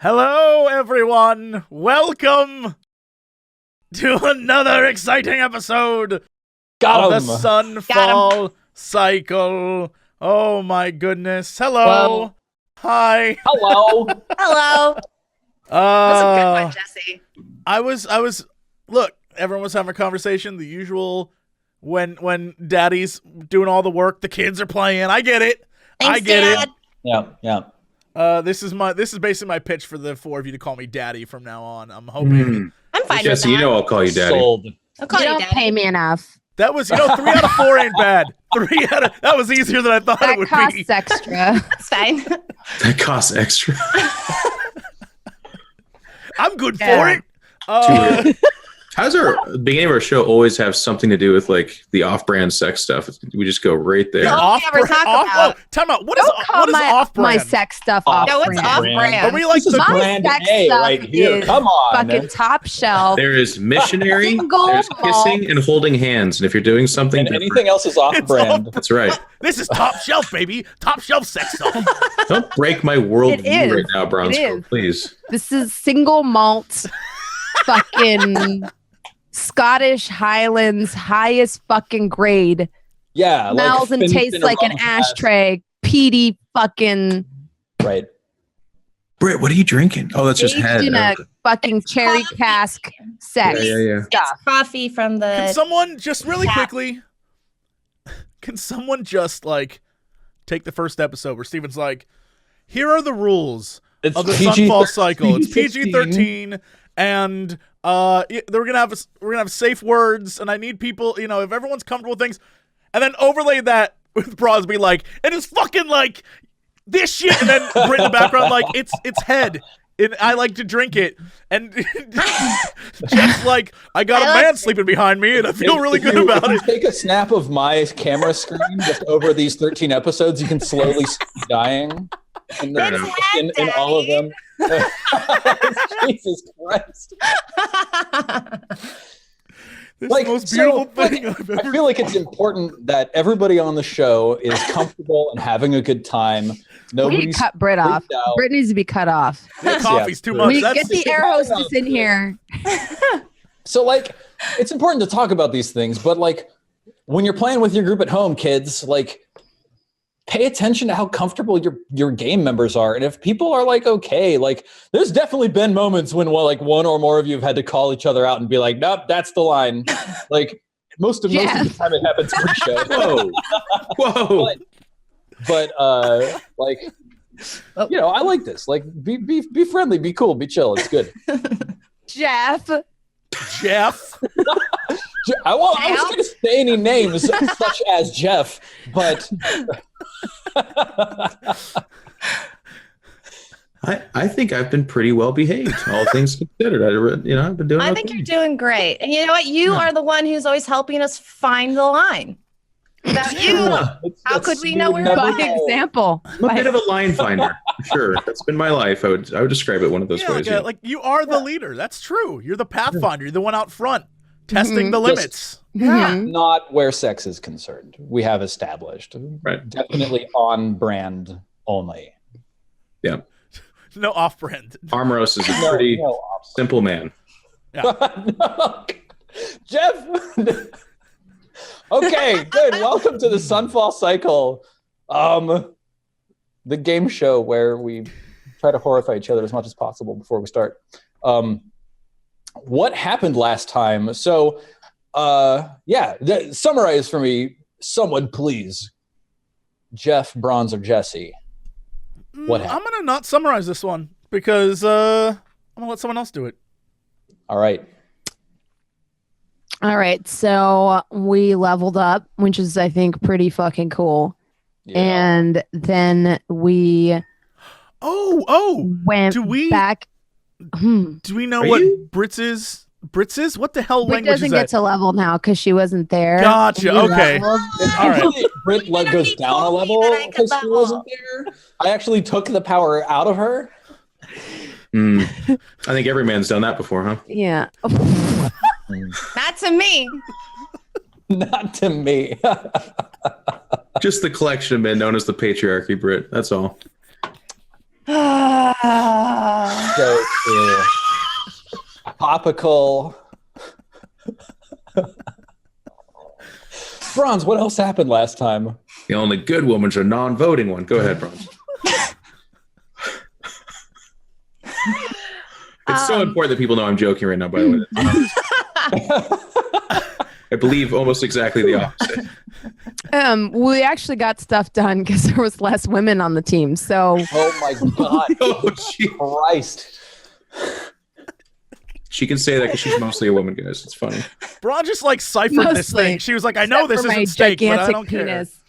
Hello, everyone. Welcome to another exciting episode of the Sunfall Cycle. Oh my goodness. Hello. Well, hi. Hello. Hello. That's a good one, Jesse. I was. Look, everyone was having a conversation. The usual when Daddy's doing all the work, the kids are playing. I get it. Thanks, I get Dad. it. Yeah. This is basically my pitch for the four of you to call me Daddy from now on. I'm hoping. I'm fine with Jesse, that. you know I'll call you Daddy. Sold. I'll call You you don't Daddy. pay me enough. That was, 3 out of 4 ain't bad. That was easier than I thought it That would costs be. extra. That's fine. That costs extra. I'm good for Yeah. it. How's our beginning of our show always have something to do with like the off-brand sex stuff? We just go right there. Yeah. all we ever talk about. Time out. What Don't is call my off-brand? sex stuff Off- off. No, it's off-brand. Are we like This is the My brand sex A stuff right here. is Come on. Fucking top shelf. There is missionary, Single there's malt. kissing, and holding hands. And if you're doing something And different, anything else is off-brand. that's right. This is top shelf, baby. Top shelf sex stuff. Don't break my world It view is. right now, It Bronsko, is. please. This is single malt, fucking Scottish Highlands, highest fucking grade. Yeah. Smells and finished tastes in a like an rum cask. ashtray. Peaty fucking Right. Britt, what are you drinking? Oh, that's just aged head. in a fucking cherry coffee. cask sex Yeah. stuff. Coffee from Can the... someone just really Yeah. quickly? Can someone just like take the first episode where Steven's like, "Here are the rules It's of the PG-13, Sunfall Cycle. It's 16. PG-13, and we're gonna have safe words, and I need people, if everyone's comfortable with things, and then overlay that with Brosby like, and it's fucking like this shit, and then Brit in the background like it's head. And I like to drink it, and Jeff's like, I got a man sleeping behind me, and I feel really good about If you it. take a snap of my camera screen just over these 13 episodes, you can slowly see me dying in all of them. Jesus Christ. This Like, is the most so, beautiful like, thing I've I ever. feel like it's important that everybody on the show is comfortable and having a good time. We need Nobody's to cut Brit off. freaked out. Brit needs to be cut off. The coffee's too much. We That's get the air hostess in here. So, like, it's important to talk about these things, but like, when you're playing with your group at home, kids, like, pay attention to how comfortable your game members are. And if people are like, okay, like, there's definitely been moments when one or more of you have had to call each other out and be like, nope, that's the line. Like, most of the time it happens pre-show. Whoa. But like, I like this. Like, be friendly, be cool, be chill. It's good. Jeff. I was going to say any names such as Jeff, but I think I've been pretty well behaved, all things considered. I've been doing. I think you're doing great. And you know what? You are the one who's always helping us find the line. Without you, how could we know where By we're going? example. I'm a bit of a line finder, for sure. That's been my life. I would describe it one of those ways. like you are the leader. That's true. You're the pathfinder. You're the one out front testing the limits. Mhm. not where sex is concerned. We have established. Right. Definitely on brand only. Yeah. No off-brand. Armoros is a pretty simple man. No. Jeff. Okay, good. Welcome to the Sunfall Cycle, the game show where we try to horrify each other as much as possible before we start. What happened last time? So, summarize for me, someone please. Jeff, Bronze, or Jesse? What happened? I'm gonna not summarize this one because I'm gonna let someone else do it. All right. All right. So we leveled up, which is, I think, pretty fucking cool. Yeah. And then we went do we- back. Do we know Are what you- Brits is? Brits is? What the hell Brit language doesn't is get that? to level now because she wasn't there. Gotcha, We okay. leveled. All right. Usually Britt You know, goes he down a told me level that I could because she level. wasn't there. I actually took the power out of her. I think every man's done that before, huh? Yeah. Not to me. Not to me. Just the collection of men known as the patriarchy, Brit. That's all. So true. Topical. Bronze, what else happened last time? The only good woman's a non-voting one. Go ahead, Bronze. It's so important that people know I'm joking right now, by the way. I believe almost exactly the opposite. We actually got stuff done because there was less women on the team. So, Oh my God. Oh, gee. Christ. She can say that because she's mostly a woman, guys. It's funny. Braun just like ciphered this Mostly. thing. She was like, I know except this for my isn't steak, but I gigantic don't care. penis.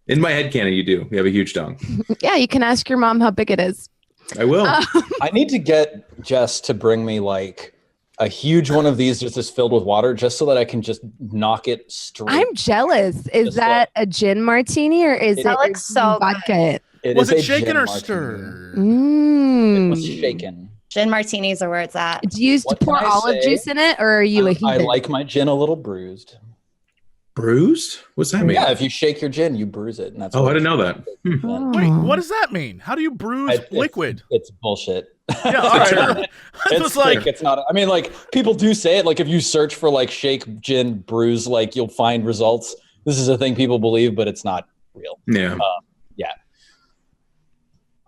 In my headcanon, you do. You have a huge dong. Yeah, you can ask your mom how big it is. I will. I need to get Jess to bring me like a huge one of these just filled with water just so that I can just knock it straight. I'm jealous. Is Just that a gin martini or is That it looks so vodka? Was is it a shaken gin or martini. stirred? It was Mm. shaken. Gin martinis are where it's at. Do you use to What can pour I olive say? juice in it, or are you a I heathen? like my gin a little bruised. Bruised? What's that mean? Yeah, if you shake your gin, you bruise it, and that's. Oh, what I didn't it know is. that. Oh. Wait, what does that mean? How do you bruise It's- liquid? It's bullshit. Yeah, all right. I It's was like, fake. It's not. I mean, like people do say it. Like if you search for like shake gin bruise, like you'll find results. This is a thing people believe, but it's not real. Yeah.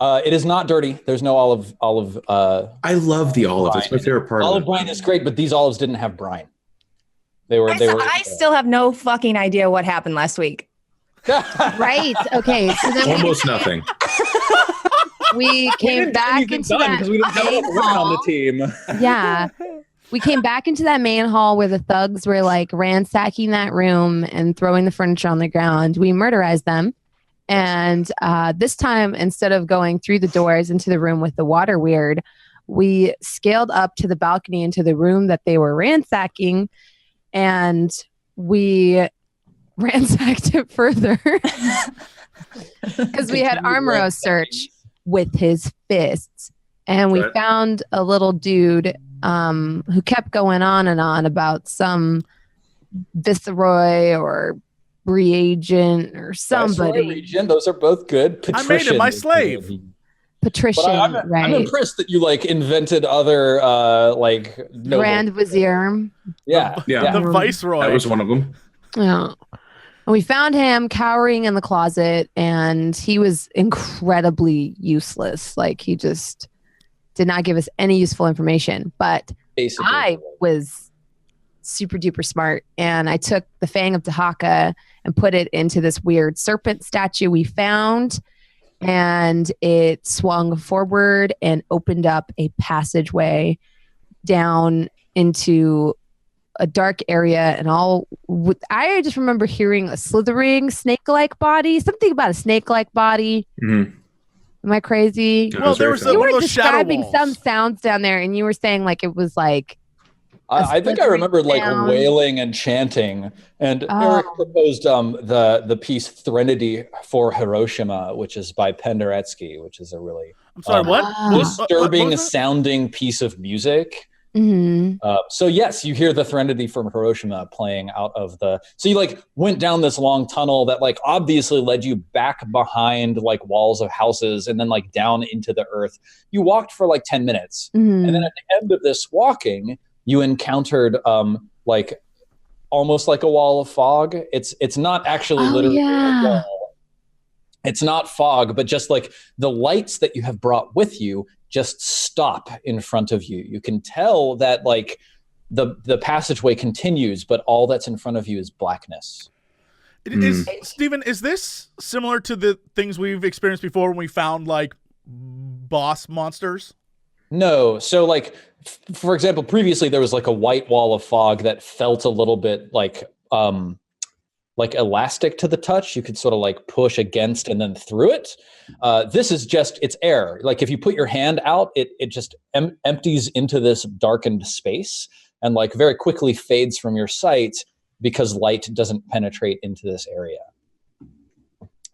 It is not dirty. There's no olive. I love the olive. It's my favorite part Olive of it. brine is great, but these olives didn't have brine. They were. I still have no fucking idea what happened last week. Right. Okay. So then Almost nothing. we came back into that because we didn't have main enough women on the hall. team. Yeah. We came back into that main hall where the thugs were like ransacking that room and throwing the furniture on the ground. We murderized them. And this time, instead of going through the doors into the room with the water weird, we scaled up to the balcony into the room that they were ransacking. And we ransacked it further because we had Armoro search with his fists. And we Right. found a little dude who kept going on and on about some viceroy or reagent or somebody. Region, those are both good. I made him my Patrician is slave. good. Patrician, But I'm right? impressed that you like invented other like noble- Grand Vizier. Yeah, Yeah. the viceroy. That was one of them. Yeah. And we found him cowering in the closet, and he was incredibly useless. Like he just did not give us any useful information. But basically. I was super duper smart, and I took the Fang of Dehaka and put it into this weird serpent statue we found, and it swung forward and opened up a passageway down into a dark area. And I just remember hearing a slithering snake-like body, something about a snake-like body. Mhm. Am I crazy? That Well, there very was fun. You one were of those shadow describing walls. some sounds down there, and you were saying like it was like I think I slithering remembered like sound. wailing and chanting. And Oh. Eric proposed the piece Threnody for Hiroshima, which is by Penderecki, which is a really I'm sorry, what? Ah. What- disturbing what was it? sounding piece of music. mhm. So yes, you hear the Threnody from Hiroshima playing out of the. So you like went down this long tunnel that like obviously led you back behind like walls of houses and then like down into the earth. You walked for like 10 minutes, Mhm. and then at the end of this walking, you encountered like almost like a wall of fog. It's not actually Oh, literally yeah. a wall. It's not fog, but just like the lights that you have brought with you just stop in front of you. You can tell that like the passageway continues, but all that's in front of you is blackness. Steven, is this similar to the things we've experienced before when we found like boss monsters? No. So like, for example, previously there was like a white wall of fog that felt a little bit like elastic to the touch. You could sort of like push against and then through it. This is just, it's air. Like if you put your hand out, it just empties into this darkened space and like very quickly fades from your sight because light doesn't penetrate into this area.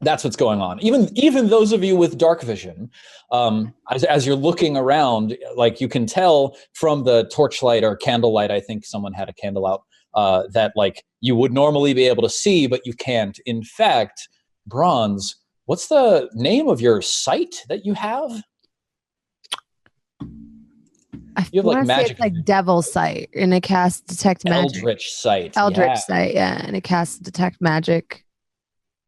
That's what's going on. Even those of you with dark vision, as you're looking around, like you can tell from the torchlight or candlelight, I think someone had a candle out, that like you would normally be able to see, but you can't. In fact, Bronze, what's the name of your site that you have? You have like magic. It's like Devil Sight, and it casts Detect Magic. Eldritch Sight. Eldritch Sight, yeah, and it casts Detect Magic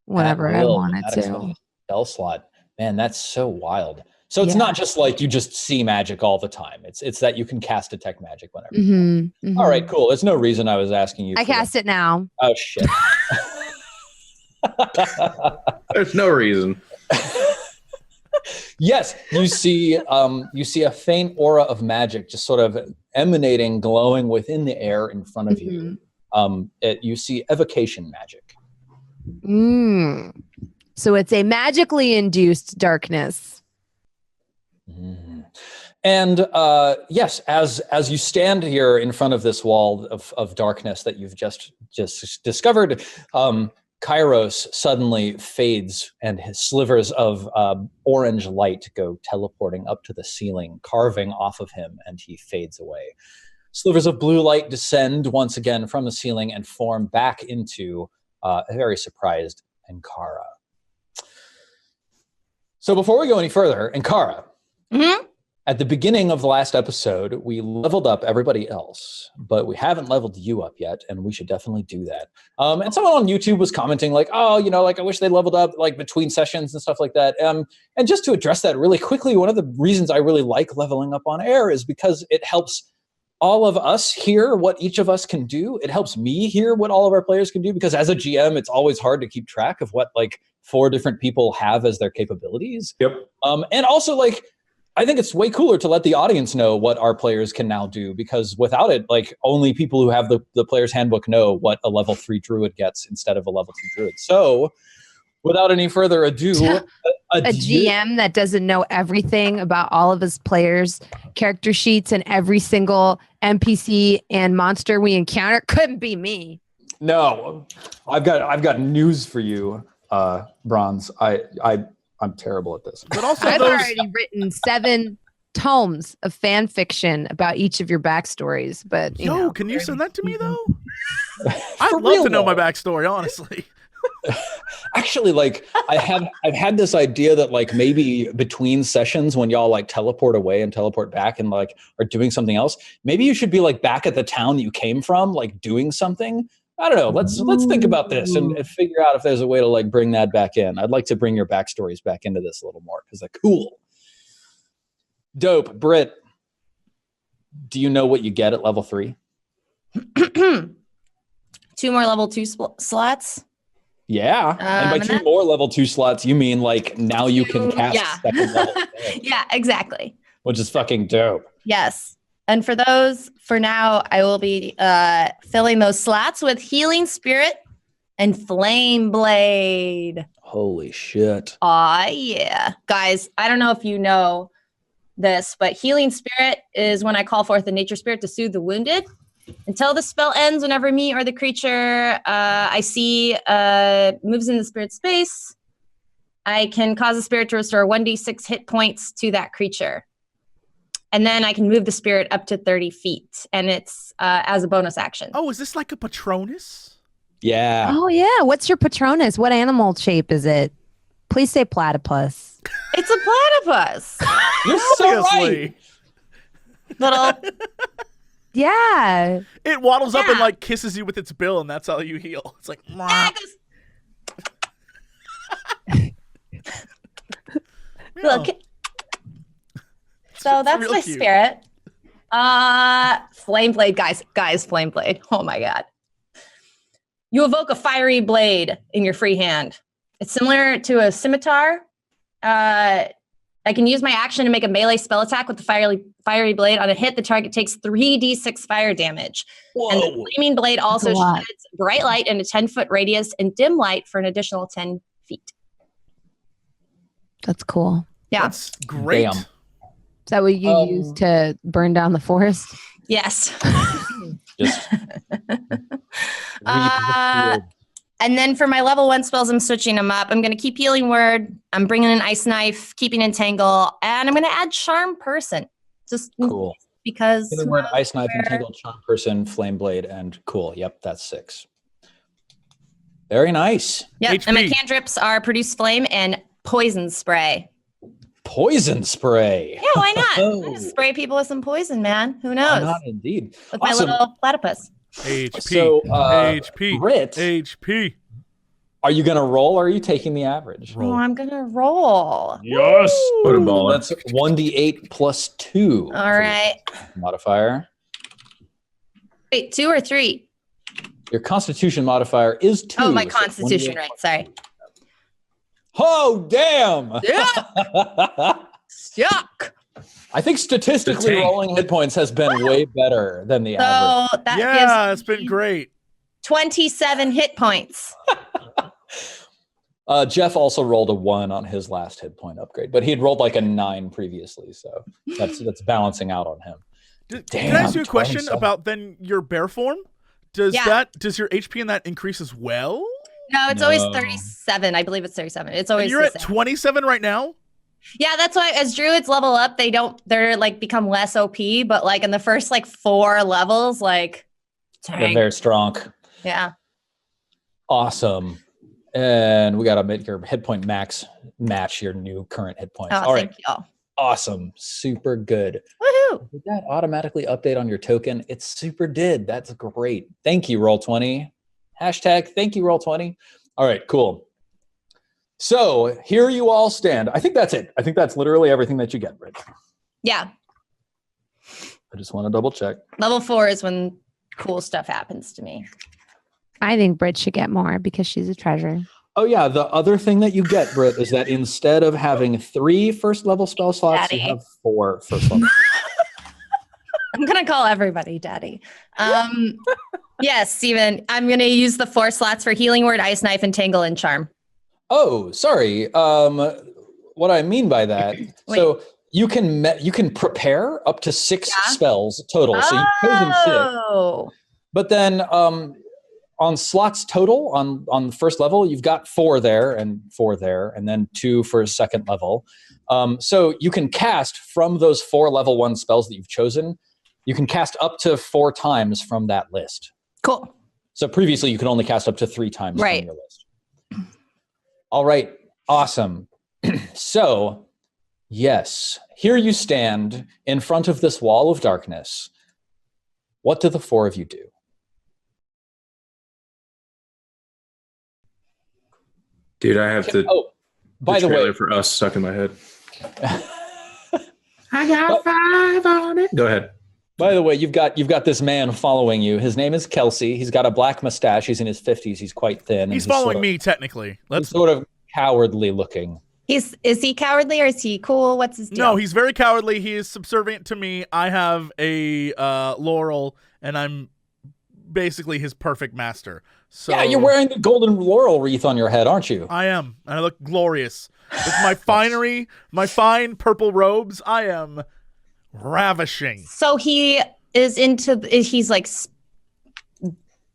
whenever I want it to. Spell slot. Man, that's so wild. So it's not just like you just see magic all the time. It's that you can cast Detect Magic whenever. All right, cool. There's no reason I was asking you. I cast it now. Oh shit. There's no reason. Yes, you see a faint aura of magic just sort of emanating, glowing within the air in front of you. You see evocation magic. So it's a magically induced darkness. And yes, as you stand here in front of this wall of darkness that you've just discovered, Kairos suddenly fades and his slivers of orange light go teleporting up to the ceiling, carving off of him, and he fades away. Slivers of blue light descend once again from the ceiling and form back into a very surprised Ankara. So before we go any further, Ankara, at the beginning of the last episode, we leveled up everybody else, but we haven't leveled you up yet, and we should definitely do that. And someone on YouTube was commenting like, oh, like I wish they leveled up like between sessions and stuff like that. And just to address that really quickly, one of the reasons I really like leveling up on air is because it helps all of us hear what each of us can do. It helps me hear what all of our players can do, because as a GM, it's always hard to keep track of what like 4 different people have as their capabilities. Yep. And also like, I think it's way cooler to let the audience know what our players can now do, because without it, like only people who have the player's handbook know what a level 3 druid gets instead of a level 2 druid. So without any further ado, a GM that doesn't know everything about all of his players' character sheets and every single NPC and monster we encounter couldn't be me. No, I've got news for you, Bronze. I'm terrible at this. But also I've already written 7 tomes of fan fiction about each of your backstories. But can you send that to me though? I'd love to know my backstory, honestly. Actually, like I've had this idea that like maybe between sessions when y'all like teleport away and teleport back and like are doing something else, maybe you should be like back at the town that you came from, like doing something. I don't know. Let's think about this and figure out if there's a way to like bring that back in. I'd like to bring your backstories back into this a little more because they're cool. Dope. Britt, do you know what you get at level 3? 2 more level 2 slots. Yeah. And by 2 more level 2 slots, you mean like now you can cast second level. Yeah, exactly. Which is fucking dope. Yes. And for those, for now, I will be filling those slots with Healing Spirit and Flame Blade. Holy shit. Aw, yeah. Guys, I don't know if you know this, but Healing Spirit is when I call forth the nature spirit to soothe the wounded. Until the spell ends, whenever me or the creature I see moves in the spirit space, I can cause the spirit to restore 1d6 hit points to that creature. And then I can move the spirit up to 30 feet, and it's as a bonus action. Oh, is this like a Patronus? Yeah. Oh, yeah. What's your Patronus? What animal shape is it? Please say platypus. It's a platypus. You're so right. Little. Yeah. It waddles up and like kisses you with its bill, and that's how you heal. It's like, Look. So that's my cute. spirit. Flame Blade, guys, Flame Blade. Oh my god. You evoke a fiery blade in your free hand. It's similar to a scimitar. I can use my action to make a melee spell attack with the fiery blade. On a hit, the target takes 3d6 fire damage. Whoa. And the flaming blade also sheds bright light in a 10-foot radius and dim light for an additional 10 feet. That's cool. Yeah. That's great. Damn. Is that what you use to burn down the forest? Yes. Just And then for my level 1 spells, I'm switching them up. I'm going to keep Healing Word. I'm bringing in Ice Knife, keeping Entangle, and I'm going to add Charm Person. Just cool. Because Healing Word, Ice Knife, Entangled, Charm Person, Flame Blade, and cool. Yep, that's 6. Very nice. Yep. HP. And my cantrips are Produce Flame and Poison Spray. poison spray. Yeah, why not? Oh. Just spray people with some poison, man. Who Why knows? not indeed. With Awesome. my little platypus. HP. So, HP. Brit, HP. are you going to roll or are you taking the average? Roll. Oh, I'm gonna roll. Yes. What a baller. That's 1d8 plus 2. All right. Modifier. Wait, 2 or 3? Your constitution modifier is 2. Oh, my so constitution, 1d8. right? Sorry. Oh, damn. Yeah. Yuck. I think statistically tank. rolling hit points has been way better than the average. So that Yeah, gives it's been great. 27 hit points. Jeff also rolled a 1 on his last hit point upgrade, but he had rolled like a 9 previously, so that's balancing out on him. Can I ask you a 27. question about then your bear form? Does Yeah. does your HP in that increase as well? No, it's always No. 37. I believe it's 37. It's always And you're the at same. 27 right now? Yeah, that's why as druids level up, they're like become less OP, but like in the first like 4 levels, like They're tank. very strong. Yeah. Awesome. And we got to make your hit point max match your new current hit points. Oh, All right. thank y'all. Awesome. Super good. Woohoo. Did that automatically update on your token? It super did. That's great. Thank you, Roll20. Hashtag thank you, Roll20. All right, cool. So here you all stand. I think that's it. I think that's literally everything that you get, Britt. Yeah. I just want to double check. Level 4 is when cool stuff happens to me. I think Brit should get more because she's a treasure. Oh yeah, the other thing that you get, Britt, is that instead of having 3 first level spell slots, Daddy. you have 4 first level. I'm gonna call everybody daddy. Yes, Steven, I'm gonna use the 4 slots for healing word, ice knife, and tangle and charm. Oh, sorry. What I mean by that, so you can prepare up to 6 Yeah. spells total. So you've chosen 6. Oh, But then on slots total on the first level, you've got 4 there, and then 2 for second level. So you can cast from those 4 level 1 spells that you've chosen. You can cast up to 4 times from that list. cool. So previously, you could only cast up to 3 times Right. from your list. All right, awesome. So, yes, here you stand in front of this wall of darkness. What do the 4 of you do? Dude, I have the, By the way, trailer for Us stuck in my head. I got 5 on it. Go ahead. By the way, you've got this man following you. His name is Kelsey. He's got a black mustache. He's in his 50s. He's quite thin. and He's following sort of- me, technically. He's sort of cowardly looking. Is he cowardly or is he cool? What's his deal? No, he's very cowardly. He is subservient to me. I have a laurel, and I'm basically his perfect master. So Yeah, you're wearing the golden laurel wreath on your head, aren't you? I am, and I look glorious. With my finery, my fine purple robes, I am ravishing. So he's like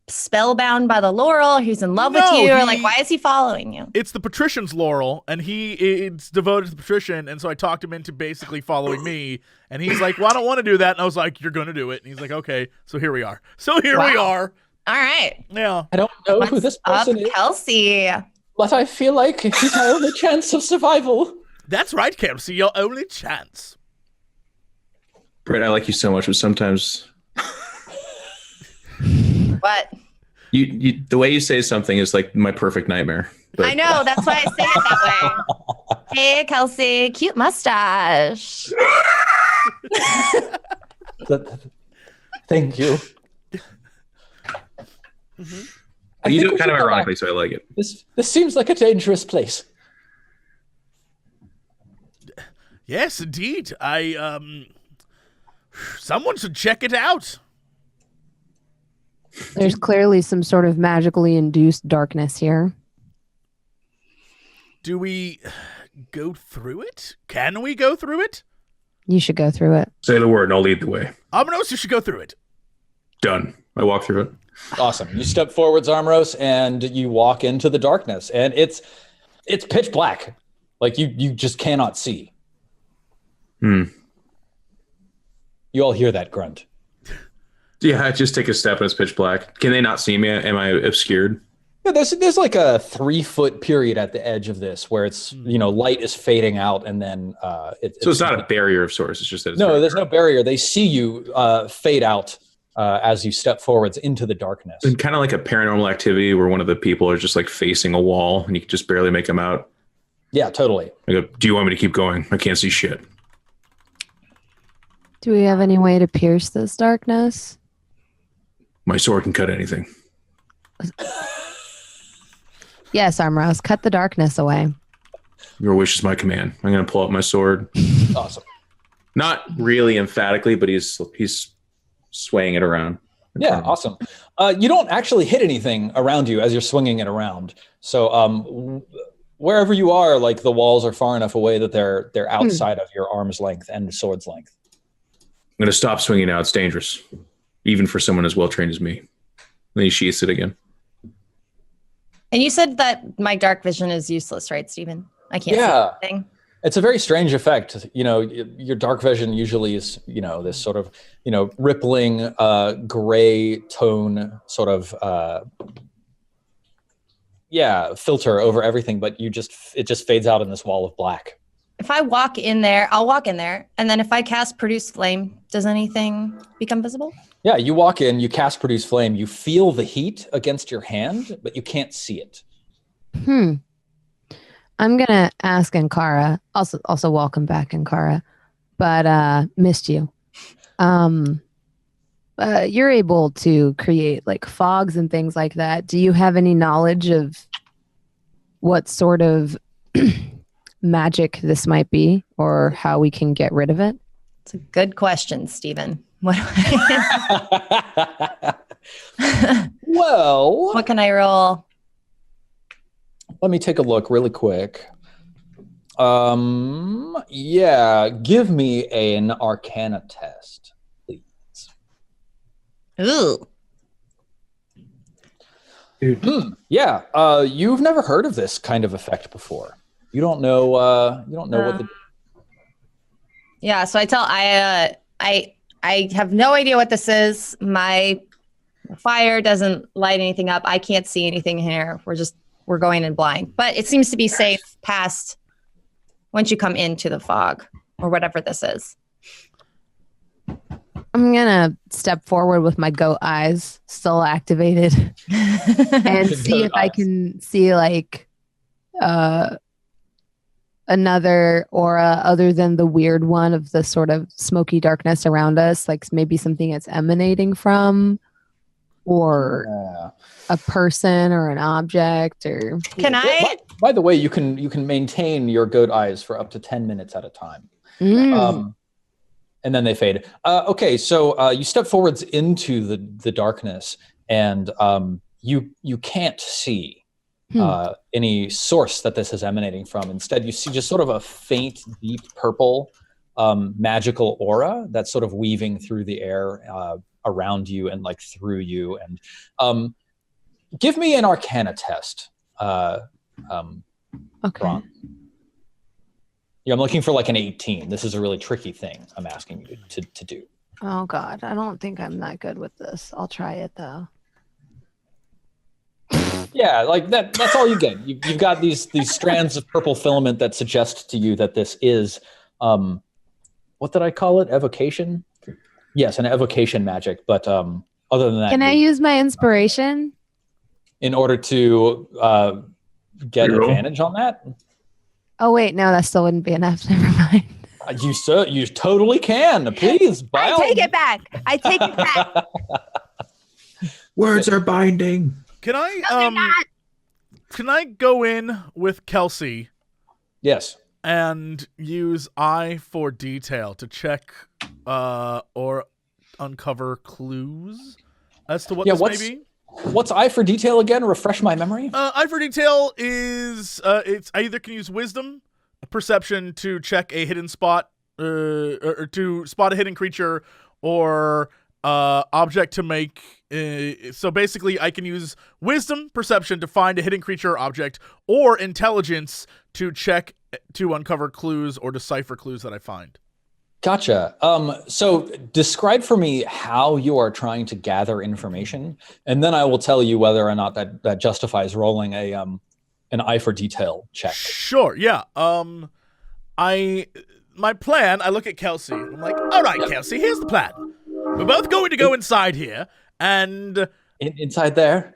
spellbound by the laurel. He's in love with No, you, or he- like, why is he following you? It's the patrician's laurel, and he is devoted to the patrician, and so I talked him into basically following me, and he's like, well, I don't want to do that, and I was like, you're going to do it, and he's like, okay, so here we are. We are. All right, Yeah. I don't know who this up, person is, Kelsey. but I feel like he's my only chance of survival. That's right, Kelsey, your only chance. Brett, I like you so much, but sometimes What? you the way you say something is like my perfect nightmare. But I know. That's why I say it that way. Hey, Kelsey, cute mustache. Thank you. I you think do we it kind of should go back. ironically, so I like it. This seems like a dangerous place. Yes, indeed. Someone should check it out. There's clearly some sort of magically induced darkness here. Do we go through it? Can we go through it? You should go through it. Say the word and I'll lead the way. Amnos, you should go through it. Done. I walk through it. Awesome. You step forwards, Armros, and you walk into the darkness, and it's pitch black. Like you just cannot see. You all hear that grunt. Yeah, I just take a step and it's pitch black. Can they not see me? Am I obscured? Yeah, there's like a 3-foot period at the edge of this where it's light is fading out, and then So it's not a barrier of sorts. It's just that it's no, there's no barrier. They see you fade out as you step forwards into the darkness. And kind of like a paranormal activity where one of the people are just like facing a wall and you can just barely make them out. Yeah, totally. I go, do you want me to keep going? I can't see shit. Do we have any way to pierce this darkness? My sword can cut anything. Yes, Armros, cut the darkness away. Your wish is my command. I'm going to pull out my sword. Awesome. Not really emphatically, but he's swaying it around. Yeah, awesome. You don't actually hit anything around you as you're swinging it around. So wherever you are, like the walls are far enough away that they're outside of your arm's length and sword's length. I'm going to stop swinging now. It's dangerous, even for someone as well trained as me. Then he sheaths it again. And you said that my dark vision is useless, right, Stephen? I can't see anything. It's a very strange effect. Your dark vision usually is, this sort of, rippling gray tone sort of, filter over everything, but it just fades out in this wall of black. If I walk in there, I'll walk in there. And then if I cast Produce Flame, does anything become visible? Yeah, you walk in, you cast Produce Flame, you feel the heat against your hand, but you can't see it. I'm going to ask Ankara, also welcome back, Ankara, but missed you. You're able to create like fogs and things like that. Do you have any knowledge of what sort of magic this might be or how we can get rid of it? It's a good question, Stephen. What Well, what can I roll? Let me take a look really quick. Give me an Arcana test, please. Ooh. Dude. You've never heard of this kind of effect before. You don't know what the... Yeah, so I tell I have no idea what this is. My fire doesn't light anything up. I can't see anything here. We're going in blind. But it seems to be safe past once you come into the fog or whatever this is. I'm going to step forward with my goat eyes still activated and see if I can see like another aura other than the weird one of the sort of smoky darkness around us, like maybe something it's emanating from or a person or an object or... Can I... By the way, you can maintain your goat eyes for up to 10 minutes at a time. And then they fade. Okay, so you step forwards into the darkness and you can't see any source that this is emanating from. Instead, you see just sort of a faint, deep purple magical aura that's sort of weaving through the air around you and like through you. And give me an Arcana test. Okay. Ron. Yeah, I'm looking for like an 18. This is a really tricky thing I'm asking you to do. Oh God, I don't think I'm that good with this. I'll try it though. Yeah, like that's all you get. You've got these strands of purple filament that suggest to you that this is what did I call it? Evocation? Yes, an evocation magic. But other than that, can I use my inspiration in order to get advantage on that? Oh wait, no, that still wouldn't be enough. Never mind. You totally can. Please, I take it back. I take it back. Words are binding. Can I go in with Kelsey? Yes. And use eye for detail to check or uncover clues as to what this may be? What's eye for detail again? Refresh my memory. Eye for detail is I either can use wisdom, perception to check a hidden spot, or to spot a hidden creature, or object to make. So basically, I can use wisdom, perception to find a hidden creature or object, or intelligence to check to uncover clues or decipher clues that I find. Gotcha. So describe for me how you are trying to gather information, and then I will tell you whether or not that justifies rolling an eye for detail check. Sure, yeah. My plan, I look at Kelsey. I'm like, all right, Kelsey, here's the plan. We're both going to go inside here, and... Inside there?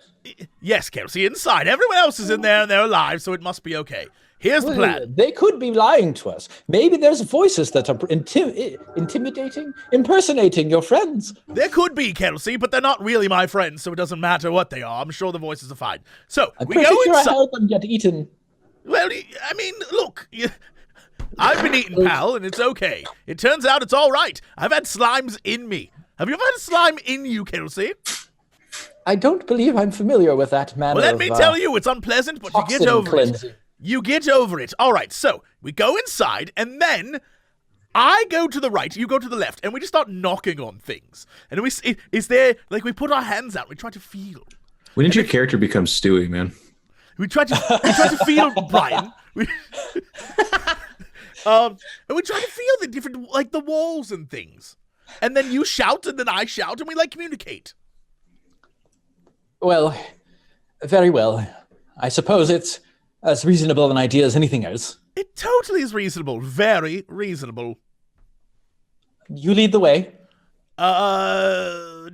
Yes, Kelsey, inside. Everyone else is in there, and they're alive, so it must be okay. Here's the plan. They could be lying to us. Maybe there's voices that are intimidating, impersonating your friends. There could be, Kelsey, but they're not really my friends, so it doesn't matter what they are. I'm sure the voices are fine. So, I'm we pretty go sure inside. I heard them get eaten. Well, I mean, look... I've been eating, pal, and it's okay. It turns out it's all right. I've had slimes in me. Have you ever had a slime in you, Kelsey? I don't believe I'm familiar with that manner. Well, let me tell you, it's unpleasant, but you get over it. You get over it. All right, so we go inside, and then I go to the right, you go to the left, and we just start knocking on things. And we put our hands out, we try to feel. When did your character become Stewie, man? We try to feel Brian. And we try to feel the different, like the walls and things. And then you shout, and then I shout, and we communicate. Well, very well. I suppose it's as reasonable an idea as anything else. It totally is reasonable. Very reasonable. You lead the way. No.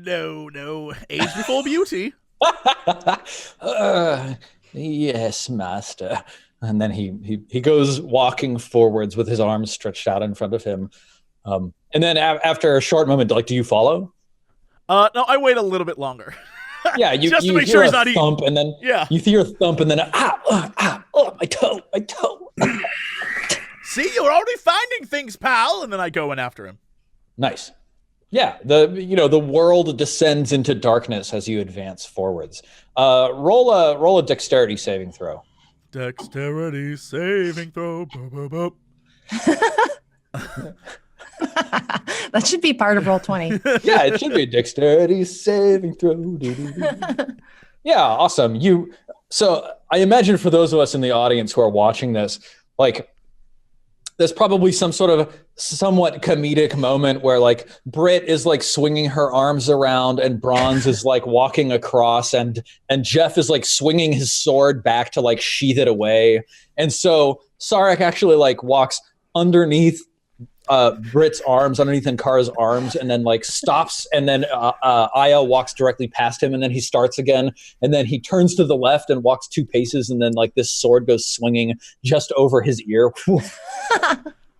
Age before beauty. Yes, master. And then he goes walking forwards with his arms stretched out in front of him. And then after a short moment, do you follow? No, I wait a little bit longer. Yeah, just to make sure he's not thump, eating. And then you hear a thump, and then my toe. See, you're already finding things, pal. And then I go in after him. Nice. Yeah, the world descends into darkness as you advance forwards. Roll a dexterity saving throw. Dexterity saving throw. That should be part of Roll20. Yeah, it should be a dexterity saving throw. Yeah, awesome. So I imagine for those of us in the audience who are watching this, there's probably some sort of somewhat comedic moment where Britt is swinging her arms around and Bronze is walking across and Jeff is swinging his sword back to sheath it away. And so Sarek actually walks underneath Britt's arms, underneath Ankara's arms, and then stops, and then Aya walks directly past him, and then he starts again, and then he turns to the left and walks 2 paces, and then this sword goes swinging just over his ear.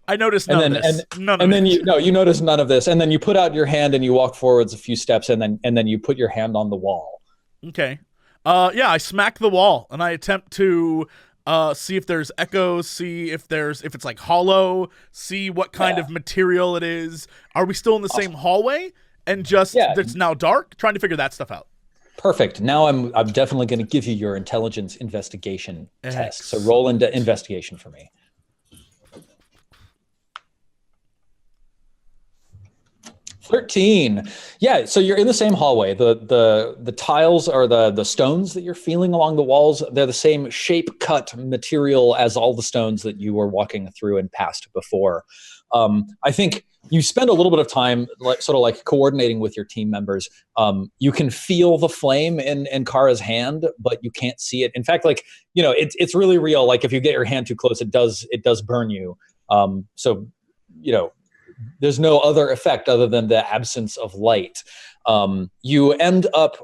I noticed none of this. You notice none of this, and then you put out your hand and you walk forwards a few steps, and then you put your hand on the wall. Okay. I smack the wall and I attempt to see if there's echoes, see if it's hollow, see what kind of material it is. Are we still in the same hallway? And it's now dark? Trying to figure that stuff out. Perfect. Now I'm definitely going to give you your intelligence investigation test. So roll into investigation for me. 13. Yeah, so you're in the same hallway. The tiles are the stones that you're feeling along the walls. They're the same shape, cut material as all the stones that you were walking through and past before. I think you spend a little bit of time coordinating with your team members. You can feel the flame in Kara's hand, but you can't see it. In fact, it's really real. If you get your hand too close, it does burn you. There's no other effect other than the absence of light. You end up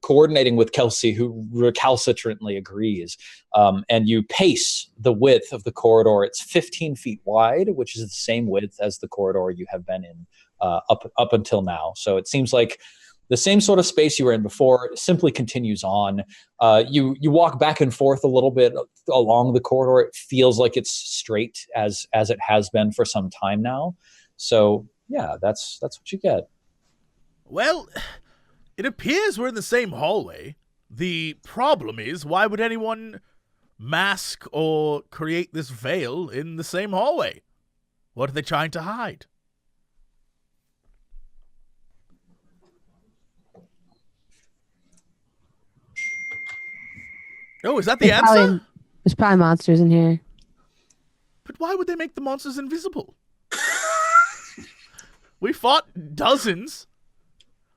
coordinating with Kelsey, who recalcitrantly agrees. And you pace the width of the corridor. It's 15 feet wide, which is the same width as the corridor you have been in up until now. So it seems like the same sort of space you were in before simply continues on. You walk back and forth a little bit along the corridor. It feels like it's straight as it has been for some time now. So yeah, that's what you get. Well, it appears we're in the same hallway. The problem is, why would anyone mask or create this veil in the same hallway? What are they trying to hide? Oh, is that the answer? There's probably monsters in here. But why would they make the monsters invisible? We fought dozens.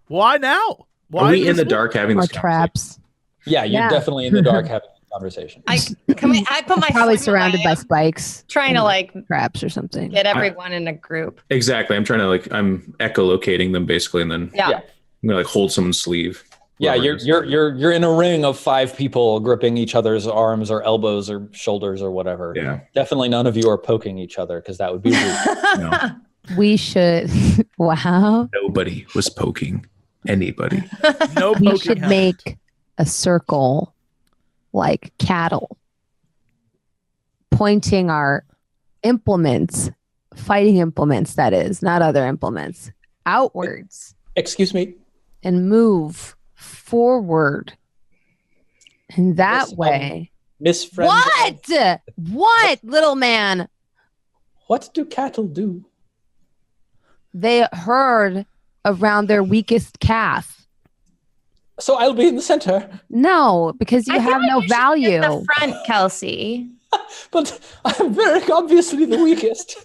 Why now? Why Are we in this the one? dark having Or this conversation? traps. Yeah, you're Yeah. definitely in the dark having a conversation. I put my Probably phone surrounded away. by I'm spikes. trying to like Traps or something. get everyone in a group. Exactly. I'm trying to I'm echolocating them basically, and then Yeah. Yeah. I'm gonna hold someone's sleeve. Yeah, Whoever it you're is. you're in a ring of 5 people gripping each other's arms or elbows or shoulders or whatever. Yeah. Definitely none of you are poking each other because that would be rude. No. We should. Wow. Nobody was poking anybody. No We poking should happened. make a circle like cattle, pointing our implements, fighting implements, that is, not other implements, outwards Excuse me. and move forward. And that Miss, way. Miss Friend. What? What, little man? What do cattle do? They herd around their weakest calf. So I'll be in the center, No, because you I feel have like no you should be value. in the front, Kelsey. but I'm very obviously the weakest.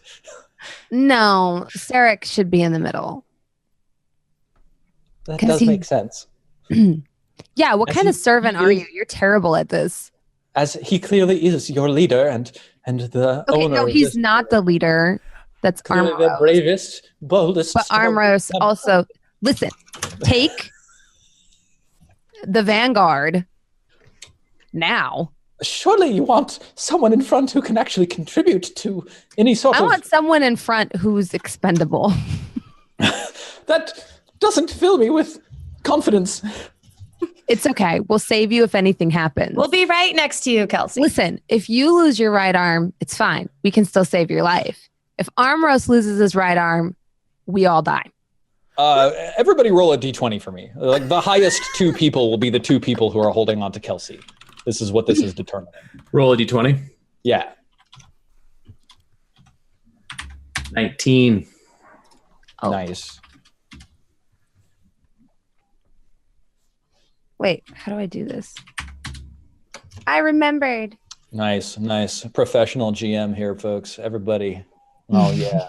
No, Sarek should be in the middle. That 'Cause does he- make sense. Yeah, what As kind he- of servant are you? You're terrible at this. As he clearly is your leader and the Okay, owner no, of he's this not the leader. That's clearly the Armros. bravest, boldest. But Armros also, listen, take the Vanguard now. Surely you want someone in front who can actually contribute to any sort I of... want someone in front who's expendable. That doesn't fill me with confidence. It's okay. We'll save you if anything happens. We'll be right next to you, Kelsey. Listen, if you lose your right arm, it's fine. We can still save your life. If Armros loses his right arm, we all die. Everybody roll a d20 for me. Like the highest 2 people will be the 2 people who are holding on to Kelsey. This is what this is determining. Roll a d20. Yeah. 19. Oh. Nice. Wait, how do I do this? I remembered. Nice. Professional GM here, folks. Everybody. Oh, yeah.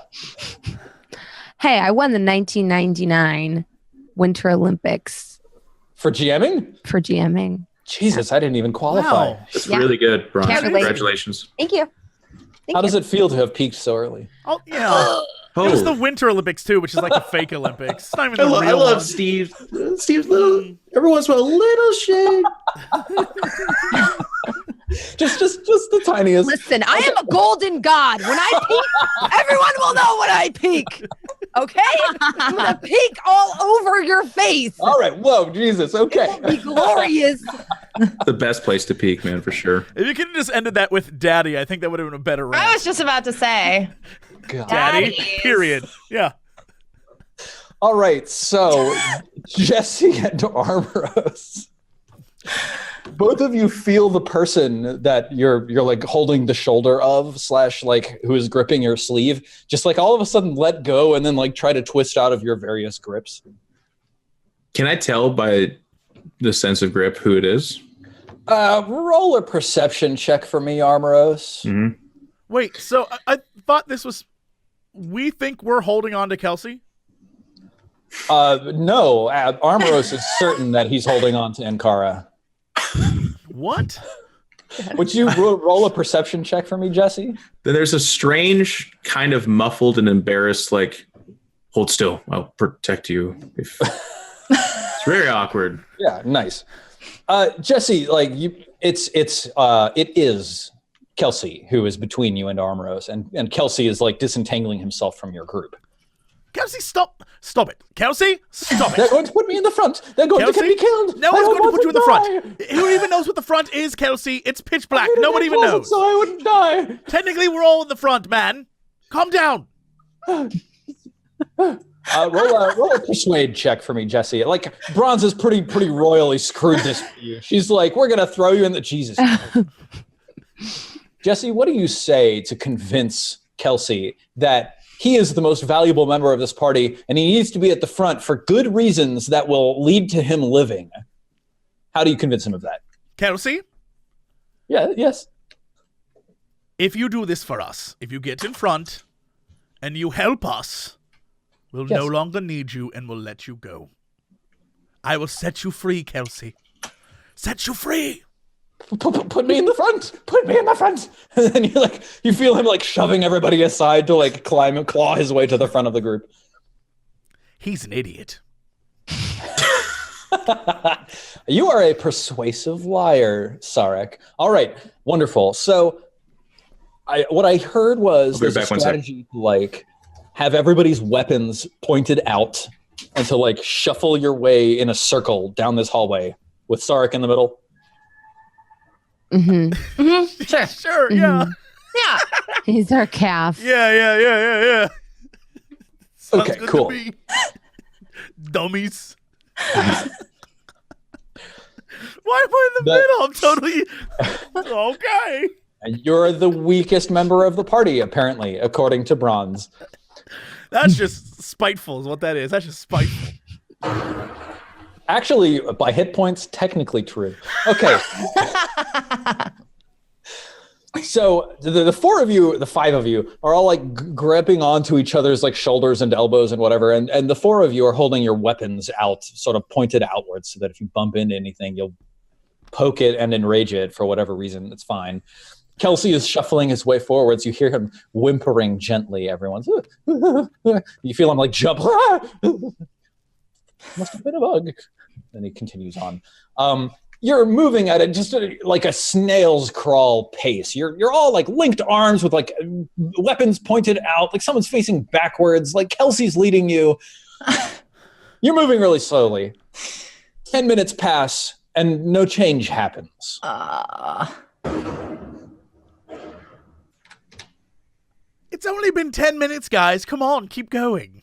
Hey, I won the 1999 Winter Olympics For GMing? for GMing. Jesus, I didn't even qualify. Wow. That's Yeah. really good, Bronze. Can't relate. Congratulations. Thank you. How does it feel to have peaked so early? Oh, yeah. It was the Winter Olympics too, which is like the fake Olympics. It's not even the real one. Steve. Steve's little. Every once in a while, little shade. Just the tiniest. Listen, I am a golden god. When I peak, everyone will know when I peak. Okay? I'm going to peak all over your face. All right. Whoa, Jesus. Okay. Be glorious. The best place to peak, man, for sure. If you could have just ended that with Daddy, I think that would have been a better I round. was just about to say. God. Daddy, Daddies. period. Yeah. All right. So, Jesse and Armoros, both of you feel the person that you're like holding the shoulder of / like who is gripping your sleeve, just like all of a sudden let go and then like try to twist out of your various grips. Can I tell by the sense of grip who it is? Roll a perception check for me, Armoros. Mm-hmm. Wait, so I thought this was. We think we're holding on to Kelsey? No, Armoros is certain that he's holding on to Ankara. What? Would you roll a perception check for me, Jesse? Then there's a strange, kind of muffled and embarrassed, like, hold still, I'll protect you. It's very awkward. Yeah, nice. Jesse, like it is Kelsey who is between you and Armoros, and Kelsey is like disentangling himself from your group. Kelsey, stop it. Kelsey, stop They're it. going to put me in the front. They're going to get me killed. No I one's don't going to want put you in the die. front. Who even knows what the front is, Kelsey? It's pitch black. I hid in Nobody that even closet knows. So I wouldn't die. Technically, we're all in the front, man. Calm down. Roll a persuade check for me, Jesse. Like Bronze has pretty royally screwed this for you. She's like, we're gonna throw you in the Jesus. Jesse, what do you say to convince Kelsey that he is the most valuable member of this party and he needs to be at the front for good reasons that will lead to him living? How do you convince him of that? Kelsey, Yeah, yes. if you do this for us, if you get in front and you help us, We'll Yes. no longer need you and we'll let you go. I will set you free, Kelsey. Set you free! Put me in the front. Put me in the front. And then you feel him like shoving everybody aside to like climb and claw his way to the front of the group. He's an idiot. You are a persuasive liar, Sarek. All right, wonderful. So, what I heard was there's a strategy to like have everybody's weapons pointed out and to like shuffle your way in a circle down this hallway with Sarek in the middle. Sure. Sure, yeah. Yeah. He's our calf. Yeah. Sounds Okay, good cool. to me. Dummies. Why am I in the middle? I'm totally okay. And you're the weakest member of the party, apparently, according to Bronze. That's just spiteful is what that is. That's just spiteful. Actually, by hit points, technically true. Okay. So the four of you, the five of you, are all like gripping onto each other's like shoulders and elbows and whatever, and the four of you are holding your weapons out, sort of pointed outwards, so that if you bump into anything, you'll poke it and enrage it for whatever reason. It's fine. Kelsey is shuffling his way forwards. You hear him whimpering gently. Everyone's you feel him like jump. Must have been a bug. Then he continues on. You're moving at just like a snail's crawl pace. You're all like linked arms with like weapons pointed out, like someone's facing backwards, like Kelsey's leading you. You're moving really slowly. 10 minutes pass and no change happens. It's only been 10 minutes, guys. Come on, keep going.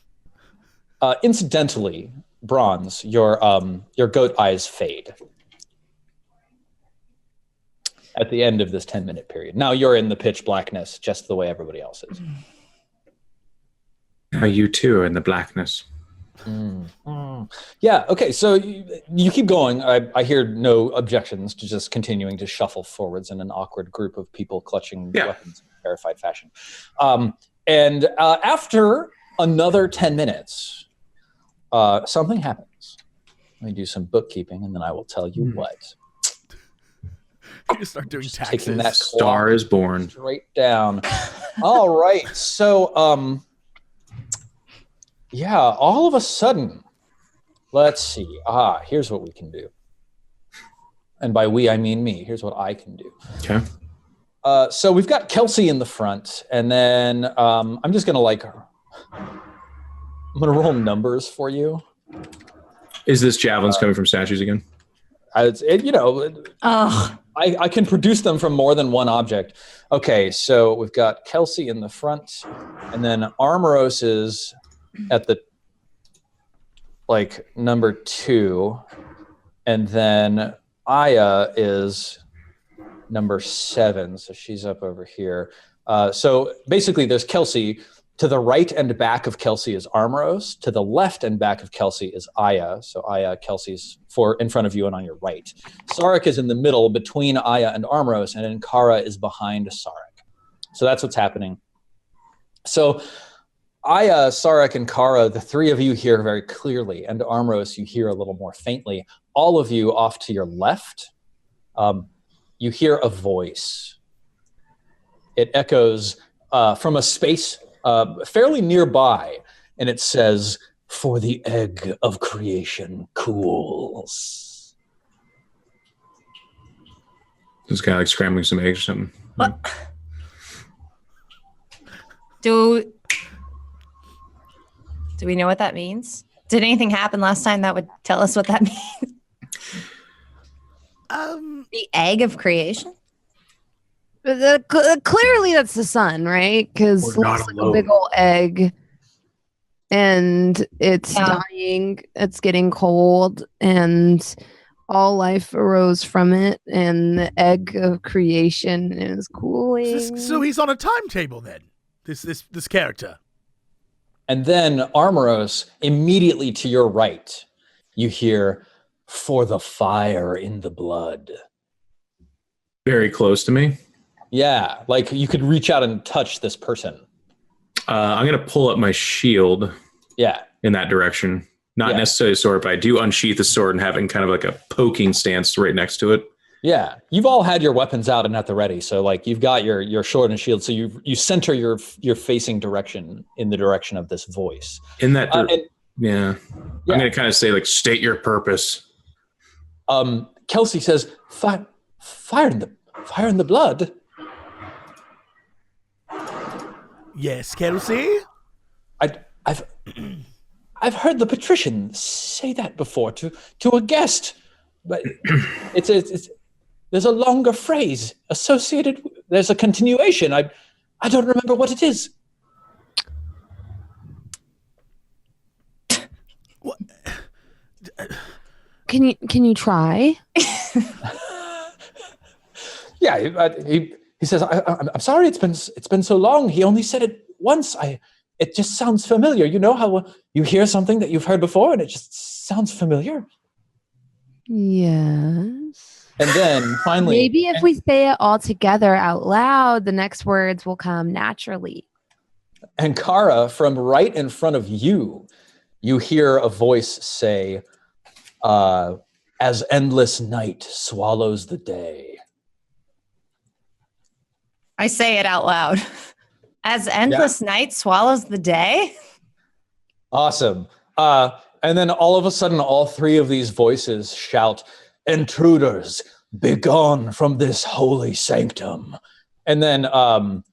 Incidentally, Bronze, your goat eyes fade at the end of this 10-minute period. Now you're in the pitch blackness, just the way everybody else is. Are you too in the blackness? Yeah, okay, so you keep going. I hear no objections to just continuing to shuffle forwards in an awkward group of people clutching weapons in a terrified fashion. And after another 10 minutes, something happens. Let me do some bookkeeping, and then I will tell you what. You start doing taxes. Taking that Star is born. Straight down. All right. So, yeah, all of a sudden, let's see. Here's what we can do. And by we, I mean me. Here's what I can do. Okay. So we've got Kelsey in the front, and then I'm just going to I'm going to roll numbers for you. Is this javelins coming from statues again? I can produce them from more than one object. Okay, so we've got Kelsey in the front, and then Armoros is at the number 2, and then Aya is number 7, so she's up over here. So basically, there's Kelsey. To the right and back of Kelsey is Armoros. To the left and back of Kelsey is Aya. So Aya, Kelsey's in front of you and on your right. Sarek is in the middle between Aya and Armoros, and then Kara is behind Sarek. So that's what's happening. So Aya, Sarek, and Kara, the three of you hear very clearly, and Armoros you hear a little more faintly. All of you off to your left, you hear a voice. It echoes from a space fairly nearby, and it says, "For the egg of creation cools." This guy like scrambling some eggs or something. What? Do we know what that means? Did anything happen last time that would tell us what that means? The egg of creation? Clearly that's the sun, right? Because it looks like a big old egg, and it's dying. It's getting cold, and all life arose from it, and the egg of creation is cooling. So he's on a timetable then. This character. And then Armoros, immediately to your right, you hear, "For the fire in the blood." Very close to me. Yeah, like you could reach out and touch this person. I'm going to pull up my shield. Yeah. in that direction. Not necessarily a sword, but I do unsheath the sword and having kind of like a poking stance right next to it. Yeah, you've all had your weapons out and at the ready, so like you've got your sword and shield, so you center your facing direction in the direction of this voice. In that, I'm going to kind of say like, state your purpose. Kelsey says, fire in the blood. Yes, Kelsey. I've heard the patrician say that before to a guest, but it's there's a longer phrase associated. There's a continuation. I don't remember what it is. What? Can you try? Yeah, he says, I'm sorry. It's been so long. He only said it once. It just sounds familiar. You know how you hear something that you've heard before, and it just sounds familiar. Yes. And then finally, maybe if we say it all together out loud, the next words will come naturally. And Kara, from right in front of you, you hear a voice say, as endless night swallows the day. I say it out loud. As endless night swallows the day? Awesome. And then all of a sudden, all three of these voices shout, intruders, begone from this holy sanctum. And then so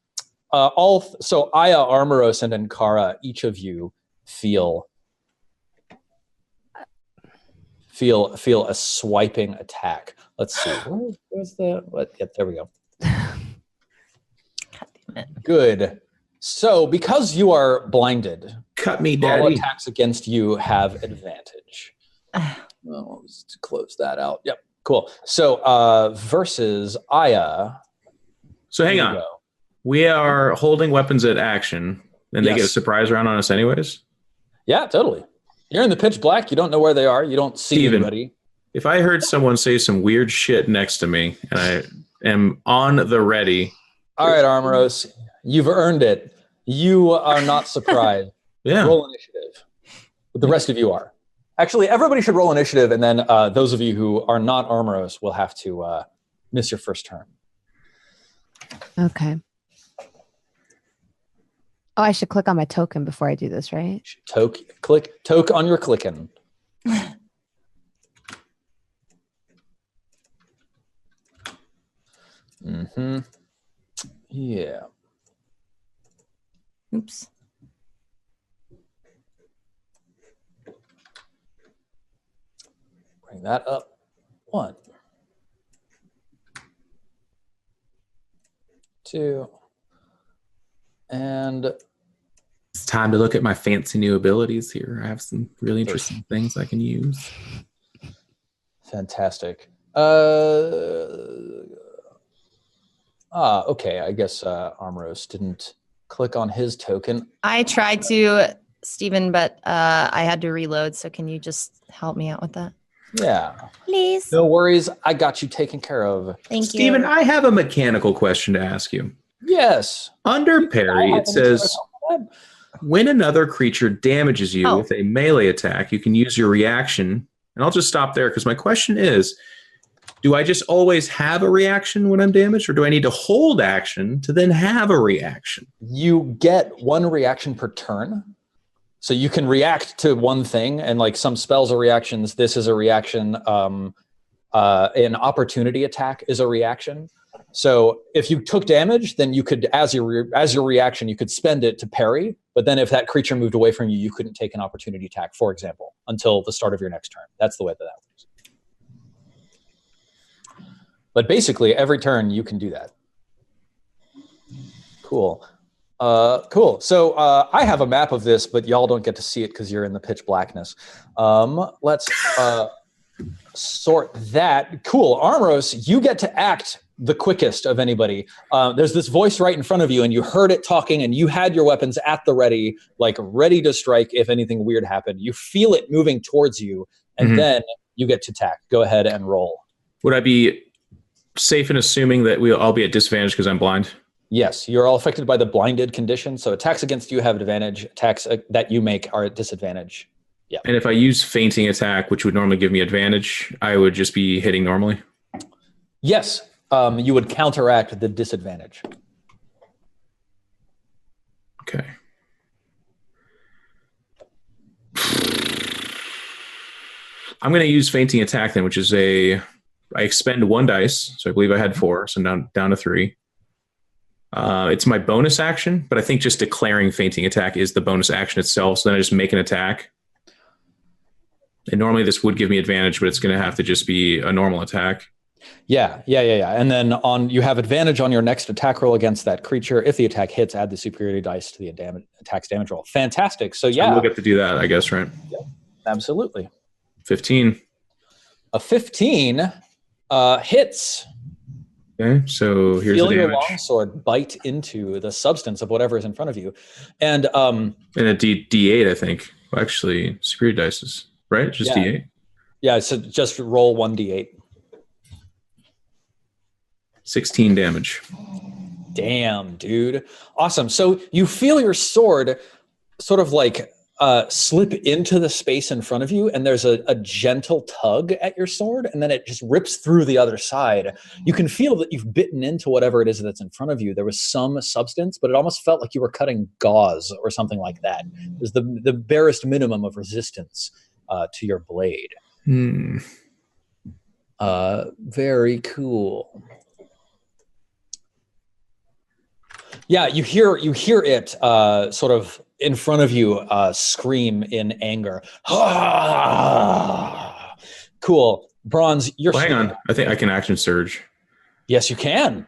Aya, Armoros, and Ankara, each of you feel a swiping attack. Let's see. Where's the what? Yep, there we go. Good. So because you are blinded, cut me, all daddy. attacks against you have advantage. Well, let's close that out. Yep. Cool. So versus Aya. So hang on. We are holding weapons at action, and they get a surprise round on us anyways? Yeah, totally. You're in the pitch black. You don't know where they are. You don't see anybody. If I heard someone say some weird shit next to me, and I am on the ready. All right, Armoros, you've earned it. You are not surprised. Roll initiative. But the rest of you are. Actually, everybody should roll initiative, and then those of you who are not Armoros will have to miss your first turn. Okay. Oh, I should click on my token before I do this, right? Toke on your clicking. Mm-hmm. Yeah. Oops. Bring that up. 1, 2, and it's time to look at my fancy new abilities here. I have some really interesting things I can use. Fantastic. Okay. I guess Armoros didn't click on his token. I tried to, Stephen, but I had to reload. So can you just help me out with that? Yeah. Please. No worries. I got you taken care of. Thank you. Stephen, I have a mechanical question to ask you. Yes. Under parry, it says, when another creature damages you with a melee attack, you can use your reaction. And I'll just stop there because my question is, do I just always have a reaction when I'm damaged, or do I need to hold action to then have a reaction? You get one reaction per turn. So you can react to one thing, and like some spells are reactions. This is a reaction. An opportunity attack is a reaction. So if you took damage, then you could, as your reaction, you could spend it to parry. But then if that creature moved away from you, you couldn't take an opportunity attack, for example, until the start of your next turn. That's the way that works. But basically, every turn you can do that. Cool. Cool. So I have a map of this, but y'all don't get to see it because you're in the pitch blackness. Let's sort that. Cool. Armoros, you get to act the quickest of anybody. There's this voice right in front of you, and you heard it talking, and you had your weapons at the ready, like ready to strike if anything weird happened. You feel it moving towards you, and then you get to attack. Go ahead and roll. Would I be safe in assuming that I'll be at disadvantage because I'm blind? Yes, you're all affected by the blinded condition. So attacks against you have advantage. Attacks that you make are at disadvantage. Yeah. And if I use fainting attack, which would normally give me advantage, I would just be hitting normally. Yes, you would counteract the disadvantage. Okay. I'm going to use fainting attack then, which is I expend 1 dice. So I believe I had 4, so down to 3. It's my bonus action, but I think just declaring fainting attack is the bonus action itself. So then I just make an attack. And normally this would give me advantage, but it's going to have to just be a normal attack. Yeah. And then you have advantage on your next attack roll against that creature. If the attack hits, add the superiority dice to the attack's damage roll. Fantastic. So yeah. We'll get to do that, I guess, right? Yeah, absolutely. 15. A 15 hits. Okay, so here's Feel the your damage. longsword bite into the substance of whatever is in front of you. And a D8, I think. Well, actually, superior dice is, right? Just yeah. D8? Yeah, so just roll 1d8. 16 damage. Damn, dude. Awesome. So you feel your sword sort of like slip into the space in front of you, and there's a gentle tug at your sword, and then it just rips through the other side. You can feel that you've bitten into whatever it is that's in front of you. There was some substance, but it almost felt like you were cutting gauze or something like that. There's the barest minimum of resistance to your blade. Very cool. Yeah, you hear it sort of in front of you scream in anger. Cool. Bronze, you're... Well, hang on. I think I can action surge. Yes, you can.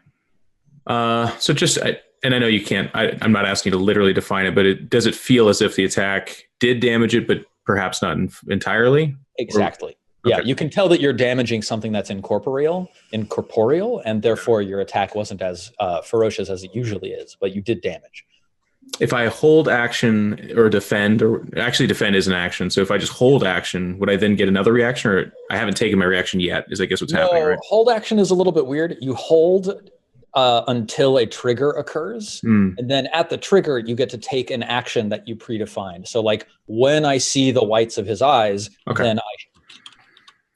So just... and I know you can't... I'm not asking you to literally define it, but does it feel as if the attack did damage it, but perhaps not entirely? Exactly. Okay. Yeah, you can tell that you're damaging something that's incorporeal, and therefore your attack wasn't as ferocious as it usually is, but you did damage. If I hold action or defend, or actually defend is an action, so if I just hold action, would I then get another reaction, or I haven't taken my reaction yet, is I guess what's happening, right? Hold action is a little bit weird. You hold until a trigger occurs, and then at the trigger, you get to take an action that you predefined. So like when I see the whites of his eyes, then I...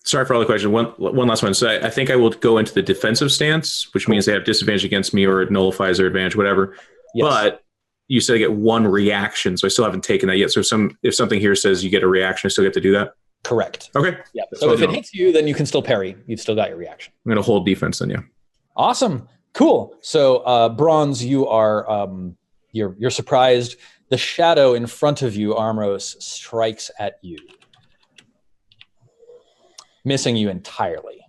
Sorry for all the questions. One last one. So I think I will go into the defensive stance, which means they have disadvantage against me, or it nullifies their advantage, whatever. Yes. But you said I get 1 reaction, so I still haven't taken that yet. So if something here says you get a reaction, I still get to do that? Correct. Okay. Yeah. So if it hits you, then you can still parry. You've still got your reaction. I'm going to hold defense then, yeah. Awesome. Cool. So Bronze, you are you're surprised. The shadow in front of you, Armros, strikes at you, missing you entirely.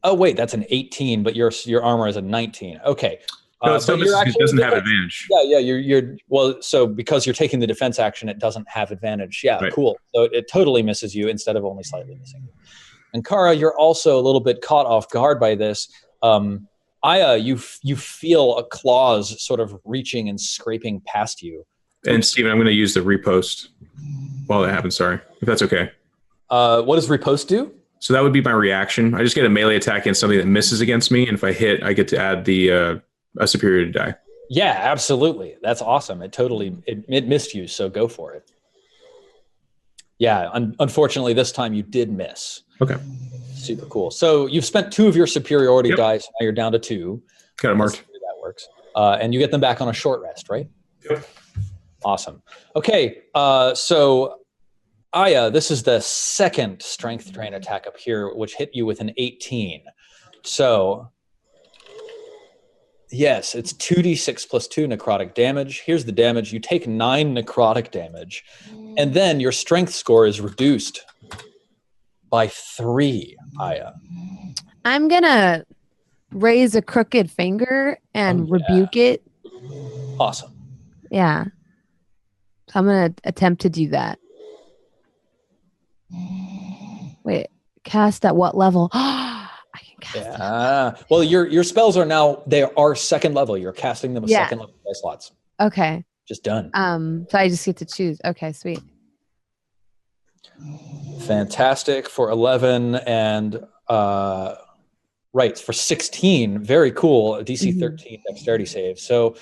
Oh wait, that's an 18, but your armor is a 19. Okay. No, it doesn't have advantage. Yeah, you're well. So because you're taking the defense action, it doesn't have advantage. Yeah, right. Cool. So it totally misses you instead of only slightly missing you. And Kara, you're also a little bit caught off guard by this. Aya, you feel a claws sort of reaching and scraping past you. And Steven, I'm going to use the repost while that happens. Sorry, if that's okay. What does repost do? So that would be my reaction. I just get a melee attack against something that misses against me, and if I hit, I get to add the a superiority die. Yeah, absolutely. That's awesome. It missed you, so go for it. Yeah, unfortunately, this time you did miss. Okay. Super cool. So you've spent 2 of your superiority dice. Now you're down to 2. Got it marked. That works. And you get them back on a short rest, right? Yep. Awesome. Okay, so Aya, this is the second strength drain attack up here, which hit you with an 18. So, yes, it's 2d6 plus 2 necrotic damage. Here's the damage. You take 9 necrotic damage, and then your strength score is reduced by 3, Aya. I'm going to raise a crooked finger and rebuke it. Awesome. Yeah. So I'm going to attempt to do that. Wait, cast at what level? I can cast. Well, your spells they are second level. You're casting them with second level dice slots. Okay. Just done. So I just get to choose. Okay, sweet. Fantastic for 11 and Right, for 16. Very cool. A DC 13 dexterity save. So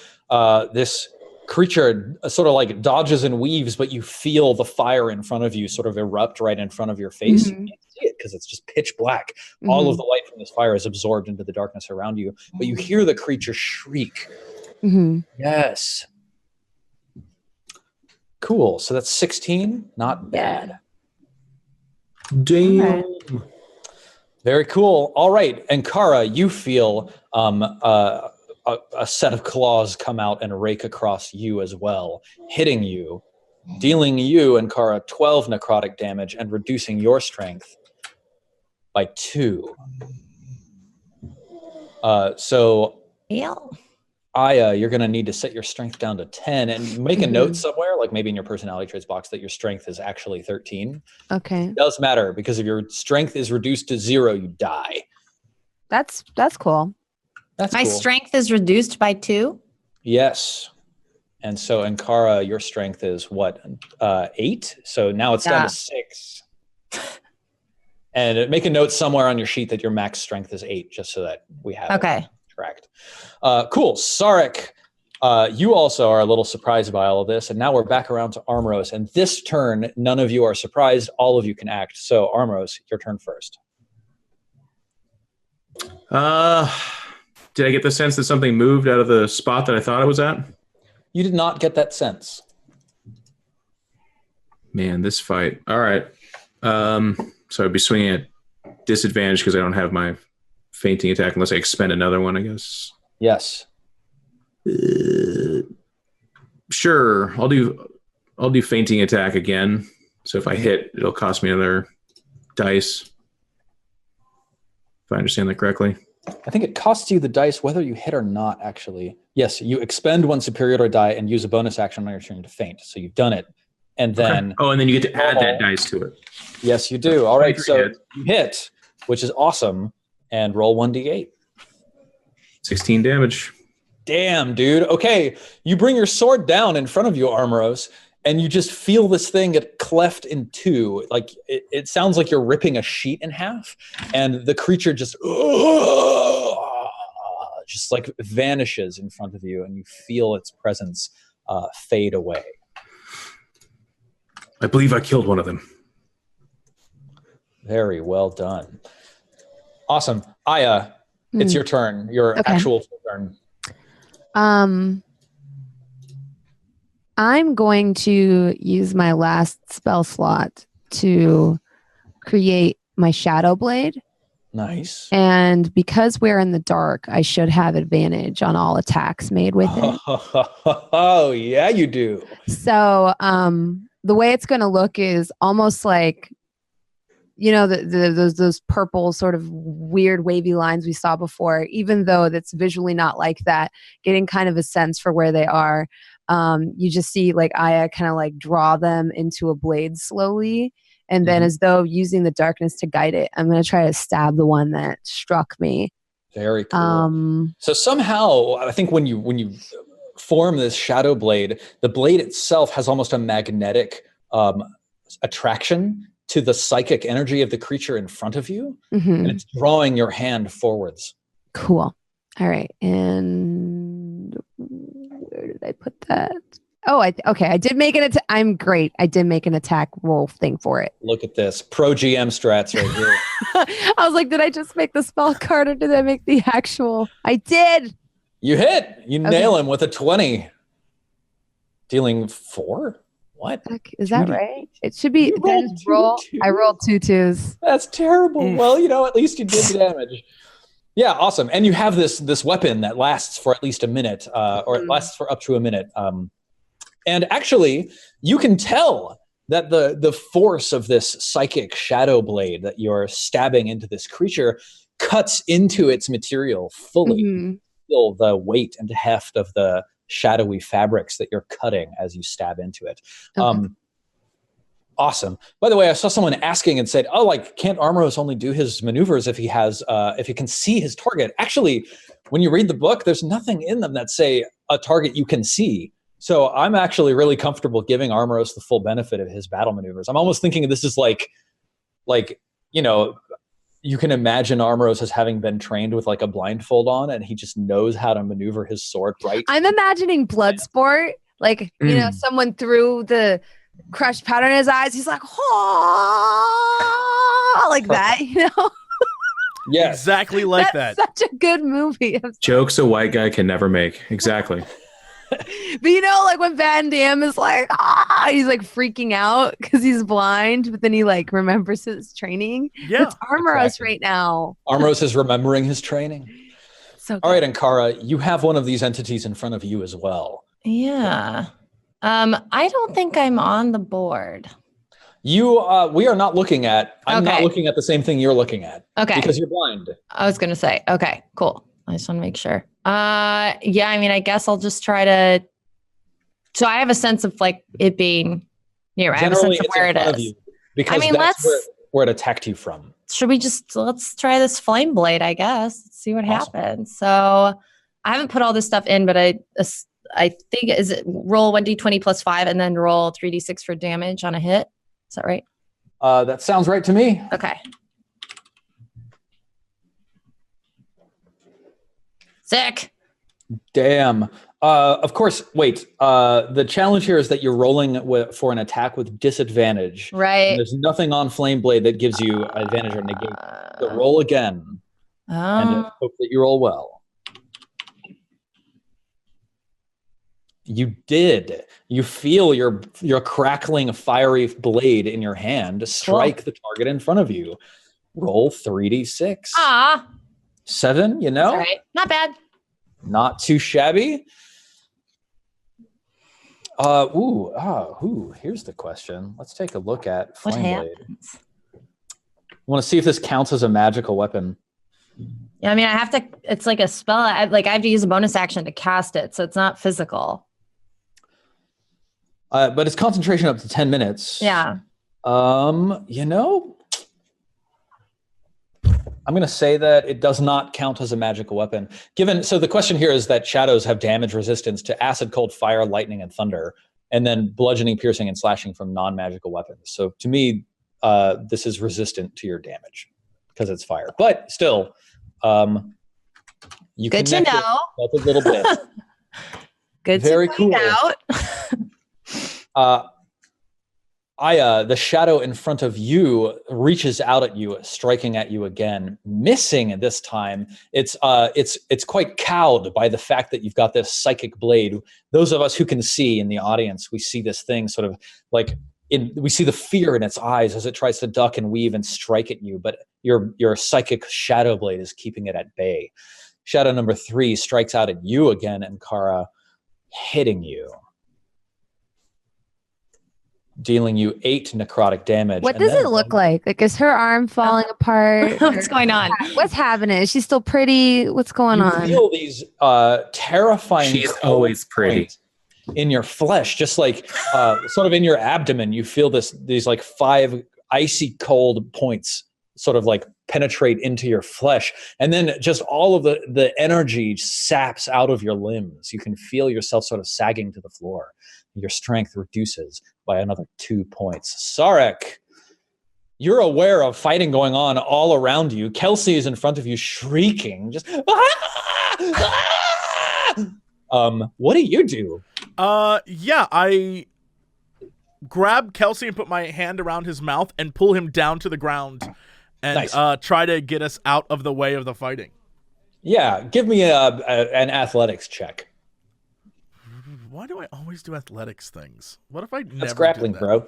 this creature sort of like dodges and weaves, but you feel the fire in front of you sort of erupt right in front of your face. You can't see it because it's just pitch black. All of the light from this fire is absorbed into the darkness around you, but you hear the creature shriek. Yes. Cool. So that's 16. Not bad. Damn. Okay. Very cool. All right. And Kara, you feel a set of claws come out and rake across you as well, hitting you, dealing you and Kara 12 necrotic damage and reducing your strength by 2. So Aya, you're going to need to set your strength down to 10 and make a note somewhere, like maybe in your personality traits box, that your strength is actually 13. Okay. It does matter because if your strength is reduced to 0, you die. That's cool. That's My cool. strength is reduced by 2. Yes. And so, Ankara, your strength is what? 8? So now it's down to 6. And make a note somewhere on your sheet that your max strength is 8, just so that we have it tracked. Cool. Sarek, you also are a little surprised by all of this. And now we're back around to Armros. And this turn, none of you are surprised. All of you can act. So, Armros, your turn first. Did I get the sense that something moved out of the spot that I thought it was at? You did not get that sense. Man, this fight. All right. So I'd be swinging at disadvantage because I don't have my fainting attack unless I expend another one, I guess. Yes. Sure. I'll do fainting attack again. So if I hit, it'll cost me another dice. If I understand that correctly. I think it costs you the dice whether you hit or not, actually. Yes, you expend 1 superior to a die and use a bonus action on your turn to faint. So you've done it. And then... Okay. Oh, and then you get to add that dice to it. Yes, you do. All right, so you hit, which is awesome, and roll 1d8. 16 damage. Damn, dude. Okay, you bring your sword down in front of you, Armoros, and you just feel this thing get cleft in 2. Like, it sounds like you're ripping a sheet in half, and the creature just like vanishes in front of you, and you feel its presence fade away. I believe I killed one of them. Very well done. Awesome. Aya, it's your turn. Your actual turn. I'm going to use my last spell slot to create my Shadow Blade. Nice. And because we're in the dark, I should have advantage on all attacks made with it. Oh, yeah, you do. So the way it's going to look is almost like, you know, those purple sort of weird wavy lines we saw before, even though that's visually not like that, getting kind of a sense for where they are. You just see like Aya kind of like draw them into a blade slowly. And then as though using the darkness to guide it, I'm going to try to stab the one that struck me. Very cool. So somehow, I think when you form this shadow blade, the blade itself has almost a magnetic attraction to the psychic energy of the creature in front of you. And it's drawing your hand forwards. Cool. All right. And where did I put that? Oh, okay. I did make I'm great. I did make an attack roll thing for it. Look at this. Pro GM strats right here. I was like, did I just make the spell card or did I make the actual? I did. You hit. You nail him with a 20. Dealing 4? What? Is that right? It should be. I rolled 2 2s. That's terrible. Well, at least you did the damage. Yeah, awesome. And you have this weapon that lasts for at least a minute, or it lasts for up to a minute. And actually, you can tell that the force of this psychic shadow blade that you're stabbing into this creature cuts into its material fully. Feel the weight and heft of the shadowy fabrics that you're cutting as you stab into it. Awesome. By the way, I saw someone asking and said, "Oh, like can't Armoros only do his maneuvers if he can see his target?" Actually, when you read the book, there's nothing in them that say a target you can see. So I'm actually really comfortable giving Armoros the full benefit of his battle maneuvers. I'm almost thinking of this as like You can imagine Armoros as having been trained with like a blindfold on, and he just knows how to maneuver his sword right. I'm imagining Bloodsport, like, you know, someone threw the crushed powder in his eyes. He's like, oh, like that, you know? Yes. Exactly like That's that. such a good movie. Jokes a white guy can never make. Exactly. But you know, like when Van Damme is like, he's like freaking out because he's blind, but then he like remembers his training. Yeah. It's Armoros Exactly. right now. Armoros is remembering his training. So good. All right, Ankara, you have one of these entities in front of you as well. Yeah. I don't think I'm on the board. We are not looking at. I'm not Okay. looking at the same thing you're looking at. Okay. Because you're blind. I was gonna say, okay, cool. I just want to make sure. Yeah, I mean, I guess I'll just try to. So I have a sense of like it being near. I have a Generally, sense of it's where in it front of is. you because I mean, that's let's- where it attacked you from. Should we let's try this flame blade? I guess. Let's see what Awesome. happens. So I haven't put all this stuff in, but I think is it roll 1d20 plus 5 and then roll 3d6 for damage on a hit. Is that right? That sounds right to me. Okay. Sick. Damn. Of course. Wait. The challenge here is that you're rolling for an attack with disadvantage. And Right. there's nothing on Flame Blade that gives you advantage or negate. So roll again and hope that you roll well. You did. You feel your crackling fiery blade in your hand strike the target in front of you. Roll 3d6. 7, you know? All right. Not bad. Not too shabby. Here's the question. Let's take a look at What Flame Blade. happens? I want to see if this counts as a magical weapon. Yeah, I mean, I have to. It's like a spell. I have to use a bonus action to cast it, so it's not physical. But it's concentration up to 10 minutes. Yeah. You know, I'm going to say that it does not count as a magical weapon. So the question here is that shadows have damage resistance to acid, cold, fire, lightning, and thunder, and then bludgeoning, piercing, and slashing from non-magical weapons. So to me, this is resistant to your damage because it's fire. But still, you Good to connect know. it a little bit. Good Very to point cool. out. The shadow in front of you reaches out at you, striking at you again, missing this time. It's quite cowed by the fact that you've got this psychic blade. Those of us who can see in the audience, we see this thing sort of like we see the fear in its eyes as it tries to duck and weave and strike at you. But your psychic shadow blade is keeping it at bay. Shadow number 3 strikes out at you again, Ankara, hitting you, dealing you 8 necrotic damage. What And does then it look like? Like, is her arm falling apart? What's going on? What's happening? Is she still pretty? What's going you on? feel these terrifying She's cold always pretty. points in your flesh, just like sort of in your abdomen. You feel these like 5 icy cold points sort of like penetrate into your flesh, and then just all of the energy saps out of your limbs. You can feel yourself sort of sagging to the floor. Your strength reduces by another 2 points. Sarek, you're aware of fighting going on all around you. Kelsey is in front of you shrieking, just what do you do? Yeah, I grab Kelsey and put my hand around his mouth and pull him down to the ground and Nice. Try to get us out of the way of the fighting. Yeah, give me an athletics check. Why do I always do athletics things? What if I never That's grappling, did that? bro.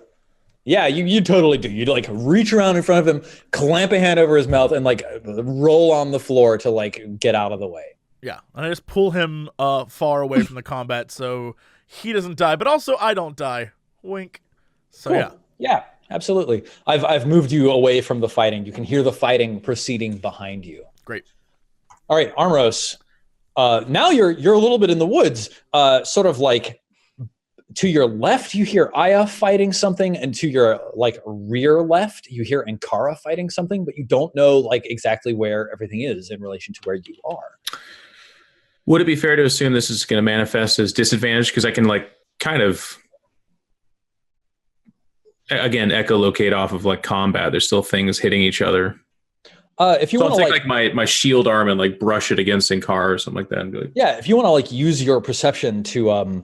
Yeah, you totally do. You'd like reach around in front of him, clamp a hand over his mouth, and like roll on the floor to like get out of the way. Yeah, and I just pull him far away from the combat so he doesn't die, but also I don't die. Wink. So Cool. Yeah, absolutely. I've moved you away from the fighting. You can hear the fighting proceeding behind you. Great. All right, Armros. Now you're a little bit in the woods, sort of like to your left, you hear Aya fighting something, and to your like rear left, you hear Ankara fighting something, but you don't know like exactly where everything is in relation to where you are. Would it be fair to assume this is going to manifest as disadvantage? Because I can like kind of, again, echolocate off of like combat. There's still things hitting each other. If you So want I'll to take like my shield arm and like brush it against Inkar or something like that. And be like, yeah, if you want to like use your perception to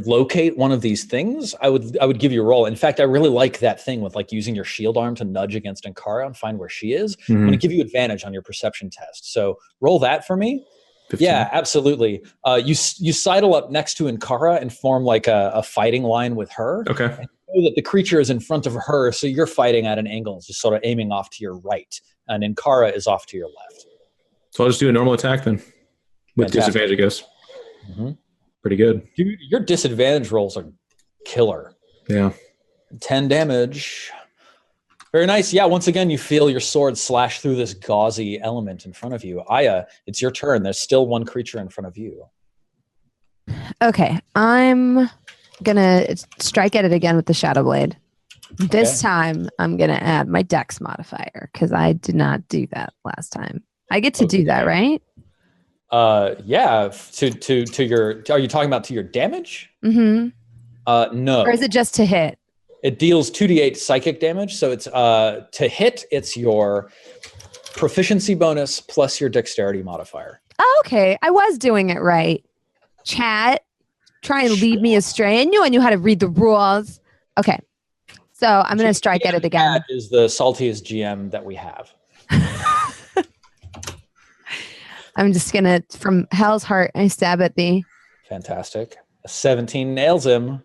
locate one of these things, I would give you a roll. In fact, I really like that thing with like using your shield arm to nudge against Ankara and find where she is. I'm going to give you advantage on your perception test. So roll that for me. 15. Yeah, absolutely. You sidle up next to Ankara and form like a fighting line with her. Okay. And you know that the creature is in front of her, so you're fighting at an angle, just sort of aiming off to your right, and Ankara is off to your left. So I'll just do a normal attack then, with Fantastic. disadvantage, I guess. Mm-hmm. Pretty good. Dude, your disadvantage rolls are killer. Yeah. 10 damage. Very nice. Yeah, once again, you feel your sword slash through this gauzy element in front of you. Aya, it's your turn. There's still one creature in front of you. Okay, I'm gonna strike at it again with the Shadow Blade. This time, I'm gonna add my Dex modifier because I did not do that last time. I get to do that, right? Yeah. To your. Are you talking about to your damage? Mm-hmm. No. Or is it just to hit? It deals 2d8 psychic damage. So it's to hit. It's your proficiency bonus plus your dexterity modifier. Oh, okay, I was doing it right. Chat, try and lead me astray. I knew how to read the rules. Okay, so I'm gonna strike at it again. That is the saltiest GM that we have. I'm just gonna, from Hell's Heart, I stab at thee. Fantastic. A 17 nails him.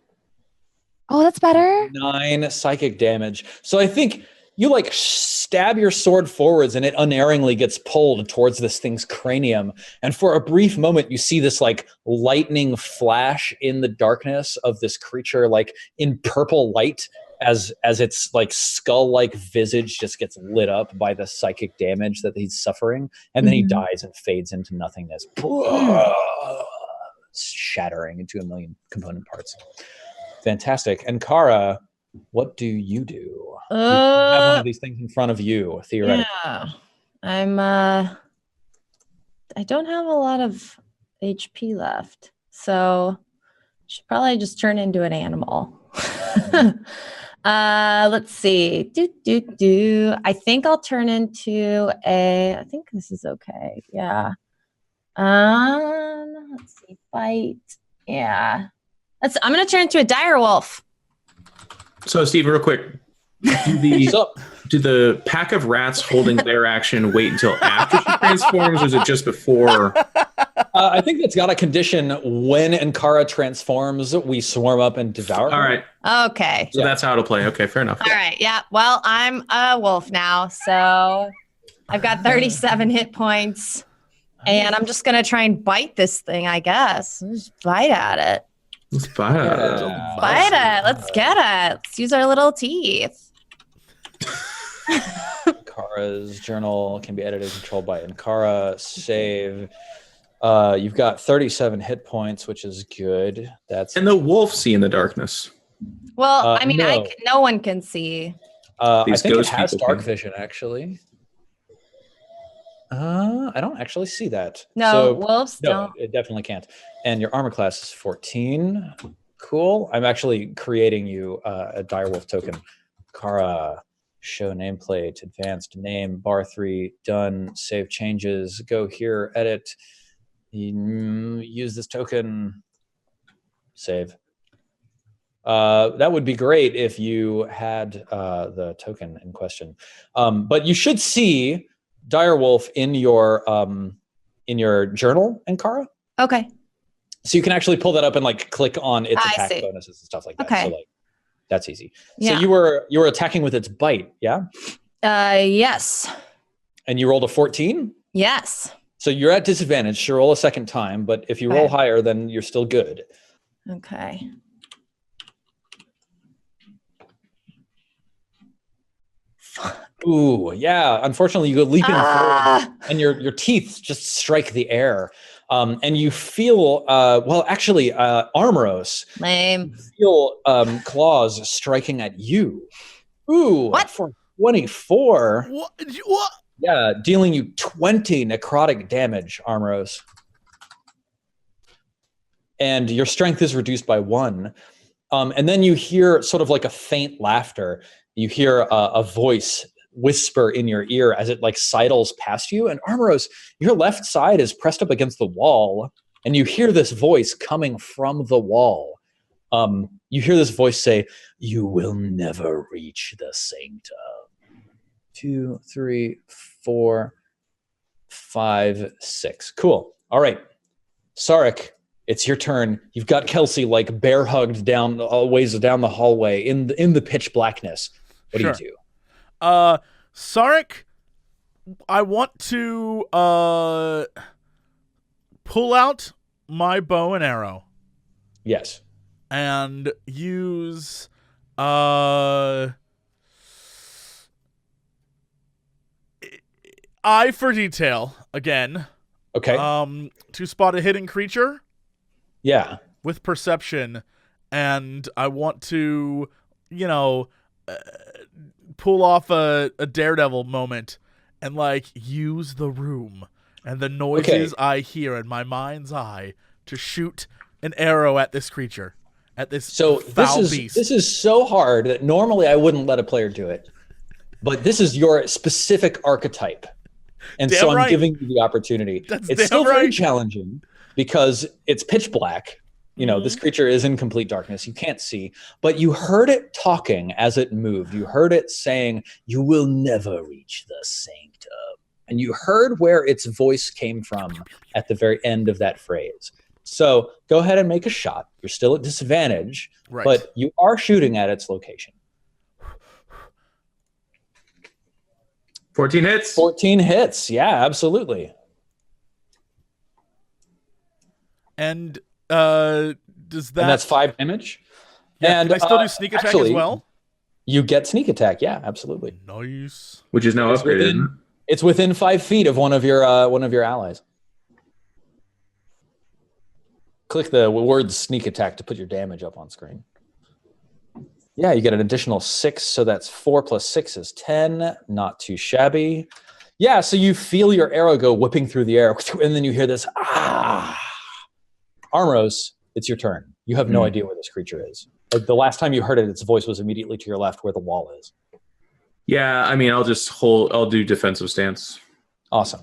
Oh, that's better. 9 psychic damage. So I think you like stab your sword forwards and it unerringly gets pulled towards this thing's cranium. And for a brief moment, you see this like lightning flash in the darkness of this creature, like in purple light, as its like skull-like visage just gets lit up by the psychic damage that he's suffering. And then he dies and fades into nothingness, shattering into a million component parts. Fantastic. And Kara, what do you do? You have one of these things in front of you, theoretically. Yeah. I don't have a lot of HP left, so should probably just turn into an animal. Let's see. I think I'll turn into I think this is okay. Yeah. Let's see. Fight. Yeah. I'm gonna turn into a dire wolf. So, Steve, real quick, do the pack of rats holding their action wait until after she transforms, or is it just before? I think it's got a condition when Ankara transforms, we swarm up and devour her. All right. Okay. So that's how it'll play. Okay, fair enough. All right. Yeah. Well, I'm a wolf now, so I've got 37 hit points, and I'm just gonna try and bite this thing. I guess just bite at it. Let's buy it. Bite it. Let's get it. Let's use our little teeth. Ankara's journal can be edited and controlled by Ankara. Save. You've got 37 hit points, which is good. That's And the wolf see in the darkness. Well, I mean, no. no one can see. I These think it ghost has people dark can. vision, actually. I don't actually see that. No, So, wolves no, don't. it definitely can't. And your armor class is 14. Cool. I'm actually creating you a direwolf token. Kara, show nameplate, advanced name, bar 3, done, save changes, go here, edit, use this token, save. That would be great if you had the token in question. But you should see direwolf in your journal, Ankara. Okay. So you can actually pull that up and like click on its I attack see. bonuses and stuff like that. Okay. So like that's easy. Yeah. So you were attacking with its bite, yeah? Yes. And you rolled a 14? Yes. So you're at disadvantage. Sure, roll a second time, but if you roll Okay. higher, then you're still good. Okay. Ooh, yeah. Unfortunately, you go leaping forward, Ah! and your teeth just strike the air. And you feel, Armoros, Lame. feel claws striking at you. Ooh, What? For 24. What? Yeah, dealing you 20 necrotic damage, Armoros. And your strength is reduced by 1. And then you hear sort of like a faint laughter. You hear a voice whisper in your ear as it like sidles past you. And Armoros, your left side is pressed up against the wall, and you hear this voice coming from the wall. You hear this voice say, "You will never reach the sanctum." 2, 3, 4, 5, 6. Cool. All right. Sarek, it's your turn. You've got Kelsey like bear hugged down ways down the hallway in the pitch blackness. What do you do? Sarek, I want to pull out my bow and arrow. Yes. And use eye for detail again. Okay. To spot a hidden creature. Yeah. With perception, and I want to, pull off a daredevil moment and like use the room and the noises I hear in my mind's eye to shoot an arrow at this creature, at this foul beast. This is so hard that normally I wouldn't let a player do it, but this is your specific archetype. And damn so I'm right. giving you the opportunity. It's still very challenging because it's pitch black. This creature is in complete darkness. You can't see, but you heard it talking as it moved. You heard it saying, "You will never reach the sanctum." And you heard where its voice came from at the very end of that phrase. So go ahead and make a shot. You're still at disadvantage, but you are shooting at its location. 14 hits. 14 hits. Yeah, absolutely. And does that? And that's 5 damage. Yeah, and can I still do sneak attack as well? You get sneak attack. Yeah, absolutely. Nice. Which is now upgraded. It's within 5 feet of one of your allies. Click the word sneak attack to put your damage up on screen. Yeah, you get an additional 6, so that's 4 plus 6 is 10. Not too shabby. Yeah, so you feel your arrow go whipping through the air, and then you hear this, ah. Armros, it's your turn. You have no idea where this creature is. The last time you heard it, its voice was immediately to your left where the wall is. Yeah, I mean, I'll do defensive stance. Awesome.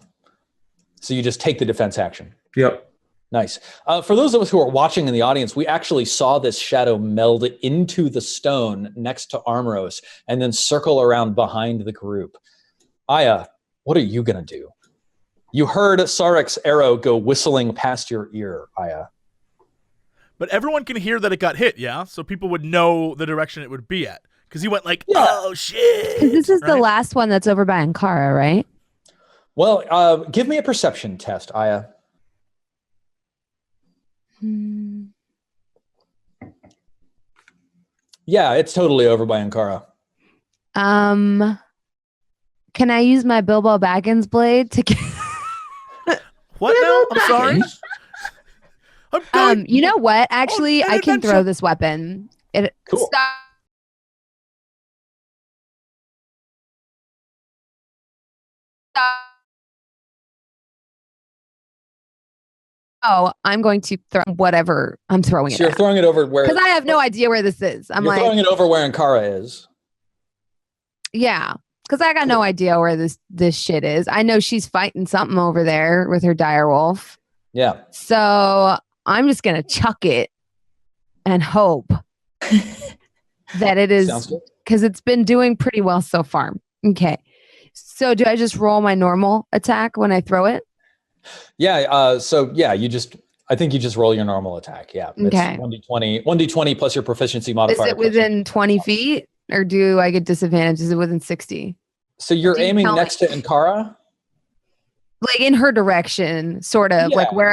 So you just take the defense action. Yep. Nice. For those of us who are watching in the audience, we actually saw this shadow meld into the stone next to Armros and then circle around behind the group. Aya, what are you going to do? You heard Sarek's arrow go whistling past your ear, Aya. But everyone can hear that it got hit, yeah? So people would know the direction it would be at. Because he went like, oh, shit. This is the last one that's over by Ankara, right? Well, give me a perception test, Aya. Yeah, it's totally over by Ankara. Can I use my Bilbo Baggins blade to get... What now? I'm sorry. You know what? Actually, I can throw this weapon. Cool. Oh, I'm going to throw whatever I'm throwing it. So you're throwing it over where? Because I have no idea where this is. You're throwing it over where Ankara is. Yeah, because I got no idea where this shit is. I know she's fighting something over there with her direwolf. Yeah. So I'm just gonna chuck it and hope that it is, because it's been doing pretty well so far. Okay. So do I just roll my normal attack when I throw it? Yeah. I think you just roll your normal attack. Yeah. Okay. It's 1d20 plus your proficiency modifier. Is it within 20 feet or do I get disadvantage? Is it within 60? So you're aiming next to Ankara? Like in her direction, sort of like where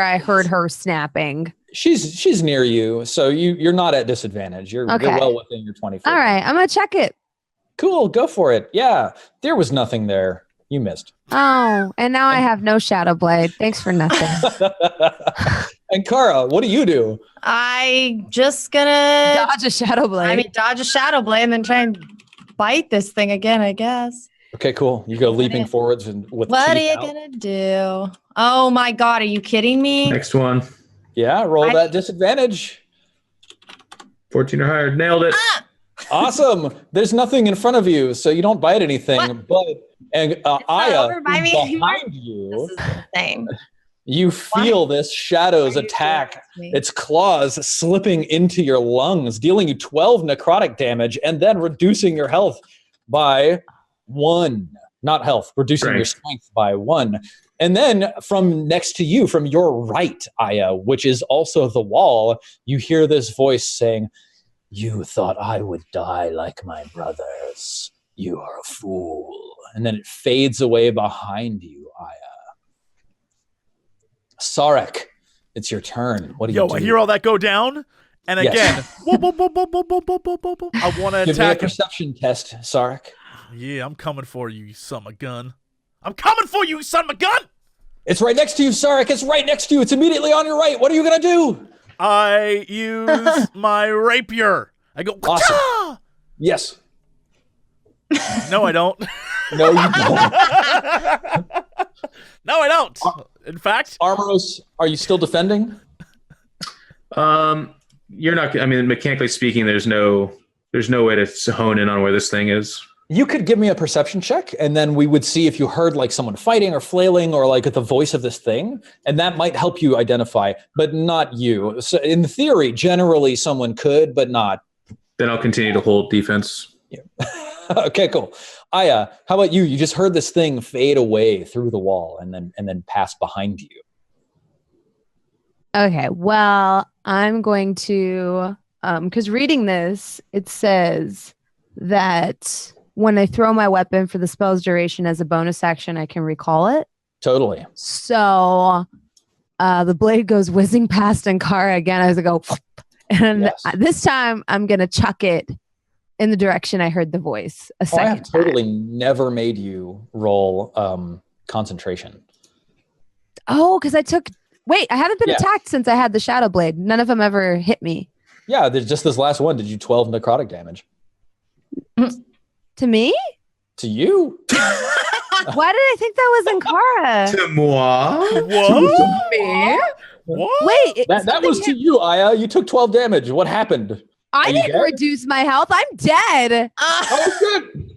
I heard her snapping. She's near you, so you're not at disadvantage. You're well within your 20 feet. All right, I'm gonna check it. Cool, go for it. Yeah, there was nothing there. You missed. Oh, and now I have no shadow blade. Thanks for nothing. Ankara, what do you do? I just gonna dodge a shadow blade. Dodge a shadow blade and then try and bite this thing again, I guess. Okay, cool. You go leaping forwards and with what are you gonna do? Oh my god, are you kidding me? Next one. Yeah, roll that disadvantage. 14 or higher. Nailed it. Awesome. There's nothing in front of you, so you don't bite anything. What? But Aya, over by me anymore? behind you, This is insane. you feel this shadow's Why are you attack. doing this to me? Its claws slipping into your lungs, dealing you 12 necrotic damage, and then reducing your health by 1. Not health, reducing your strength by 1. And then from next to you, from your right, Aya, which is also the wall, you hear this voice saying, "You thought I would die like my brothers. You are a fool." And then it fades away behind you, Aya. Sarek, it's your turn. What do you do? I hear all that go down, and again, whoop, whoop, whoop, whoop, whoop, whoop, whoop, whoop, whoop. I want to Give me a attack him. perception test, Sarek. Yeah, I'm coming for you, you son of a gun. I'm coming for you, you son of a gun! It's right next to you, Sarek. It's right next to you. It's immediately on your right. What are you going to do? I use my rapier. I go, Awesome. "Ka-cha!" Yes. No, I don't. No, you don't. No, I don't. In fact, Armoros, are you still defending? You're not. I mean, mechanically speaking, there's no way to hone in on where this thing is. You could give me a perception check, and then we would see if you heard like someone fighting or flailing or like the voice of this thing, and that might help you identify, but not you. So in theory, generally someone could, but not. Then I'll continue to hold defense. Yeah. Okay, cool. Aya, how about you? You just heard this thing fade away through the wall and then pass behind you. Okay, well, I'm going to, because reading this, it says that when I throw my weapon for the spell's duration as a bonus action, I can recall it. Totally. So the blade goes whizzing past Ankara again as I go, and this time I'm going to chuck it in the direction I heard the voice a second I have totally never made you roll concentration. Oh, because I haven't been attacked since I had the Shadow Blade. None of them ever hit me. Yeah, there's just this last one. Did you 12 necrotic damage? To me? To you? Why did I think that was Ankara? To moi? what? Me? What? Wait, That was to you, Aya. You took 12 damage. What happened? I Are you didn't dead? reduce my health. I'm dead. Oh, good.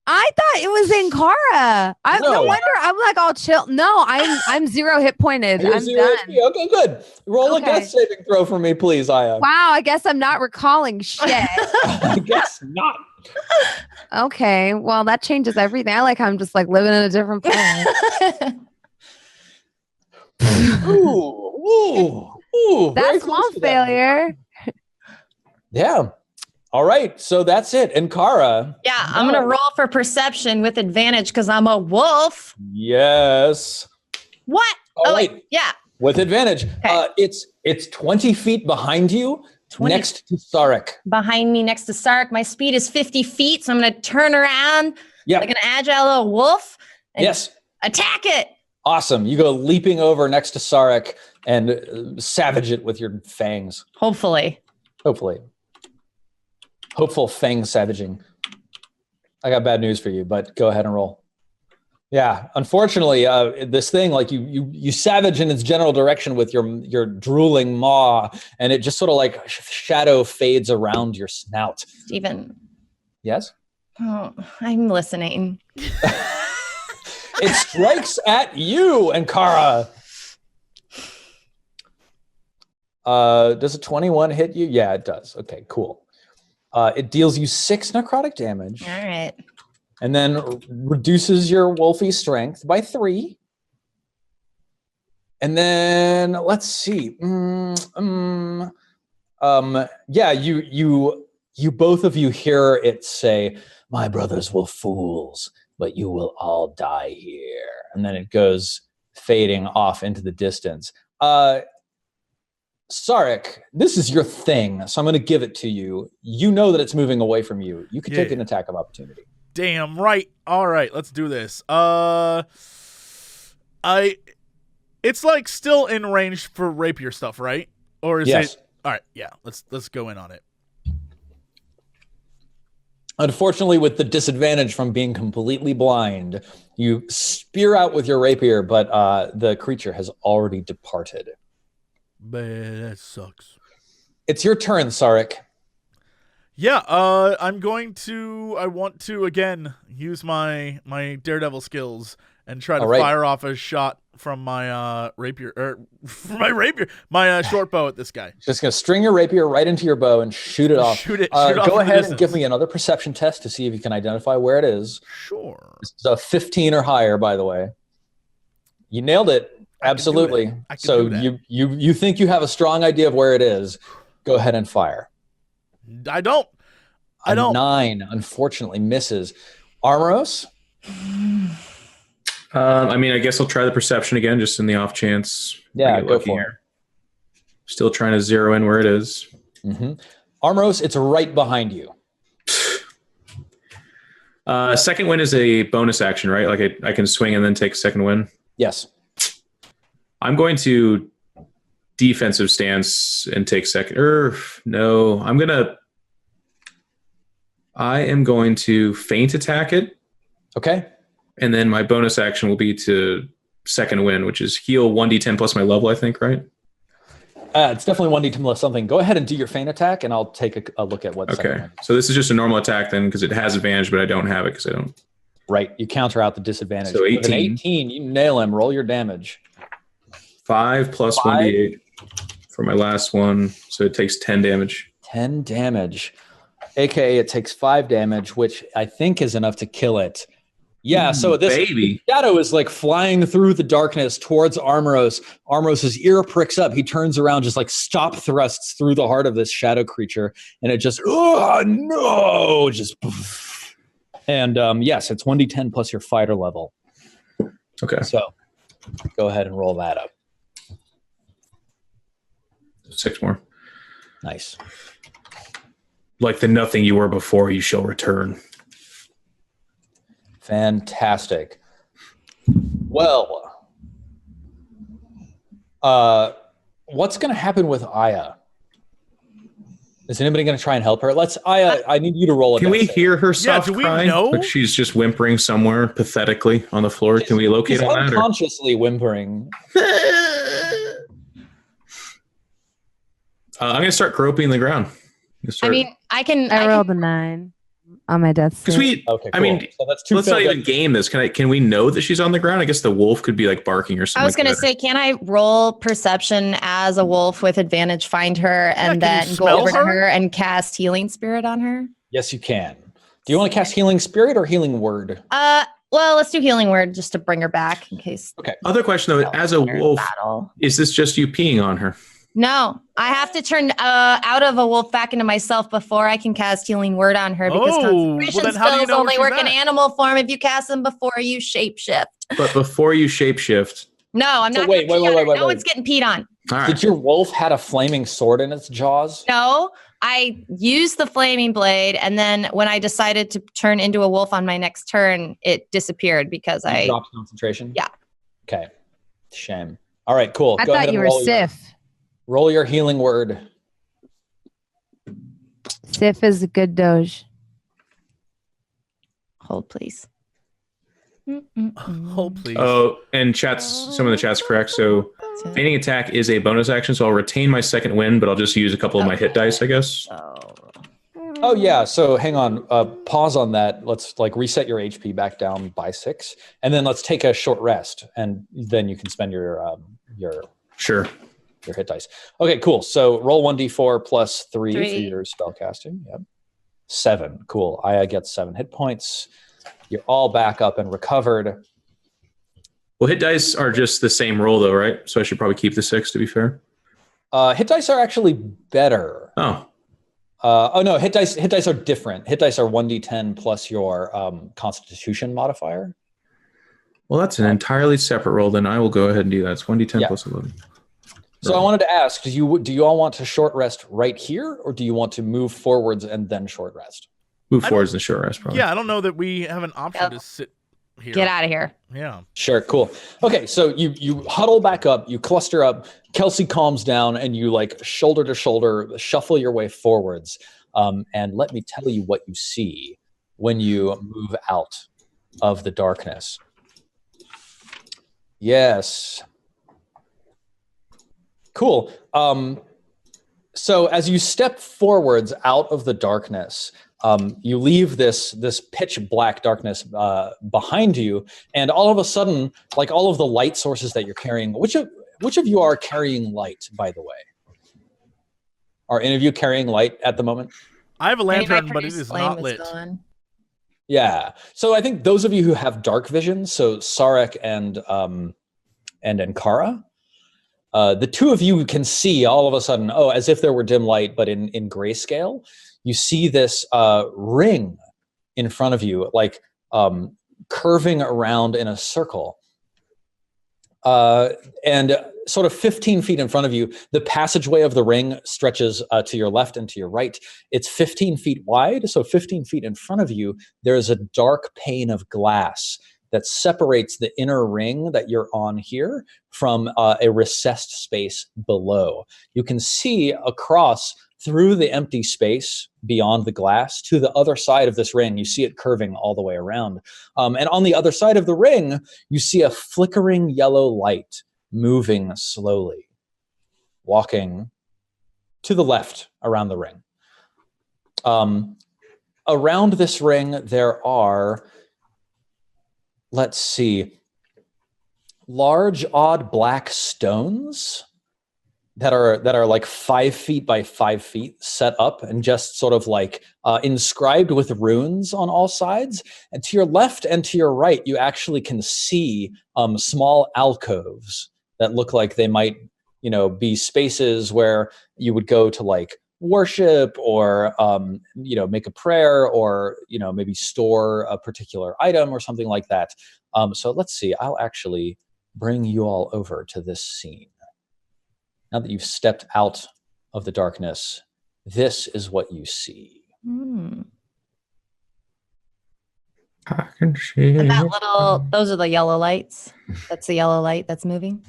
I thought it was Ankara. No No. wonder I'm like all chill. No, I'm 0 hit pointed. You're I'm 0 done. HP. Okay, good. Roll a death saving throw for me, please, Aya. Wow, I guess I'm not recalling shit. I guess not. Okay, well that changes everything. I like how I'm just like living in a different planet. Ooh. very That's close one to that. failure. Yeah. All right. So that's it. Ankara. Yeah, I'm gonna roll for perception with advantage because I'm a wolf. Yes. What? Oh, wait. Yeah. With advantage. Okay. It's 20 feet behind you, 20 next to Sarek. Behind me, next to Sark. My speed is 50 feet, so I'm gonna turn around like an agile little wolf and attack it. Awesome. You go leaping over next to Sarek and savage it with your fangs. Hopefully. Hopeful fang savaging. I got bad news for you, but go ahead and roll. Yeah, unfortunately, this thing, like you savage in its general direction with your drooling maw, and it just sort of like shadow fades around your snout. Steven. Yes? Oh, I'm listening. It strikes at you, Ankara. Does a 21 hit you? Yeah, it does. Okay, cool. It deals you 6 necrotic damage. All right. And then reduces your wolfy strength by 3. And then let's see. Yeah, you both of you hear it say, "My brothers were fools, but you will all die here." And then it goes fading off into the distance. Sarek, this is your thing, so I'm going to give it to you. You know that it's moving away from you. You can take an attack of opportunity. Damn right. All right, let's do this. It's like still in range for rapier stuff, right? Or is it? All right, yeah. Let's go in on it. Unfortunately, with the disadvantage from being completely blind, you spear out with your rapier, but the creature has already departed. But that sucks. It's your turn, Sarek. Yeah, I want to again use my daredevil skills and try to fire off a shot from my my short bow at this guy. Just gonna string your rapier right into your bow and shoot it off. Shoot off go ahead distance. and give me another perception test to see if you can identify where it is. Sure. This is a 15 or higher, by the way. You nailed it. Absolutely. So you think you have a strong idea of where it is. Go ahead and fire. I don't. A 9, unfortunately, misses. Armoros? I mean, I guess I'll try the perception again, just in the off chance. Yeah, go for it. Still trying to zero in where it is. Mm-hmm. Armoros, it's right behind you. Second win is a bonus action, right? Like I can swing and then take a second win? Yes. I'm going to defensive stance and take second. No, I am going to feint attack it. Okay. And then my bonus action will be to second win, which is heal 1d10 plus my level, I think, right? It's definitely 1d10 plus something. Go ahead and do your feint attack, and I'll take a look at what's okay. So this is just a normal attack then, because it has advantage, but I don't have it because I don't. Right. You counter out the disadvantage. So 18. With an 18, you nail him. Roll your damage. 5 plus 1d8 for my last one. So it takes 10 damage. 10 damage. AKA it takes 5 damage, which I think is enough to kill it. Yeah, so this shadow is like flying through the darkness towards Armoros. Armoros' ear pricks up. He turns around, just like stop thrusts through the heart of this shadow creature. And it just, oh no, just poof. And yes, it's 1d10 plus your fighter level. Okay. So go ahead and roll that up. 6 more. Nice. Like the nothing you were before, you shall return. Fantastic. Well, what's going to happen with Aya? Is anybody going to try and help her? Aya, I need you to roll a Can we hear her Yeah, soft do we cry? know? Like she's just whimpering somewhere pathetically on the floor. Can we locate on that? Unconsciously whimpering. I'm going to start groping the ground. I mean, I rolled a 9 on my death. Because Okay, cool. I mean, so that's 2 let's not even game this. Can we know that she's on the ground? I guess the wolf could be like barking or something. I was going to say, can I roll perception as a wolf with advantage, find her, and then go over to her and cast healing spirit on her? Yes, you can. Do you want to cast healing spirit or healing word? Well, let's do healing word just to bring her back in case. Okay. Other question though, as a wolf, is this just you peeing on her? No, I have to turn out of a wolf back into myself before I can cast healing word on her because concentration spells only work in animal form if you cast them before you shapeshift. But before you shapeshift. No, I'm not. Wait. No one's getting peed on. All right. Did your wolf had a flaming sword in its jaws? No, I used the flaming blade, and then when I decided to turn into a wolf on my next turn, it disappeared because I dropped concentration. Yeah. Okay. Shame. All right. Cool. I thought you were Sif. Roll your healing word. Sif is a good doge. Hold, please. Hold, please. Oh, and some of the chat's correct. So feigning attack is a bonus action, so I'll retain my second win, but I'll just use a couple of my hit dice, I guess. Oh yeah. So hang on. Pause on that. Let's reset your HP back down by 6, and then let's take a short rest, and then you can spend your Sure. Your hit dice. Okay, cool. So roll 1d4 plus 3 for your spell casting. Yep. 7. Cool. Aya gets 7 hit points. You're all back up and recovered. Well, hit dice are just the same roll though, right? So I should probably keep the 6 to be fair. Hit dice are actually better. Oh. No, hit dice are different. Hit dice are 1d10 plus your constitution modifier. Well, that's an entirely separate roll. Then I will go ahead and do that. It's 1d10 plus 11. So I wanted to ask, do you all want to short rest right here, or do you want to move forwards and then short rest? Move forwards and short rest, probably. Yeah, I don't know that we have an option to sit here. Get out of here. Yeah. Sure, cool. Okay, so you huddle back up, you cluster up, Kelsey calms down, and you shoulder to shoulder shuffle your way forwards. And let me tell you what you see when you move out of the darkness. Yes. Cool. So as you step forwards out of the darkness, you leave this pitch black darkness behind you, and all of a sudden, like all of the light sources that you're carrying, which of you are carrying light, by the way? Are any of you carrying light at the moment? I have a Maybe my lantern, but it produce is flame not is lit. gone. Yeah. So I think those of you who have dark vision, so Sarek and Ankara, the two of you can see all of a sudden, as if there were dim light, but in grayscale, you see this ring in front of you, like curving around in a circle. And sort of 15 feet in front of you, the passageway of the ring stretches to your left and to your right. It's 15 feet wide, so 15 feet in front of you, there's a dark pane of glass that separates the inner ring that you're on here from a recessed space below. You can see across through the empty space beyond the glass to the other side of this ring. You see it curving all the way around. And on the other side of the ring, you see a flickering yellow light moving slowly, walking to the left around the ring. Around this ring, there are, let's see, large, odd black stones that are like 5 feet by 5 feet set up and just sort of like inscribed with runes on all sides. And to your left and to your right, you actually can see small alcoves that look like they might, be spaces where you would go to like worship or, make a prayer or, maybe store a particular item or something like that. So let's see, I'll actually bring you all over to this scene. Now that you've stepped out of the darkness, this is what you see. I can see. Those are the yellow lights. That's the yellow light that's moving.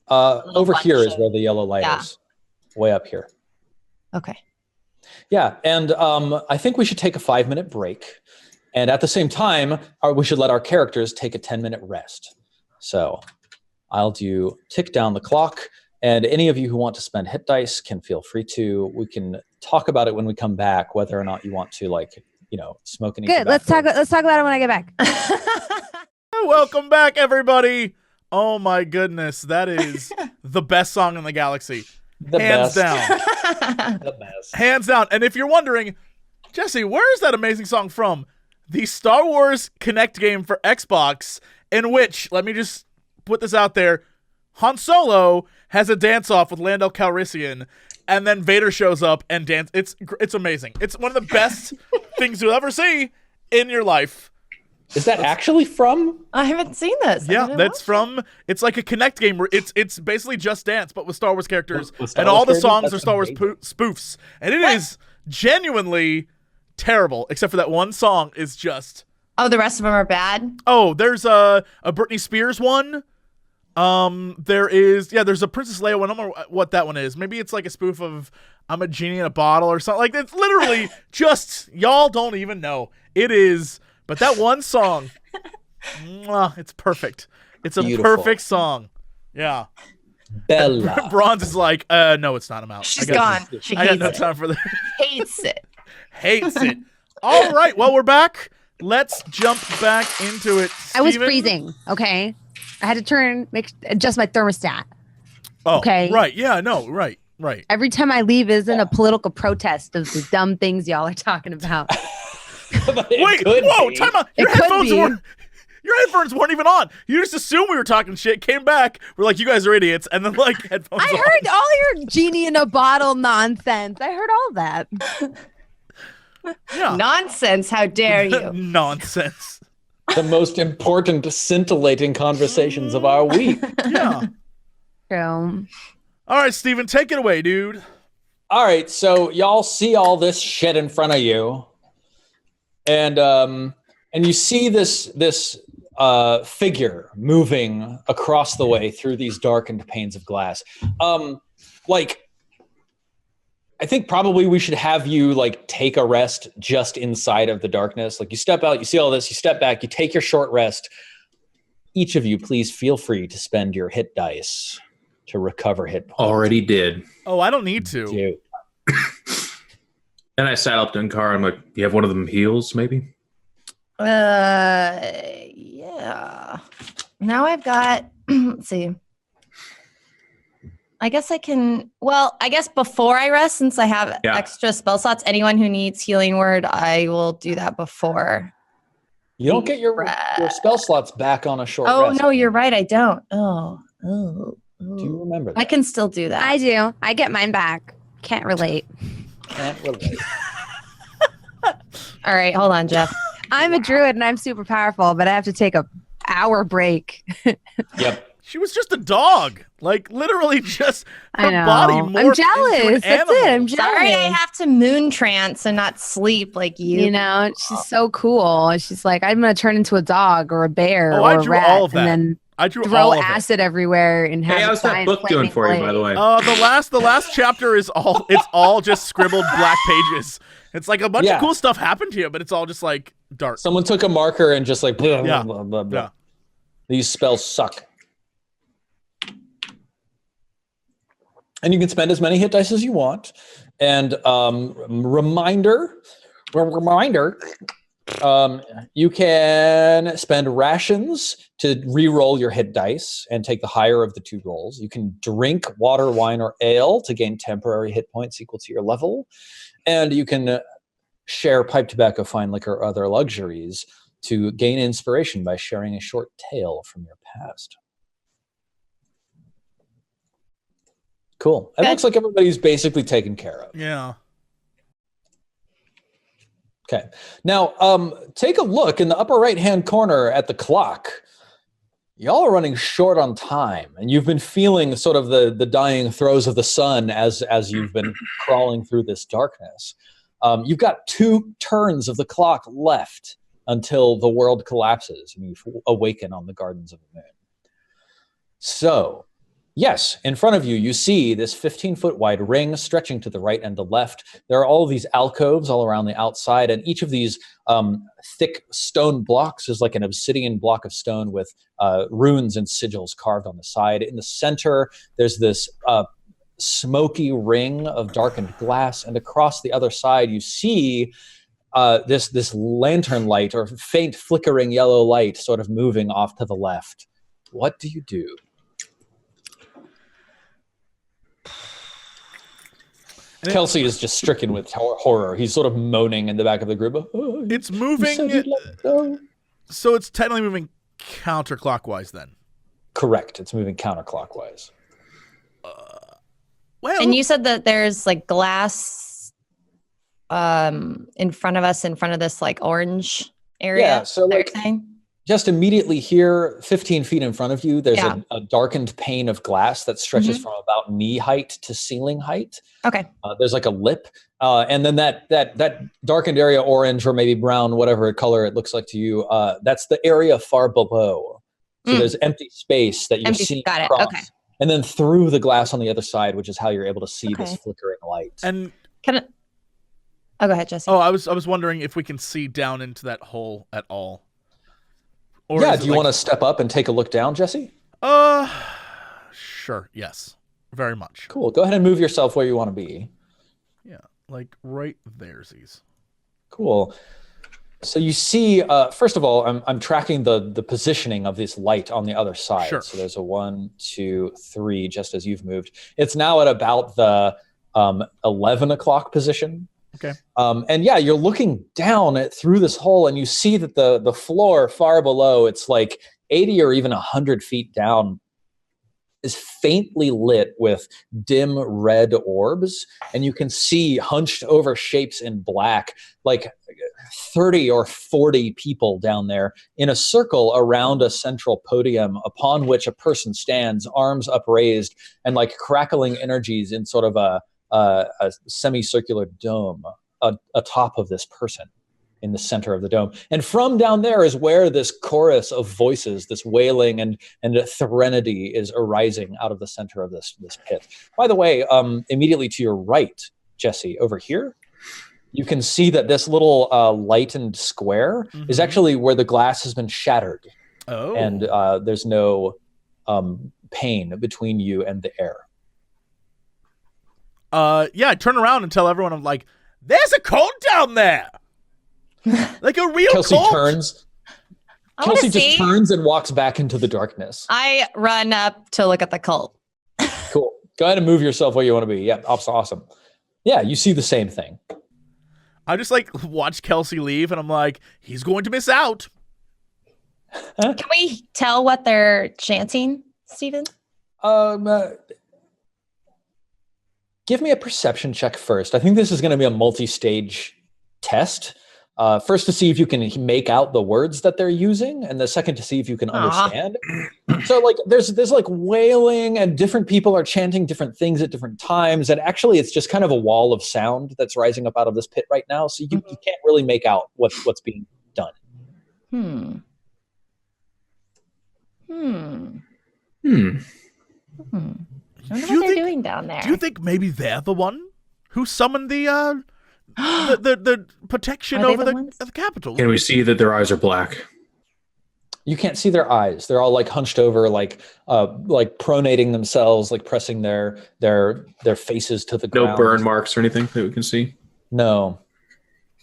Over here is where the yellow light is. Way up here. Okay. Yeah, and I think we should take a 5-minute break. And at the same time, we should let our characters take a 10-minute rest. So I'll tick down the clock. And any of you who want to spend hit dice can feel free to. We can talk about it when we come back, whether or not you want to, smoke any. Good. Let's talk about it when I get back. Welcome back, everybody. Oh my goodness, that is the best song in the galaxy. Hands down. The best. Hands down. And if you're wondering, Jesse, where is that amazing song from? The Star Wars Kinect game for Xbox, in which, let me just put this out there, Han Solo has a dance-off with Lando Calrissian, and then Vader shows up and dance. It's amazing. It's one of the best things you'll ever see in your life. Is that actually from? I haven't seen this. Yeah, that's from. It's like a Kinect game where it's basically Just Dance, but with Star Wars characters, and all the songs are Star Wars spoofs, and it is genuinely terrible, except for that one song is just. Oh, the rest of them are bad. Oh, there's a Britney Spears one. There's a Princess Leia one. I don't know what that one is. Maybe it's like a spoof of I'm a Genie in a Bottle or something. Like, it's literally just, y'all don't even know. It is, but that one song, it's perfect. It's a perfect song. Yeah. Bella. Bronze is like, no, it's not. I'm out. She's gone. She I got hates no it. time for that. Hates it. Hates it. All right. Well, we're back. Let's jump back into it. I was Steven? freezing. Okay. I had to adjust my thermostat. Oh, okay. Right. Yeah. No. Right. Every time I leave isn't a political protest of the dumb things y'all are talking about. Wait. Whoa. Time out. Your headphones weren't even on. You just assumed we were talking shit. Came back. We're like, you guys are idiots. And then headphones. I heard all your Genie in a Bottle nonsense. I heard all that. Yeah. Nonsense. How dare you? Nonsense. The most important, scintillating conversations of our week. Yeah. True. All right, Steven, take it away, dude. All right, so y'all see all this shit in front of you, and you see this figure moving across the way through these darkened panes of glass. I think probably we should have you take a rest just inside of the darkness. You step out, you see all this, you step back, you take your short rest. Each of you, please feel free to spend your hit dice to recover hit points. Already did. Oh, I don't need to. And I sat up to Ankara. I'm like, you have one of them heals, maybe? Yeah. Now I've got, let's see. I guess I can, well, I guess before I rest, since I have extra spell slots, anyone who needs healing word, I will do that before. You don't get your spell slots back on a short rest. Oh, no, you're right. I don't. Oh. Do you remember that? I can still do that. I do. I get mine back. Can't relate. Can't relate. All right, hold on, Jeff. I'm a druid and I'm super powerful, but I have to take a hour break. Yep. She was just a dog. Like, literally just her I know. body I'm morphed jealous. into an That's animal. it. I'm jealous. Sorry, I have to moon trance and not sleep like you. You know, she's so cool. She's like, I'm going to turn into a dog or a bear Oh, or I a drew rat all of that. and then I drew throw all of it. acid everywhere and have Hey, a how's that giant book doing flaming for you, by the blade. way? The last chapter is all just scribbled black pages. It's like a bunch of cool stuff happened to you, but it's all just like dark. Someone took a marker and just like blah, Yeah. blah, blah, blah. Yeah. These spells suck. And you can spend as many hit dice as you want. And reminder, you can spend rations to re-roll your hit dice and take the higher of the two rolls. You can drink water, wine, or ale to gain temporary hit points equal to your level. And you can share pipe tobacco, fine liquor, or other luxuries to gain inspiration by sharing a short tale from your past. Cool. It looks like everybody's basically taken care of. Yeah. Okay. Now, take a look in the upper right-hand corner at the clock. Y'all are running short on time, and you've been feeling sort of the dying throes of the sun as you've been crawling through this darkness. You've got 2 turns of the clock left until the world collapses and you awaken on the Gardens of the Moon. So, yes, in front of you, you see this 15-foot wide ring stretching to the right and the left. There are all these alcoves all around the outside, and each of these thick stone blocks is like an obsidian block of stone with runes and sigils carved on the side. In the center, there's this smoky ring of darkened glass, and across the other side, you see this lantern light or faint flickering yellow light sort of moving off to the left. What do you do? Kelsey is just stricken with horror. He's sort of moaning in the back of the group. Oh, It's moving. So it's technically moving counterclockwise then. Correct. It's moving counterclockwise. Well, And you said that there's like glass in front of us, in front of this like orange area. Yeah, so that like you're saying? just immediately here, 15 feet in front of you, there's Yeah. a darkened pane of glass that stretches from about knee height to ceiling height. Okay. There's like a lip, and then that darkened area, orange or maybe brown, whatever color it looks like to you, that's the area far below. So there's empty space that you're seeing Got it. across. Okay. And then through the glass on the other side, which is how you're able to see this flickering light. and Can I? Oh, go ahead, Jesse. I was wondering if we can see down into that hole at all. Or Yeah, is do it you like- want to step up and take a look down, Jesse? Sure. Yes. Very much. Cool. Go ahead and move yourself where you want to be. Yeah. Like right there, Z's. Cool. So you see, first of all, I'm tracking the positioning of this light on the other side. Sure. So there's a 1, 2, 3, just as you've moved. It's now at about the 11 o'clock position. Okay. And yeah, you're looking down through this hole, and you see that the floor far below, it's like 80 or even 100 feet down, is faintly lit with dim red orbs, and you can see hunched over shapes in black, like 30 or 40 people down there in a circle around a central podium upon which a person stands, arms upraised, and like crackling energies in sort of a semicircular dome atop of this person in the center of the dome. And from down there is where this chorus of voices, this wailing and threnody is arising out of the center of this pit. By the way, immediately to your right, Jesse, over here, you can see that this little lightened square is actually where the glass has been shattered. Oh. And there's no pane between you and the air. I turn around and tell everyone, I'm like, there's a cult down there. Like a real Kelsey cult. turns. I wanna Kelsey just see. turns and walks back into the darkness. I run up to look at the cult. Cool. Go ahead and move yourself where you want to be. Yeah, that's awesome. Yeah, you see the same thing. I just like watch Kelsey leave, and I'm like, he's going to miss out. Can we tell what they're chanting, Steven? Give me a perception check first. I think this is going to be a multi-stage test. First to see if you can make out the words that they're using, and the second to see if you can understand. So like there's like wailing, and different people are chanting different things at different times, and actually it's just kind of a wall of sound that's rising up out of this pit right now, so you can't really make out what's being done. I wonder what they're doing down there. Do you think maybe they're the one who summoned the protection Are they over the the ones? capital? Can we see that their eyes are black? You can't see their eyes. They're all like hunched over, like pronating themselves, like pressing their faces to the ground. No burn marks or anything that we can see? No.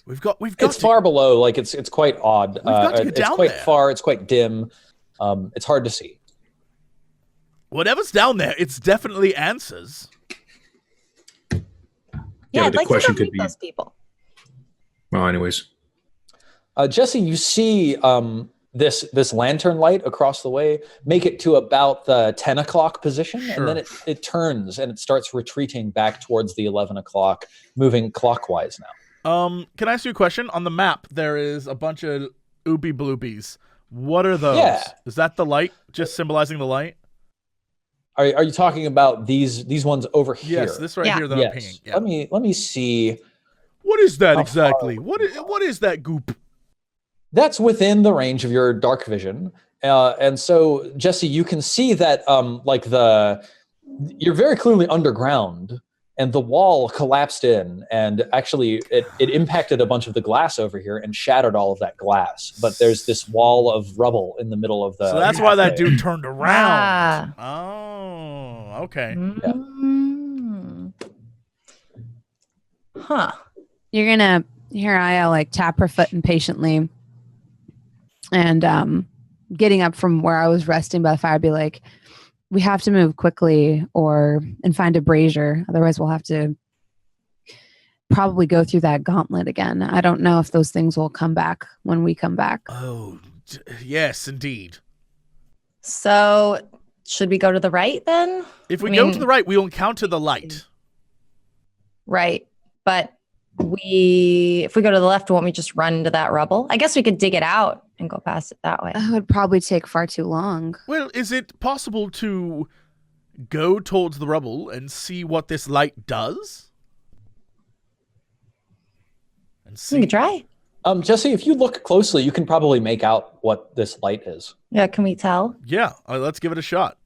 We've got. It's far below. Like it's quite odd. We've got to get it's down quite there. far. It's quite dim. It's hard to see. Whatever's down there, it's definitely answers. Yeah, but I'd the like to question go could meet be- those people. Well, anyways. Jesse, you see this lantern light across the way make it to about the 10 o'clock position, and then it turns and it starts retreating back towards the 11 o'clock, moving clockwise now. Can I ask you a question? On the map, there is a bunch of oopy bloopies. What are those? Yeah. Is that the light, just symbolizing the light? Are you talking about these ones over here? Yes, this right Yeah. here that I'm pinging. Yeah. Let me see. What is that How exactly? far- What is that goop? That's within the range of your dark vision. And so, Jesse, you can see that you're very clearly underground, and the wall collapsed in, and actually it impacted a bunch of the glass over here and shattered all of that glass. But there's this wall of rubble in the middle of the... So that's why that pathway. dude turned around. Ah. Oh, okay. Mm. Huh. You're gonna hear Aya like tap her foot impatiently, and getting up from where I was resting by the fire, be like, "We have to move quickly, and find a brazier. Otherwise, we'll have to probably go through that gauntlet again. I don't know if those things will come back when we come back." Oh, yes, indeed. So, should we go to the right then? If we I go mean- to the right, we'll encounter the light. Right. But if we go to the left, won't we just run into that rubble? I guess we could dig it out and go past it that way. That would probably take far too long. Well, is it possible to go towards the rubble and see what this light does? And We see. could try. Jesse, if you look closely, you can probably make out what this light is. Yeah, can we tell? Yeah, let's give it a shot.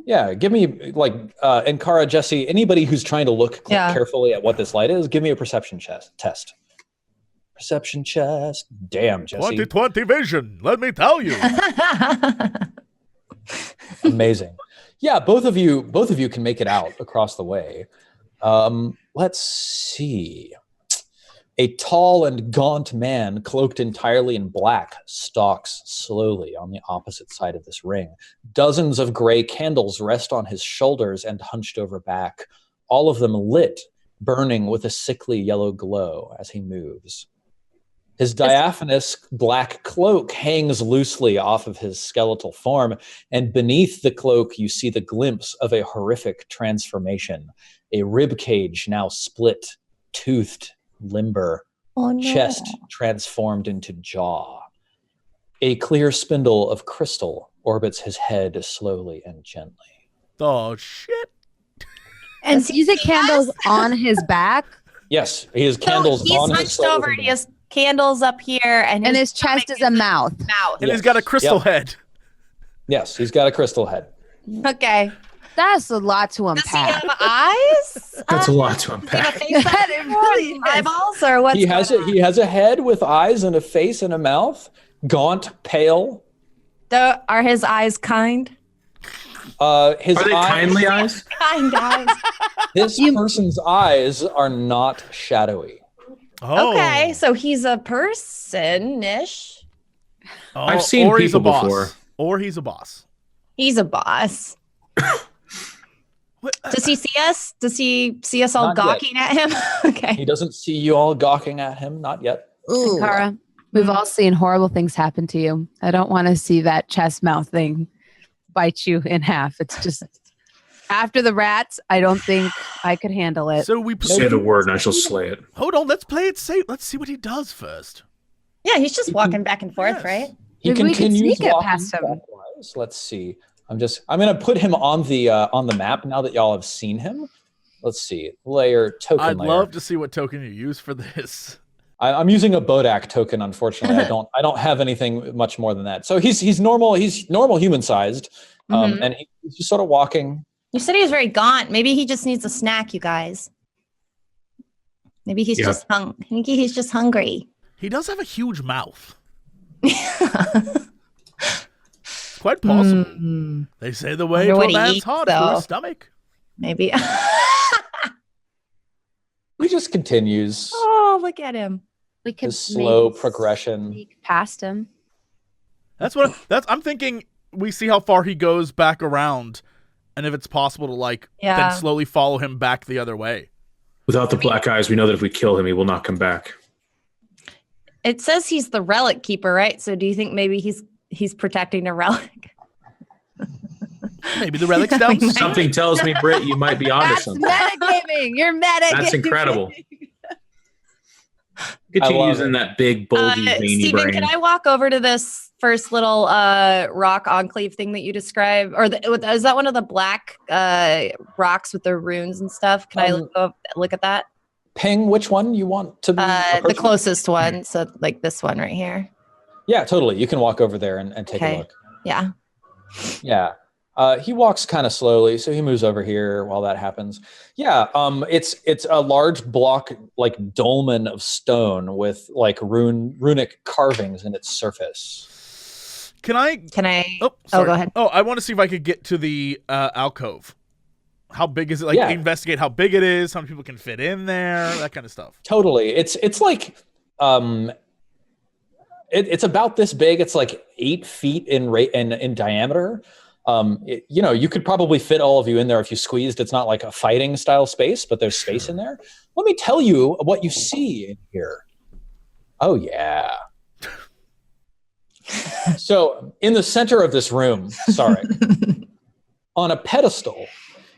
Yeah, give me Ankara, Jesse, anybody who's trying to look carefully at what this light is, give me a perception test. Perception chest. Damn, Jesse. 20/20 vision, let me tell you. Amazing. Yeah, both of you can make it out across the way. Let's see. A tall and gaunt man, cloaked entirely in black, stalks slowly on the opposite side of this ring. Dozens of gray candles rest on his shoulders and hunched over back, all of them lit, burning with a sickly yellow glow as he moves. His diaphanous black cloak hangs loosely off of his skeletal form, and beneath the cloak you see the glimpse of a horrific transformation. A rib cage now split, toothed, limber, chest transformed into jaw. A clear spindle of crystal orbits his head slowly and gently. Oh, shit. And Does he these are see candles us? on his back, Yes, he has candles he's on his hunched shoulders over and and he has candles up here, and and his chest is a mouth. mouth. And Yes. he's got a crystal Yep. head. Yes, he's got a crystal head. Okay. That's a lot to Does he unpack. have eyes? That's a lot to Does he unpack. have a face that It really is. eyeballs, or what's He has a head with eyes and a face and a mouth. Gaunt, pale. Are his eyes kind? His Are they eyes, kindly eyes? Kind eyes. This person's eyes are not shadowy. Oh. Okay, so he's a person-ish. Oh, I've seen or he's a people boss. before. Or he's a boss. He's a boss. What- Does he see us? Does he see us all Not yet. gawking at him? Okay. He doesn't see you all gawking at him, not yet. Ooh. Kara, we've all seen horrible things happen to you. I don't want to see that chest mouth thing bite you in half. It's just after the rats, I don't think I could handle it. So we Say the word and I shall slay it. hold on. Let's play it safe. Let's see what he does first. Yeah, he's just walking back and forth, Yes. right? He Maybe we can continues sneak it walking past him. clockwise. Let's see. I'm gonna put him on the map now that y'all have seen him. Let's see. Token I'd layer. love to see what token you use for this. I'm using a Bodak token. Unfortunately, I don't have anything much more than that. So he's normal. He's normal human sized, and he's just sort of walking. You said he was very gaunt. Maybe he just needs a snack, you guys. Maybe he's just Maybe he's just hungry. He does have a huge mouth. Quite possible. They say the way to Wonder what a he man's eats, heart is through though. his stomach. Maybe. He just continues Oh, look at him. We could his slow maybe progression. sneak past him. I'm thinking we see how far he goes back around, and if it's possible to Yeah. then slowly follow him back the other way. Without the black eyes, we know that if we kill him, he will not come back. It says he's the relic keeper, right? So do you think maybe he's protecting the relic? Maybe the relic's down. Something tells me, Britt, you might be onto That's something. metagaming. You're metagaming. That's incredible. Look at I you love using that big, bulgy, veiny Steven, brain. can I walk over to this first little rock enclave thing that you described? Or is that one of the black rocks with the runes and stuff? Can I look at that? Ping, which one you want to be? The closest one. So like this one right here. Yeah, totally. You can walk over there and take a look. Yeah. Yeah. He walks kind of slowly, so he moves over here while that happens. Yeah, it's a large block, like dolmen of stone with like runic carvings in its surface. Can I? Oh, sorry. go ahead. Oh, I want to see if I could get to the alcove. How big is it? Yeah. Investigate how big it is, how many people can fit in there, that kind of stuff. Totally. It's like it's about this big. It's like 8 feet in diameter. You could probably fit all of you in there if you squeezed. It's not like a fighting style space, but there's space in there. Let me tell you what you see in here. Oh yeah. So in the center of this room, on a pedestal,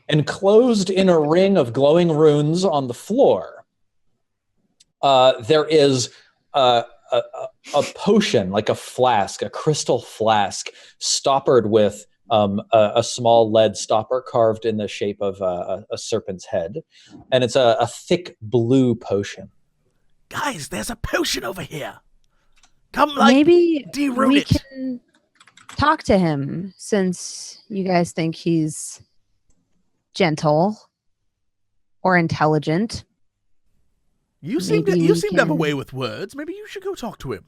enclosed in a ring of glowing runes on the floor, there is a potion, like a flask, a crystal flask, stoppered with a small lead stopper carved in the shape of a serpent's head. And it's a thick blue potion. Guys, there's a potion over here. Come, Maybe de-rune we it. can talk to him since you guys think he's gentle or intelligent. You seem Maybe to we have a can- way with words. Maybe you should go talk to him.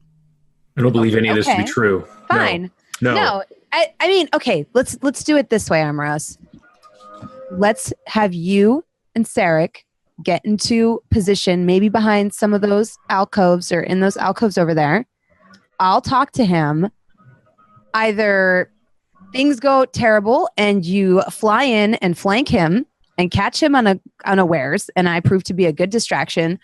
I don't believe any of this to be Okay. true. No. Fine. No. No, I mean, okay, let's do it this way, Amros. Let's have you and Sarek get into position, maybe behind some of those alcoves or in those alcoves over there. I'll talk to him. Either things go terrible and you fly in and flank him and catch him unawares, and I prove to be a good distraction,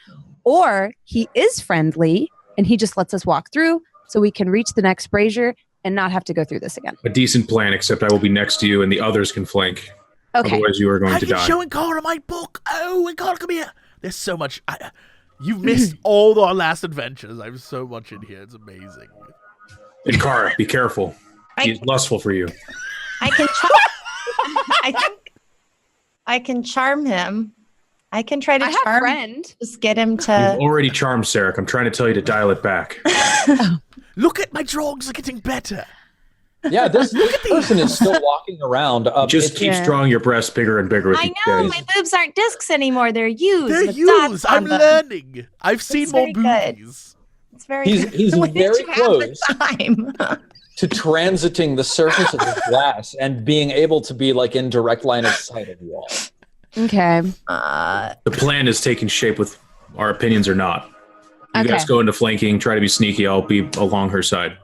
or he is friendly and he just lets us walk through so we can reach the next brazier and not have to go through this again. A decent plan, except I will be next to you and the others can flank. Okay. Otherwise, you are going I've to been die. showing Cara my book. Oh, and Cara, come here. There's so much. You've missed all our last adventures. I have so much in here. It's amazing. And Cara, be careful. He's lustful for you. I can charm him. I can try to I have a charm. friend. Just get him You've to. already charmed Sarek. I'm trying to tell you to dial it back. Look at my drugs are getting better. Yeah, this person is still walking around. Just keep drawing your breasts bigger and bigger with I each know day. my boobs aren't discs anymore. They're used. They're with dots used. on I'm them. learning. I've seen It's more very good. boobies. It's very. He's good. When did very you have the close. time? to transiting the surface of the glass and being able to be like in direct line of sight of you all. Okay. The plan is taking shape with our opinions or not. You guys Okay. go into flanking, try to be sneaky. I'll be along her side.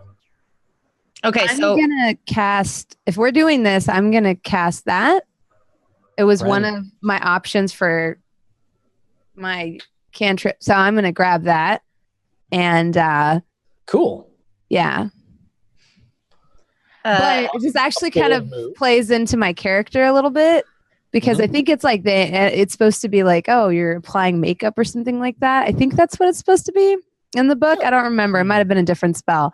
Okay, I'm so gonna cast. If we're doing this, I'm gonna cast that. It was one of my options for my cantrip, so I'm gonna grab that. And Cool. yeah, but this actually kind of move. plays into my character a little bit because I think it's like it's supposed to be like, oh, you're applying makeup or something like that. I think that's what it's supposed to be in the book. I don't remember. It might have been a different spell,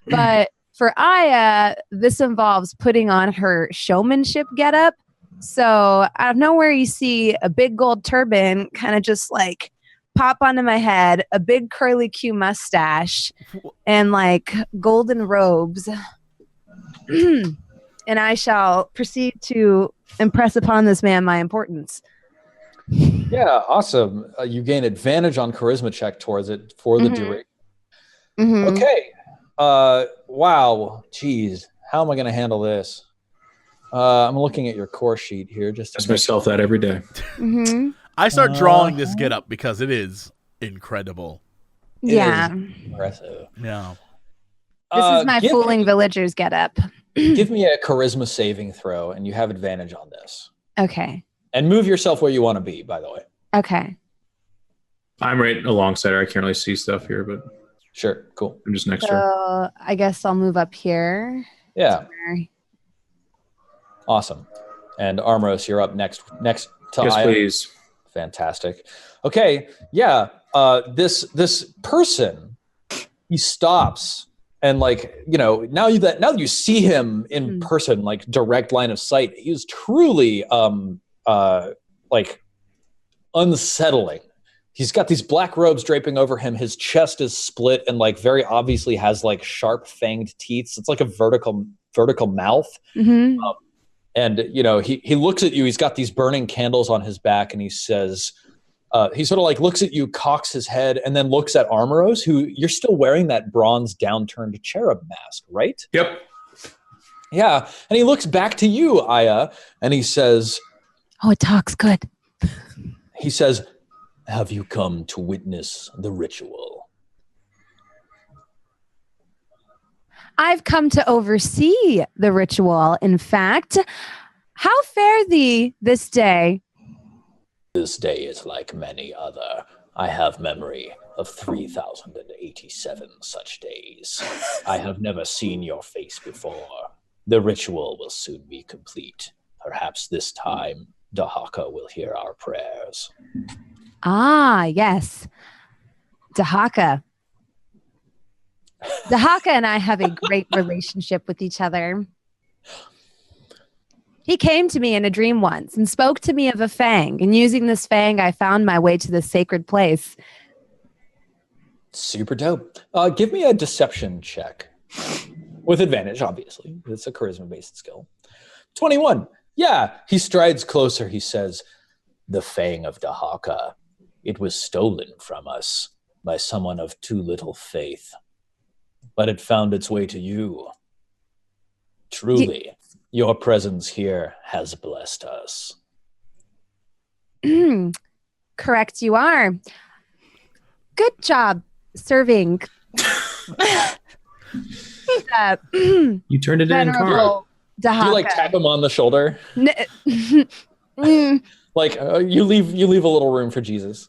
but for Aya, this involves putting on her showmanship getup. So out of nowhere, you see a big gold turban kind of just like pop onto my head, a big curly Q mustache, and like golden robes. And I shall proceed to impress upon this man my importance. Yeah, awesome. You gain advantage on charisma check towards it for the duration. Mhm. Okay. Wow. Jeez. How am I going to handle this? I'm looking at your core sheet here. Just to Ask myself that every day. Mhm. I start drawing this get up because it is incredible. Yeah. impressive. Yeah. This is my give fooling me- villagers getup. Give me a charisma saving throw, and you have advantage on this. Okay. And move yourself where you want to be, by the way. Okay. I'm right alongside her. I can't really see stuff here, but Sure. Cool. I'm just next to her. So I guess I'll move up here. Yeah. Awesome. And Armoros, you're up next to Yes, Aya. please. Fantastic. Okay. Yeah. This person, he stops and like, now that you see him in person, like direct line of sight, he is truly like unsettling. He's got these black robes draping over him. His chest is split and like very obviously has like sharp fanged teeth. It's like a vertical mouth. Mm-hmm. And he looks at you. He's got these burning candles on his back, and he says, he sort of like looks at you, cocks his head, and then looks at Armoros, who you're still wearing that bronze downturned cherub mask, right? Yep. Yeah. And he looks back to you, Aya, and he says, Oh, it talks good. have you come to witness the ritual? I've come to oversee the ritual. In fact, how fare thee this day? This day is like many other. I have memory of 3,087 such days. I have never seen your face before. The ritual will soon be complete. Perhaps this time, Dehaka will hear our prayers. Ah, yes. Dehaka. Dehaka and I have a great relationship with each other. He came to me in a dream once and spoke to me of a fang. And using this fang, I found my way to this sacred place. Super dope. Give me a deception check. With advantage, obviously. It's a charisma-based skill. 21. Yeah, he strides closer. He says, the Fang of Dehaka. It was stolen from us by someone of too little faith. But it found its way to you. Truly, your presence here has blessed us. Correct, you are. Good job serving. You turned it in, Carl. Dehaka. Do you like tap him on the shoulder? Mm. Like you leave a little room for Jesus.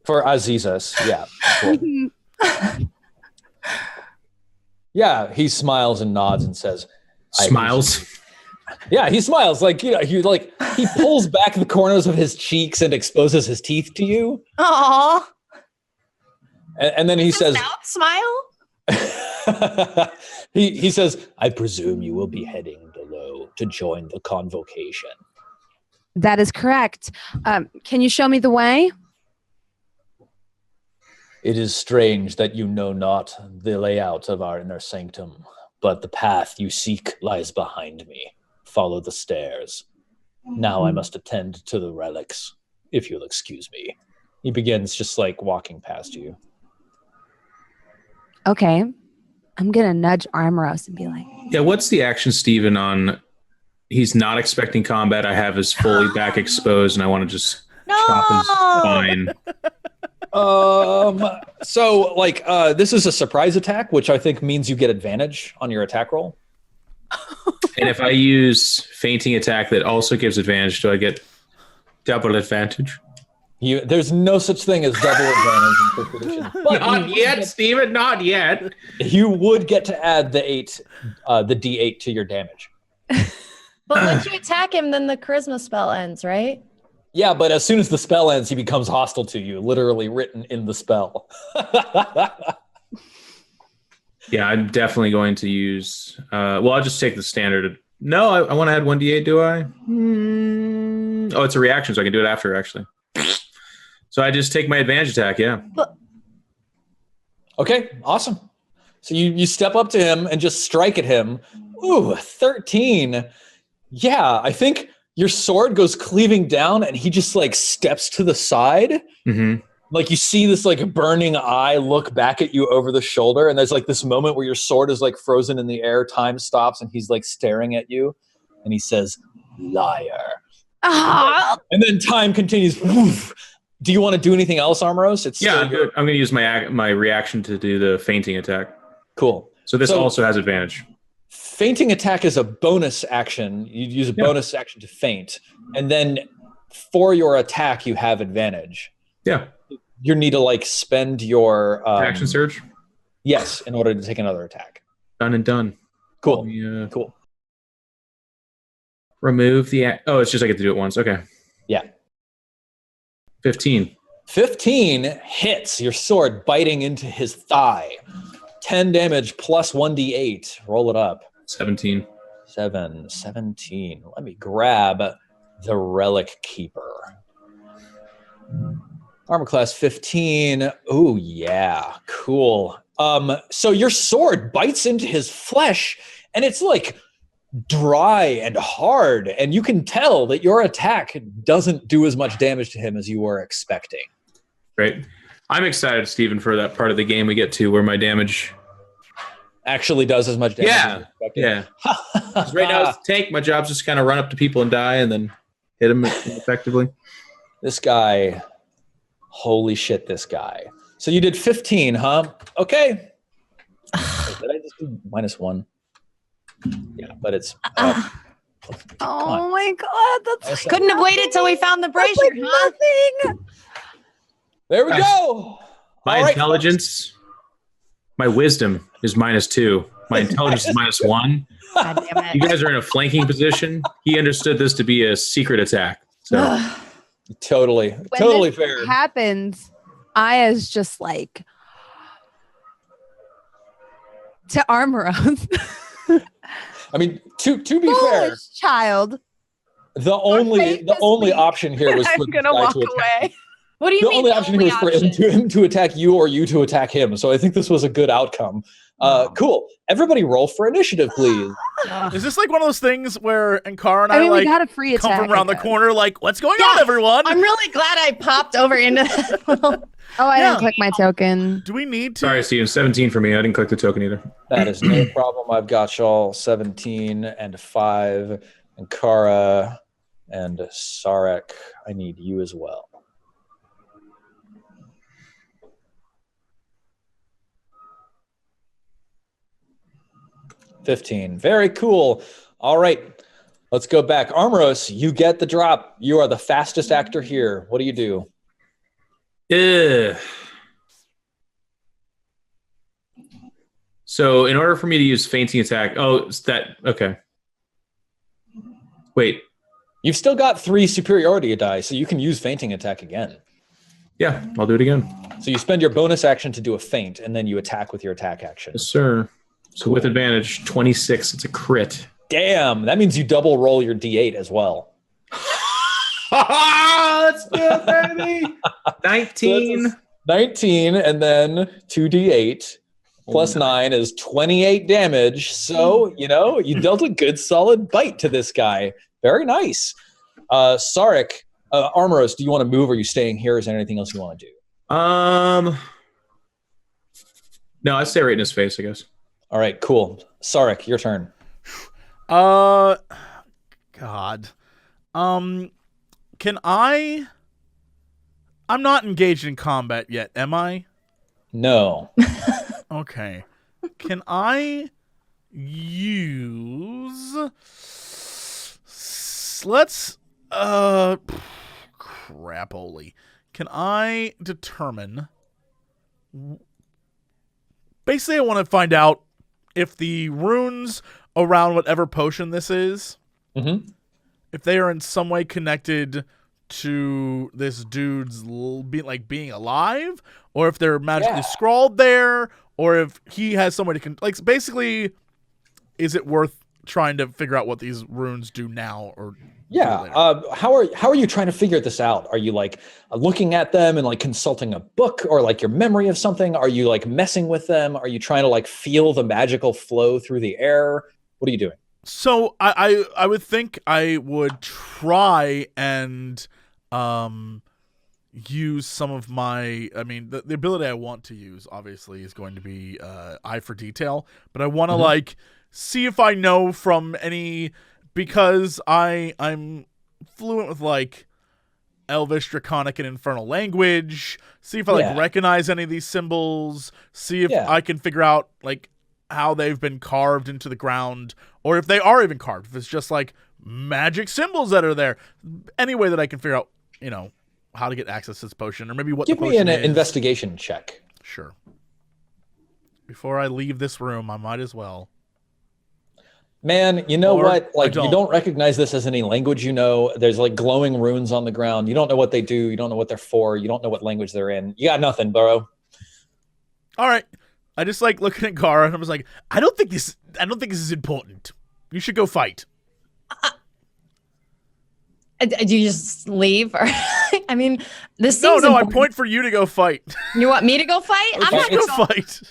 For Azizus, yeah. Cool. Yeah, he smiles and nods and says, Smiles. Yeah, he smiles like he pulls back the corners of his cheeks and exposes his teeth to you. Aww. And then he says, Mouth smile? he says, I presume you will be heading below to join the convocation. That is correct. Can you show me the way? It is strange that you know not the layout of our inner sanctum, but the path you seek lies behind me. Follow the stairs. Now I must attend to the relics, if you'll excuse me. He begins just like walking past you. Okay. I'm going to nudge Armoros and be like, Yeah, what's the action, Steven, on he's not expecting combat? I have his fully back exposed, and I want to just chop his spine. So like this is a surprise attack, which I think means you get advantage on your attack roll. And if I use fainting attack that also gives advantage, do I get double advantage? There's no such thing as double advantage in first edition. But Not yet, Steven, not yet. you would get to add the D8 to your damage. But once you attack him, then the charisma spell ends, right? Yeah, but as soon as the spell ends, he becomes hostile to you, literally written in the spell. Yeah, I'm definitely going to use... I'll just take the standard. No, I want to add 1d8, do I? Oh, it's a reaction, so I can do it after, actually. So I just take my advantage attack, yeah. Okay, awesome. So you step up to him and just strike at him. Ooh, 13. Yeah, I think your sword goes cleaving down and he just like steps to the side. Mm-hmm. Like you see this like burning eye look back at you over the shoulder, and there's like this moment where your sword is like frozen in the air, time stops, and he's like staring at you, and he says, "Liar." And then time continues. Woof. Do you want to do anything else, Armoros? I'm good. I'm going to use my reaction to do the fainting attack. Cool. So this also has advantage. Fainting attack is a bonus action. You use a bonus action to faint, and then for your attack, you have advantage. Yeah. You need to like spend your action surge. Yes, in order to take another attack. Done and done. Cool. Cool. Remove the. It's just I get to do it once. Okay. Yeah. 15. 15 hits your sword, biting into his thigh. 10 damage plus 1d8. Roll it up. 17. 17. Let me grab the Relic Keeper. Armor class 15. Oh, yeah. Cool. So your sword bites into his flesh, and it's like dry and hard, and you can tell that your attack doesn't do as much damage to him as you were expecting. Great. I'm excited, Stephen, for that part of the game we get to where my damage actually does as much damage as you expected. Yeah. Right now, it's the tank. My job's just kind of run up to people and die and then hit them effectively. This guy, holy shit, this guy. So you did 15, huh? Okay. Did I just do -1? Yeah, but it's... oh my God. That's couldn't have waited till we found the brazier, huh? Nothing. There we go. My intelligence, my wisdom is -2. My intelligence is -1. God damn it. You guys are in a flanking position. He understood this to be a secret attack. So totally When fair. Happens, Aya's just like to Armoros. I mean, to be fair, Foolish child. the only option here was for I'm gonna walk away. What do you the mean? only option here was for him to attack you or you to attack him. So I think this was a good outcome. Cool. Everybody roll for initiative, please. Is this like one of those things where Ankara and I mean, we like got a free come attack. from around the corner like, what's going on, everyone? I'm really glad I popped over into that. Oh, I didn't click my token. Do we need to? sorry, Steven, 17 for me. I didn't click the token either. That is no problem. I've got y'all 17 and 5. Ankara and Sarek, I need you as well. $15. Very cool. All right. Let's go back. Armoros, you get the drop. You are the fastest actor here. What do you do? So in order for me to use fainting attack, okay. Wait. You've still got 3 superiority die, so you can use fainting attack again. Yeah, I'll do it again. So you spend your bonus action to do a feint, and then you attack with your attack action. Yes, sir. So with advantage, 26. It's a crit. Damn, that means you double roll your D8 as well. Let's do it, baby. 19. 19, and then 2d8 plus 9 is 28 damage. So, you dealt a good solid bite to this guy. Very nice. Sarek, Armoros, do you want to move, or are you staying here? Is there anything else you want to do? No, I stay right in his face, I guess. All right, cool. Sarek, your turn. God. Can I? I'm not engaged in combat yet, am I? No. Okay. Can I use? Let's. Crapoly. Can I determine? Basically, I want to find out if the runes around whatever potion this is, if they are in some way connected to this dude's being alive, or if they're magically scrawled there, or if he has some way to basically, is it worth trying to figure out what these runes do now or how are you trying to figure this out? Are you like looking at them and like consulting a book, or like your memory of something? Are you like messing with them? Are you trying to like feel the magical flow through the air? What are you doing? So I would think I would try and use some of my, the ability I want to use obviously is going to be eye for detail, but I want to like see if I know from any, because I'm fluent with like Elvish, Draconic, and Infernal language, see if I like recognize any of these symbols, see if I can figure out like how they've been carved into the ground, or if they are even carved, if it's just like magic symbols that are there. Any way that I can figure out, how to get access to this potion, or maybe what Give the potion me an is. investigation check. Sure. Before I leave this room, I might as well. Man, you know what? Like, don't. you don't recognize this as any language. There's like glowing runes on the ground. You don't know what they do. You don't know what they're for. You don't know what language they're in. You got nothing, bro. All right. I just like looking at Gara, and I was like, I don't think this is important. You should go fight. Do you just leave? Or this No, seems I important. point for you to go fight. You want me to go fight? I'm not Go going. fight.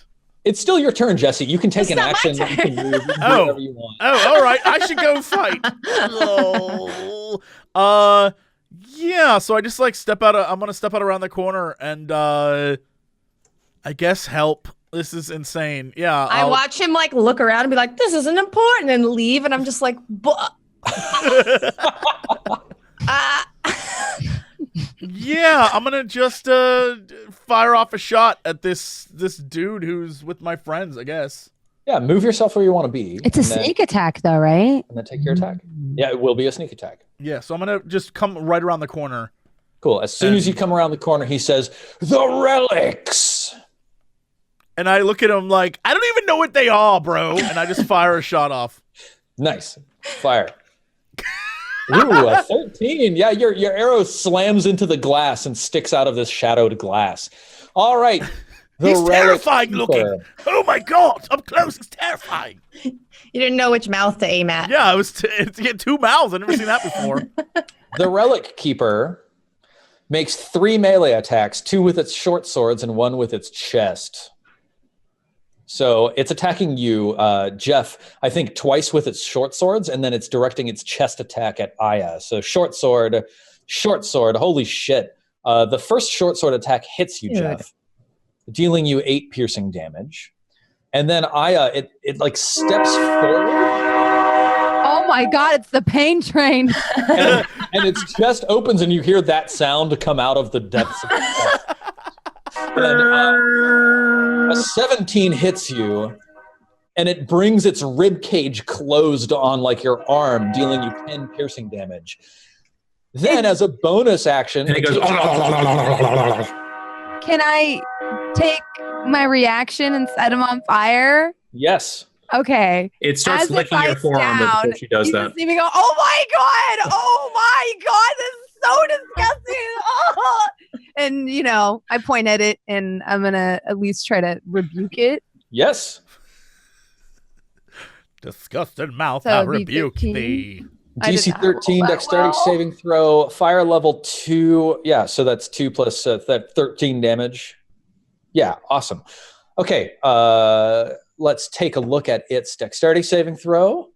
It's still your turn, Jesse. You can take It's an not my action. You can turn. move. You can do whatever you want. Oh, all right. I should go fight. Yeah. So I just like I'm gonna step out around the corner and I guess help. This is insane. Yeah. I watch him like look around and be like, "This isn't important," and leave. And I'm just like, Yeah, I'm gonna just fire off a shot at this dude who's with my friends, I guess. Yeah, move yourself where you want to be. It's a sneak attack, though, right? And then take your attack. Yeah, it will be a sneak attack. Yeah, so I'm gonna just come right around the corner. Cool. As soon as you come around the corner, he says, "The relics." And I look at him like, I don't even know what they are, bro. And I just fire a shot off. Nice. Fire. Ooh, a 13. Yeah, your arrow slams into the glass and sticks out of this shadowed glass. All right. He's terrifying looking. Oh my god, up close, it's terrifying. You didn't know which mouth to aim at. Yeah, to get two mouths. I've never seen that before. The relic keeper makes 3 melee attacks, 2 with its short swords and 1 with its chest. So it's attacking you, Jeff, I think twice with its short swords, and then it's directing its chest attack at Aya. So short sword, holy shit. The first short sword attack hits you, Jeff, dealing you 8 piercing damage. And then Aya, it like steps forward. Oh my god, it's the pain train. and its chest opens and you hear that sound come out of the depths of its chest. And, a 17 hits you, and it brings its rib cage closed on like your arm, dealing you 10 piercing damage. Then, as a bonus action, And it goes. Can I take my reaction and set him on fire? yes. Okay. It starts As it licking your bites forearm down, before she does you that. just see me go, oh my god, this is so disgusting. Oh. And, I point at it, and I'm going to at least try to rebuke it. Yes. Disgusted mouth, So I it'd be rebuke 13. thee. I did DC not roll 13 that dexterity well. saving throw, fire level 2. Yeah, so that's 2 plus that 13 damage. Yeah, awesome. Okay, let's take a look at its dexterity saving throw.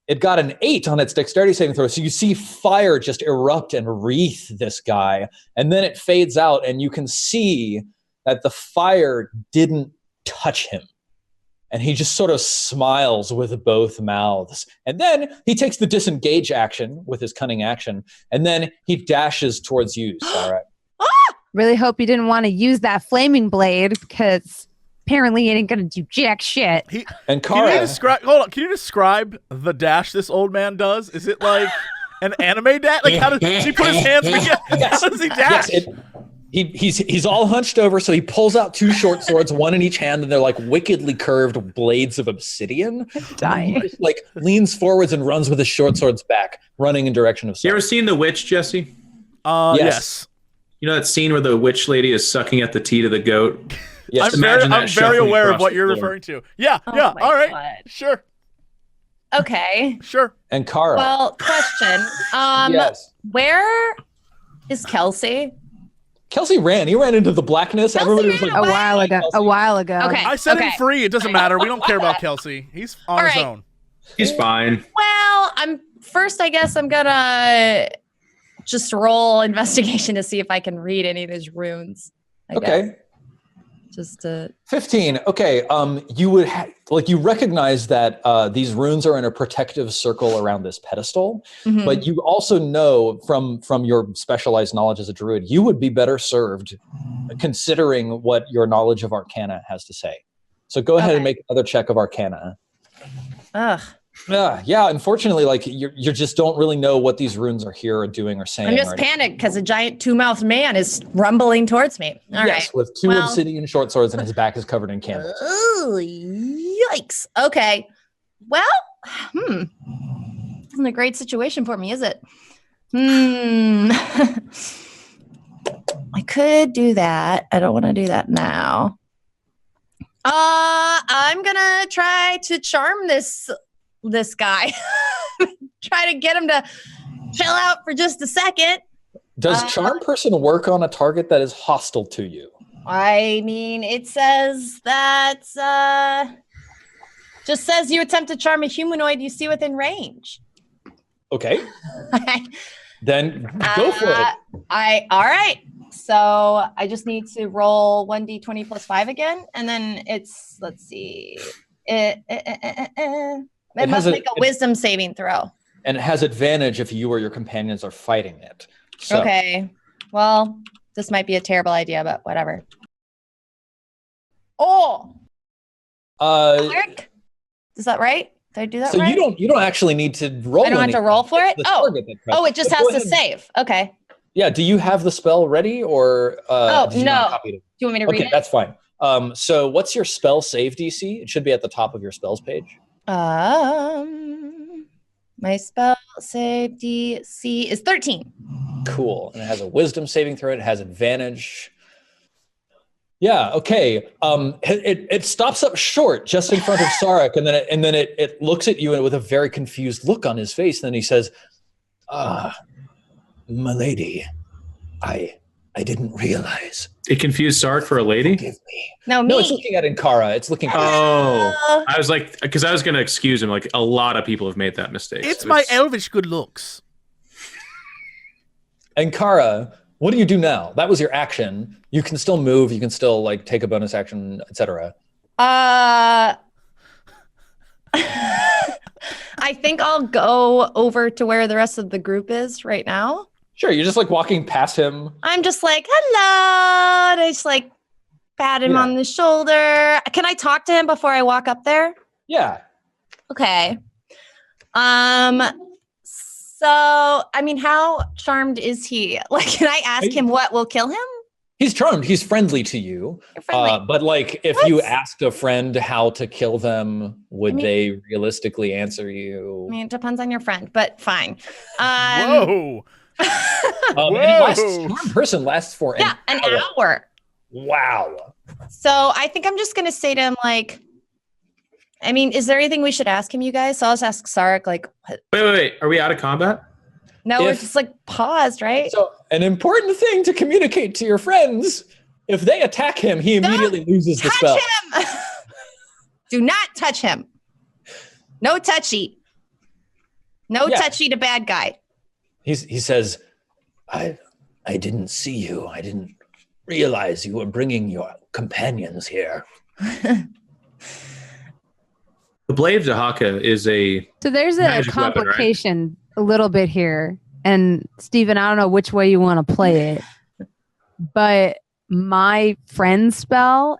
It got an 8 on its dexterity saving throw. So you see fire just erupt and wreath this guy. And then it fades out, and you can see that the fire didn't touch him. And he just sort of smiles with both mouths. And then he takes the disengage action with his cunning action. And then he dashes towards you, Sarah. Really hope you didn't want to use that flaming blade because apparently it ain't going to do jack shit. And Can Kara, you describe the dash this old man does? Is it like an anime dash? Like, how does he put his hands together? Yes. How does he dash? Yes, he's all hunched over, so he pulls out 2 short swords, one in each hand, and they're like wickedly curved blades of obsidian. Dying. He just, like, leans forwards and runs with his short swords back, running in direction of You ever Sarah. seen The Witch, Jesse? Yes. You know that scene where the witch lady is sucking at the teat of the goat? Yes. I'm Imagine that very shuffling aware of across what the you're floor. referring to. Yeah, Oh yeah. my All right. God. Sure. Okay. Sure. And Kara. Well, question. Yes. Where is Kelsey? Kelsey ran. He ran into the blackness. Kelsey Everybody was ran like, A away. while ago. Kelsey. A while ago. Okay. I set him okay. free. It doesn't matter. We don't care about Kelsey. He's on All his right. own. He's fine. Well, I guess I'm gonna just roll investigation to see if I can read any of these runes. I guess. Okay. Just to 15. Okay. You would you recognize that these runes are in a protective circle around this pedestal, Mhm. but you also know from your specialized knowledge as a druid, you would be better served considering what your knowledge of Arcana has to say. So go ahead and Okay. make another check of Arcana. Ugh. Yeah. Unfortunately, like you just don't really know what these runes are here or doing or saying. I'm just or panicked because a giant 2-mouthed man is rumbling towards me. All right. yes, with 2 Well- obsidian short swords and his back is covered in candles. Ooh, yikes. Okay. Well, isn't a great situation for me, is it? I could do that. I don't want to do that now. I'm gonna try to charm this guy. Try to get him to chill out for just a second. Does charm person work on a target that is hostile to you? I mean, it says that just says you attempt to charm a humanoid you see within range. Okay, then go for it. All right. So I just need to roll 1d20 plus 5 again, and then it's let's see. It must has make a wisdom saving throw. And it has advantage if you or your companions are fighting it. So, Okay. Well, this might be a terrible idea, but whatever. Oh, Eric, is that right? Did I do that so right? you don't actually need to roll. I don't have to roll for it? The Oh. target that presses. Oh, it just But has go to ahead. save. Okay. Yeah. Do you have the spell ready, or Oh, did you no. not copy it? Do you want me to read Okay, it? that's fine. So what's your spell save DC? It should be at the top of your spells page. My spell save DC is 13. Cool. And it has a wisdom saving throw. It has advantage. Yeah. Okay. It stops up short just in front of Sarek, and then it looks at you and with a very confused look on his face. And then he says, my lady, I didn't realize. It confused Sark for a lady? Forgive me. No, me. No, it's looking at Ankara. It's looking. Oh, I was like, because I was going to excuse him. Like, a lot of people have made that mistake. It's So my elvish good looks. Ankara, what do you do now? That was your action. You can still move. You can still like take a bonus action, etc. I think I'll go over to where the rest of the group is right now. Sure. You're just like walking past him. I'm just like, hello. And I just like pat him Yeah. on the shoulder. Can I talk to him before I walk up there? Yeah. Okay. So, I mean, how charmed is he? Like, can I ask him what will kill him? He's charmed. He's friendly to you. You're friendly. But like, if What? you asked a friend how to kill them, would I mean- they realistically answer you? I mean, it depends on your friend, but fine. Whoa. And it lasts, charmed person lasts for Yeah, an hour. Wow. So I think I'm just going to say to him, like, I mean, is there anything we should ask him, you guys? So I'll just ask Sarek, like, what? Wait. Are we out of combat? No, we're If- just like paused, right? So an important thing to communicate to your friends: if they attack him, he immediately loses the touch spell. him. Do not touch him. No touchy. No Yeah. touchy to bad guy. He says, I didn't see you. I didn't realize you were bringing your companions here. The Blade of Dehaka is a So there's a magic complication a little bit here. And Steven, I don't know which way you want to play it. But my friend spell,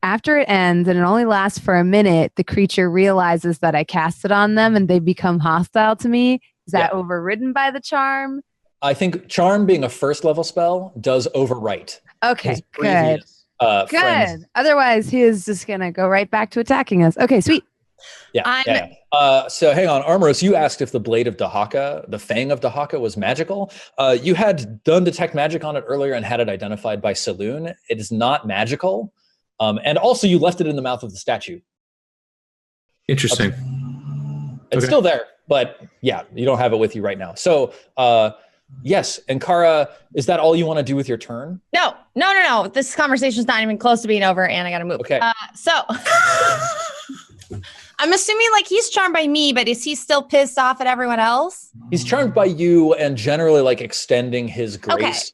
after it ends and it only lasts for a minute, the creature realizes that I cast it on them and they become hostile to me. Is that overridden by the charm? I think charm, being a first level spell, does overwrite. Okay, good. Previous, Good. friends. Otherwise, he is just going to go right back to attacking us. Okay, sweet. Yeah. So hang on, Armoros, you asked if the Blade of Dehaka, the Fang of Dehaka, was magical. You had done detect magic on it earlier and had it identified by Saloon. It is not magical. And also you left it in the mouth of the statue. interesting. It's still there, but yeah, you don't have it with you right now. So yes, Ankara, is that all you want to do with your turn? No. This conversation's not even close to being over, and I gotta move. Okay. So I'm assuming like he's charmed by me, but is he still pissed off at everyone else? He's charmed by you and generally like extending his grace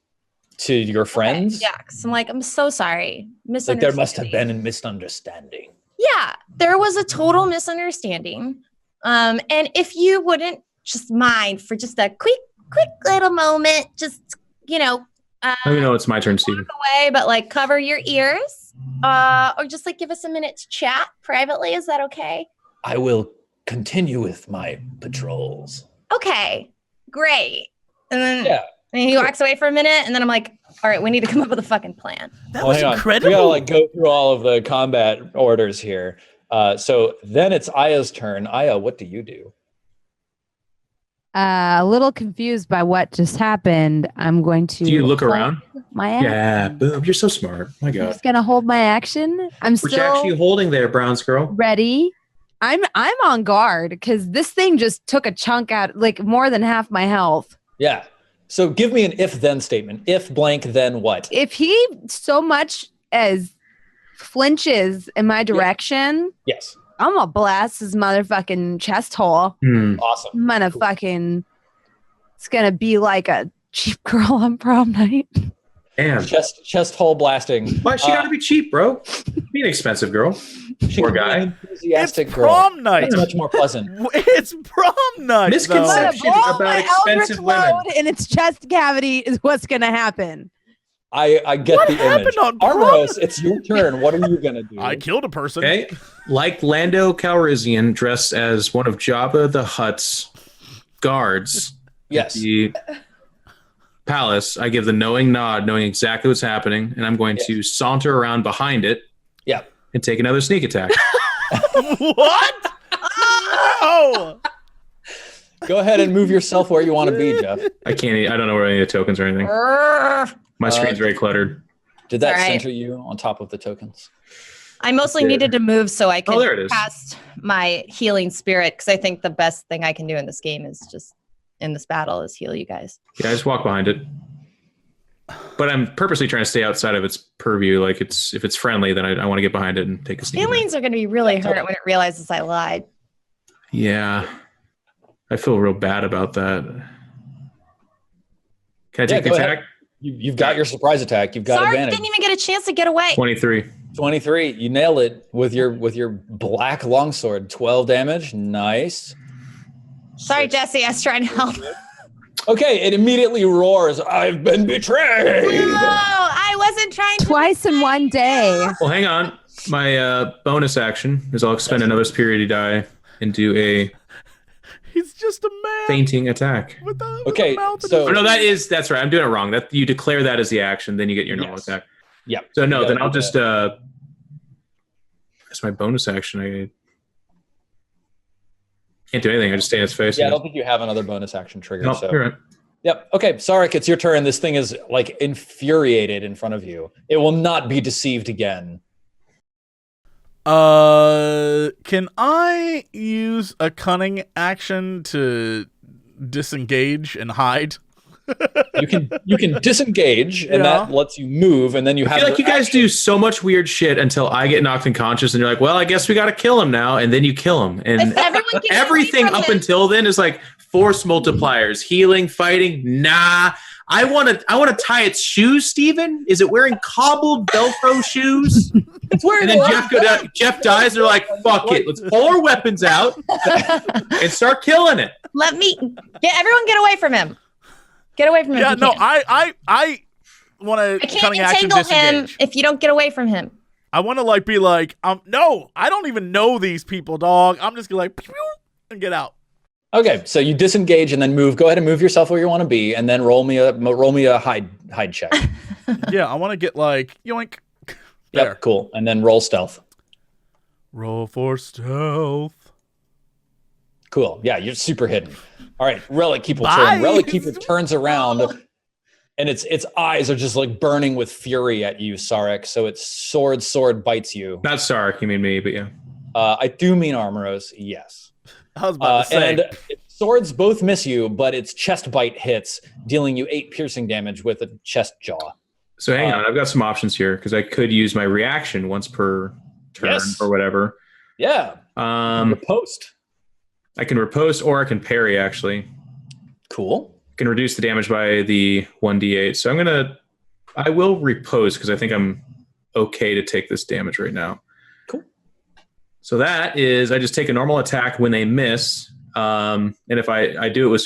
to your friends. Okay. Yeah, because I'm like, I'm so sorry. Like there must have been a misunderstanding. Yeah, there was a total misunderstanding. And if you wouldn't just mind for just a quick little moment, just, Let me know it's my turn, Steven. away, but like cover your ears, or just like give us a minute to chat privately. Is that okay? I will continue with my patrols. Okay, great. And then Yeah. he walks away for a minute, and then I'm like, all right, we need to come up with a fucking plan. That was hang on. incredible. We gotta like go through all of the combat orders here. So then it's Aya's turn. Aya, what do you do? A little confused by what just happened. I'm going to. Do you look around? My action. Yeah, boom. You're so smart. My I'm God. just gonna hold my action. I'm What you actually still holding there, Browns girl? ready. I'm on guard because this thing just took a chunk out, like more than half my health. Yeah. So give me an if-then statement. If blank, then what? If he so much as flinches in my direction, Yes. I'm gonna blast his motherfucking chest hole. Awesome. I'm gonna fucking. It's gonna be like a cheap girl on prom night. Damn. Chest hole blasting. Why she gotta be cheap, bro? Be an expensive girl. She Poor can be guy. an enthusiastic It's girl. prom night. It's much more pleasant. It's prom night. Misconception. though. Blow about my expensive Eldritch women. load in its chest cavity is what's gonna happen. I get What the happened image. on prom? Armoros, it's your turn. What are you gonna do? I killed a person. Okay. Like Lando Calrissian dressed as one of Jabba the Hutt's guards. Yes. The palace. I give the knowing nod, knowing exactly what's happening, and I'm going to saunter around behind it. Yeah. And take another sneak attack. What? No. Go ahead and move yourself where you want to be, Jeff. I can't. I don't know where any of the tokens or anything. My screen's very cluttered. Did that All right. center you on top of the tokens? I mostly needed to move so I could there it is. cast my healing spirit, because I think the best thing I can do in this game is just in this battle is heal you guys. Yeah, I just walk behind it. But I'm purposely trying to stay outside of its purview. Like if it's friendly, then I want to get behind it and take a sneak attack. Feelings are going to be really hurt when it realizes I lied. Yeah. I feel real bad about that. Can I take the go attack? ahead. You've got your surprise attack. You've got Sorry, you advantage. didn't even get a chance to get away. 23. 23. You nail it with your black longsword. 12 damage. Nice. Sorry, Jesse. I was trying to help. Okay, it immediately roars. I've been betrayed. No, I wasn't trying to. Twice in one day. Well, hang on. My bonus action is I'll expend another spirity die and do a He's just a man. fainting attack. With a Okay, mouth so- Oh, no, that's right. I'm doing it wrong. That you declare that as the action, then you get your normal Yes. attack. Yeah. So no, You then gotta I'll do just that's my bonus action. I can't do anything. I just stay in its face. Yeah, I don't think you have another bonus action trigger. No, so. you're right. Yep. Okay, Sarek, it's your turn. This thing is like infuriated in front of you. It will not be deceived again. Can I use a cunning action to disengage and hide? You can disengage, and Yeah. that lets you move, and then you I have. feel like you your guys do so much weird shit until I get knocked unconscious, and you're like, "Well, I guess we got to kill him now," and then you kill him, and If everyone can get away everything from up him. until then is like force multipliers, healing, fighting. Nah, I want to tie its shoes, Steven. Is it wearing cobbled Velcro shoes? It's wearing. And then Jeff dies. They're like, fuck it. Let's pull our weapons out and start killing it. Everyone get away from him. Get away from him. Yeah, no, I want to I can't entangle him if you don't get away from him. I want to be like, no, I don't even know these people, dog. I'm just gonna pew, and get out. Okay, so you disengage and then move. Go ahead and move yourself where you want to be, and then roll me a hide check. Yeah, I want to get yoink. There. Yep, cool. And then roll stealth. Roll for stealth. Cool. Yeah, you're super hidden. All right, Relic Keeper turn. Relic Keeper turns around, and its eyes are just burning with fury at you, Sarek. So its sword bites you. Not Sarek, you mean me, but yeah. I do mean Armoros, yes. I was about to say. And its swords both miss you, but its chest bite hits, dealing you 8 piercing damage with a chest jaw. So hang on, I've got some options here because I could use my reaction once per turn or whatever. Yeah. Riposte. I can riposte or I can parry, actually. Cool. I can reduce the damage by the 1d8. So I will riposte because I think I'm okay to take this damage right now. Cool. So that is, I just take a normal attack when they miss. And if I do it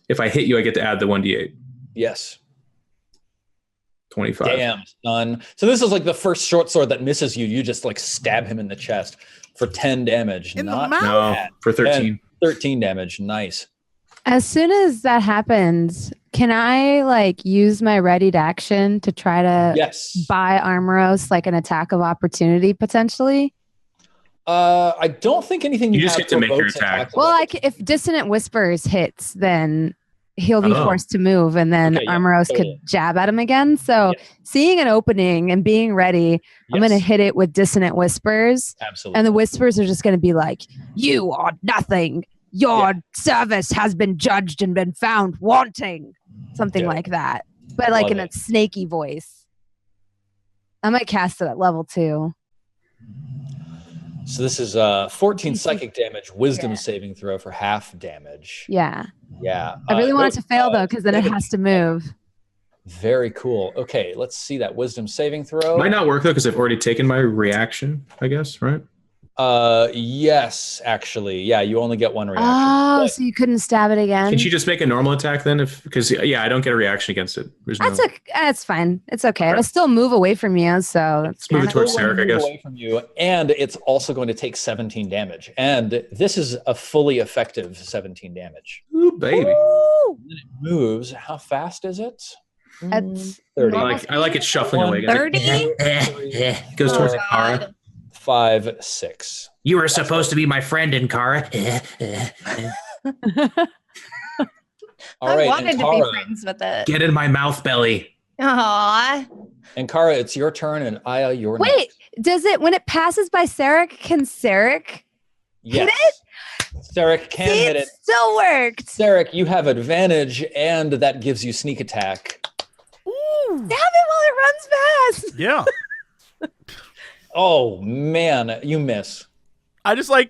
if I hit you, I get to add the 1d8. Yes. 25. Damn, son. So this is the first short sword that misses you. You just stab him in the chest for 10 damage. In Not the mouth? No, for 13. 13 damage. Nice. As soon as that happens, can I use my readied action to try to buy Armoros an attack of opportunity potentially? I don't think anything you just get to make your attack. Well, if Dissonant Whispers hits, then he'll be forced to move, and then Armoros could jab at him again. So seeing an opening and being ready, I'm going to hit it with Dissonant Whispers. Absolutely. And the Whispers are just going to be like, you are nothing. Your service has been judged and been found wanting. Something like that. But in a snaky voice. I might cast it at level 2. So this is 14 psychic damage, wisdom saving throw for half damage. Yeah. Yeah. I really want it to fail, though, because then it has to move. Very cool. Okay, let's see that wisdom saving throw. Might not work, though, because I've already taken my reaction, I guess, right? Yes, actually. Yeah, you only get one reaction. Oh, so you couldn't stab it again? Can she just make a normal attack then? Because I don't get a reaction against it. That's fine. It's okay. It'll still move away from you, so let's move it towards Sarek, I guess. Away from you, and it's also going to take 17 damage. And this is a fully effective 17 damage. Ooh, baby. Ooh. And then it moves. How fast is it? It's 30. I like it shuffling away. 30? It goes towards Kara. 5, 6. You were supposed to be my friend, Ankara. All right, I wanted to be Ankara. friends with it. Get in my mouth belly. Aww. Ankara, it's your turn, and Aya, you're Wait, next. does it, when it passes by Sarek, can Sarek Yes. hit it? Sarek can See, hit it it. still worked. Sarek, you have advantage, and that gives you sneak attack. Ooh. Stab it while it runs fast. Yeah. Oh man, you miss. I just no,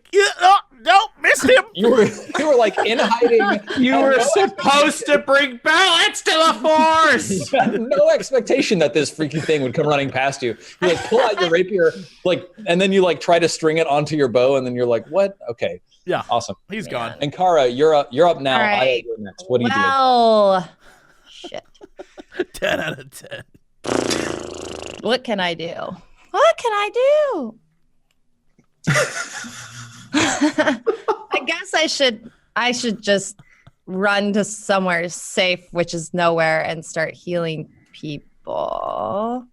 missed him. You were in hiding. You were supposed to bring balance to the force. You had no expectation that this freaky thing would come running past you. You pull out your rapier, and then you try to string it onto your bow, and then you're like, "What? Okay, Yeah. awesome." He's gone. And Kara, you're up now. All right. Aya, you're next. What do you do? Wow. Shit. 10 out of 10. What can I do? What can I do? I guess I should just run to somewhere safe, which is nowhere, and start healing people.